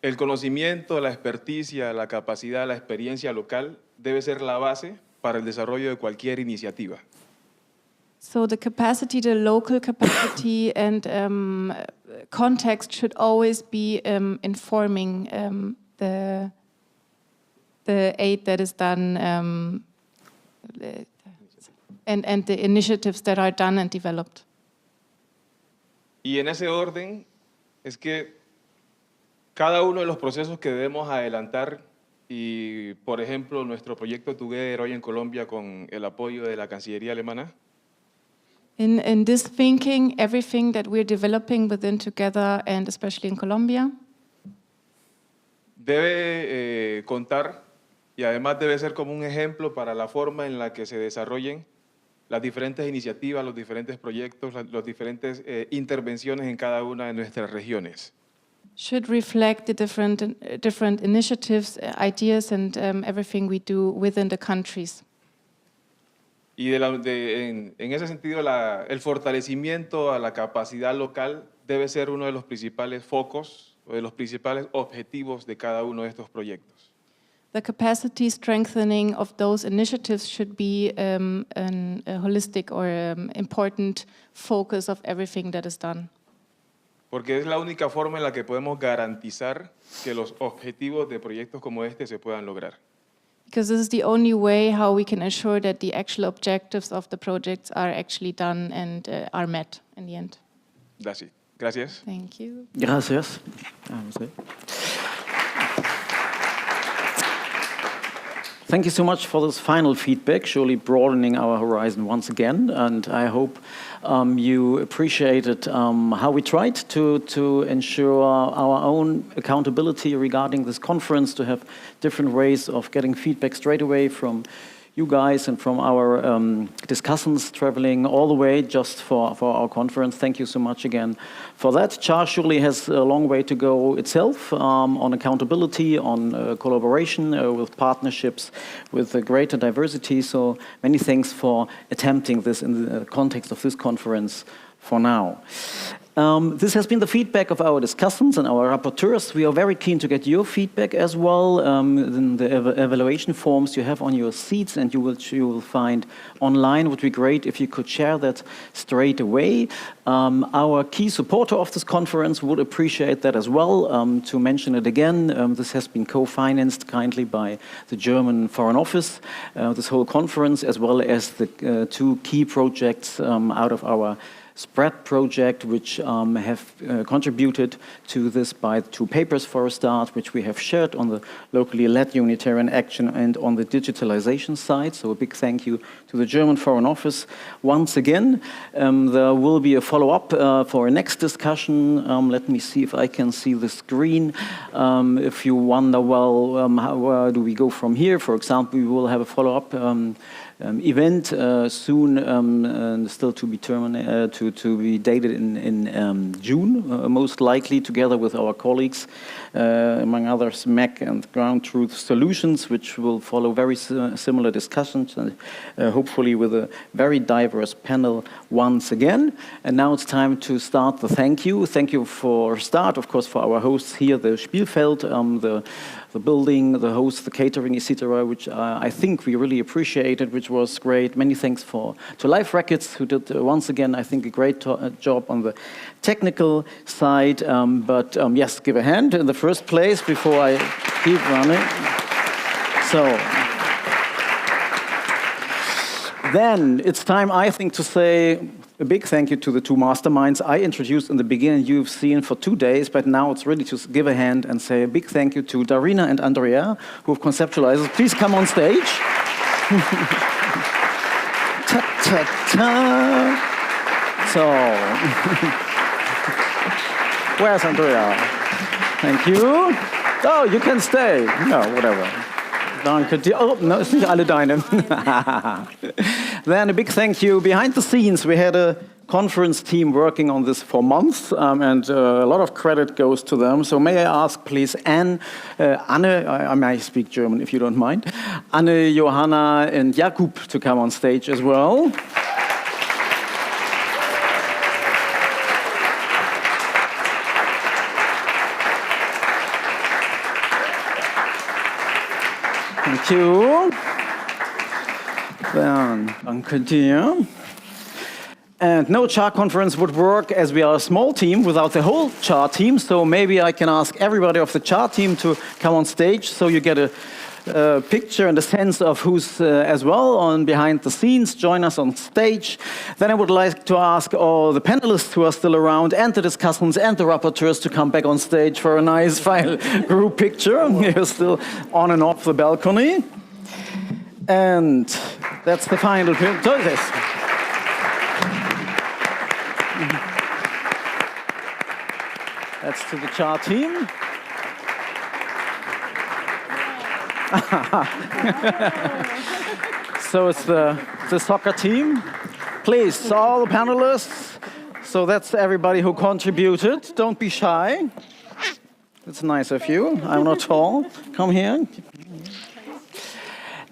el conocimiento, la experticia, la capacidad, la experiencia local debe ser la base para el desarrollo de cualquier iniciativa. So the capacity, the local capacity and context should always be informing the aid that is done and the initiatives that are done and developed. Y en ese orden es que cada uno de los procesos que debemos adelantar y, por ejemplo, nuestro proyecto Together hoy en Colombia con el apoyo de la Cancillería alemana, In this thinking, everything that we're developing within Together, and especially in Colombia, debe contar y además debe ser como un ejemplo para la forma en la que se desarrollen las diferentes iniciativas, los diferentes proyectos, las diferentes intervenciones en cada una de nuestras regiones. should reflect the different initiatives, ideas, and everything we do within the countries. Y en ese sentido, el fortalecimiento a la capacidad local debe ser uno de los principales focos o de los principales objetivos de cada uno de estos proyectos. The capacity strengthening of those initiatives should be a holistic or important focus of everything that is done. Porque es la única forma en la que podemos garantizar que los objetivos de proyectos como este se puedan lograr. Because this is the only way how we can ensure that the actual objectives of the projects are actually done and are met in the end. Gracias. Thank you. Gracias. Thank you so much for this final feedback, surely broadening our horizon once again. And I hope you appreciated how we tried to ensure our own accountability regarding this conference, to have different ways of getting feedback straight away from you guys and from our discussants traveling all the way just for our conference. Thank you so much again for that. CHAR surely has a long way to go itself on accountability, on collaboration with partnerships, with greater diversity. So many thanks for attempting this in the context of this conference for now. This has been the feedback of our discussants and our rapporteurs. We are very keen to get your feedback as well. In the evaluation forms you have on your seats and you will find online. It would be great if you could share that straight away. Our key supporter of this conference would appreciate that as well. To mention it again, this has been co-financed kindly by the German Foreign Office, this whole conference, as well as the two key projects out of our Spread project, which have contributed to this by 2 papers for a start, which we have shared on the locally led Unitarian action and on the digitalization side. So a big thank you to the German Foreign Office once again. There will be a follow-up for a next discussion. Let me see if I can see the screen. If you wonder, well, where do we go from here? For example, we will have a follow-up event soon, still to be to be dated in June, most likely, together with our colleagues, among others, MEC and Ground Truth Solutions, which will follow very similar discussions, and hopefully with a very diverse panel once again. And now it's time to start the thank you. Thank you for start, of course, for our hosts here, the Spielfeld, the building, the host, the catering, etc., which I think we really appreciated, which was great. Many thanks to Live Records, who did once again, I think, a great job on the technical side. Yes, give a hand in the first place before I keep running. So then it's time, I think, to say a big thank you to the 2 masterminds I introduced in the beginning. You've seen for 2 days, but now it's really to give a hand and say a big thank you to Darina and Andrea, who have conceptualized it. Please come on stage. Ta-ta-ta. So, where's Andrea? Thank you. Oh, you can stay. No, whatever. Danke dir. Oh, no, it's nicht alle deine. Then a big thank you. Behind the scenes, we had a conference team working on this for months, and a lot of credit goes to them. So may I ask, please, Anne, I may speak German if you don't mind, Anne, Johanna, and Jakub to come on stage as well. Thank you. Then, danke dir. And no chart conference would work, as we are a small team, without the whole chart team. So maybe I can ask everybody of the chart team to come on stage, so you get a picture and a sense of who's as well on behind the scenes. Join us on stage. Then I would like to ask all the panelists who are still around, and the discussants and the rapporteurs, to come back on stage for a nice final group picture. You're still on and off the balcony. And that's the final picture. That's to the chart team. So it's the soccer team. Please, all the panelists. So that's everybody who contributed. Don't be shy. It's nice of you. I'm not tall. Come here.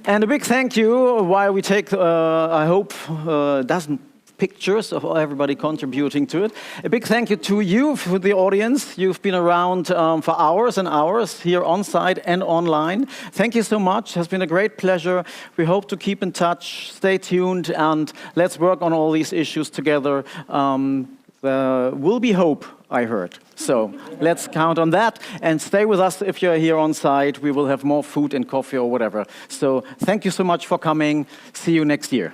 And a big thank you while we take, I hope, a dozen pictures of everybody contributing to it. A big thank you to you, for the audience. You've been around for hours and hours here on site and online. Thank you so much. It has been a great pleasure. We hope to keep in touch. Stay tuned, and let's work on all these issues together. There will be hope, I heard. So let's count on that, and stay with us if you're here on site. We will have more food and coffee or whatever. So thank you so much for coming. See you next year.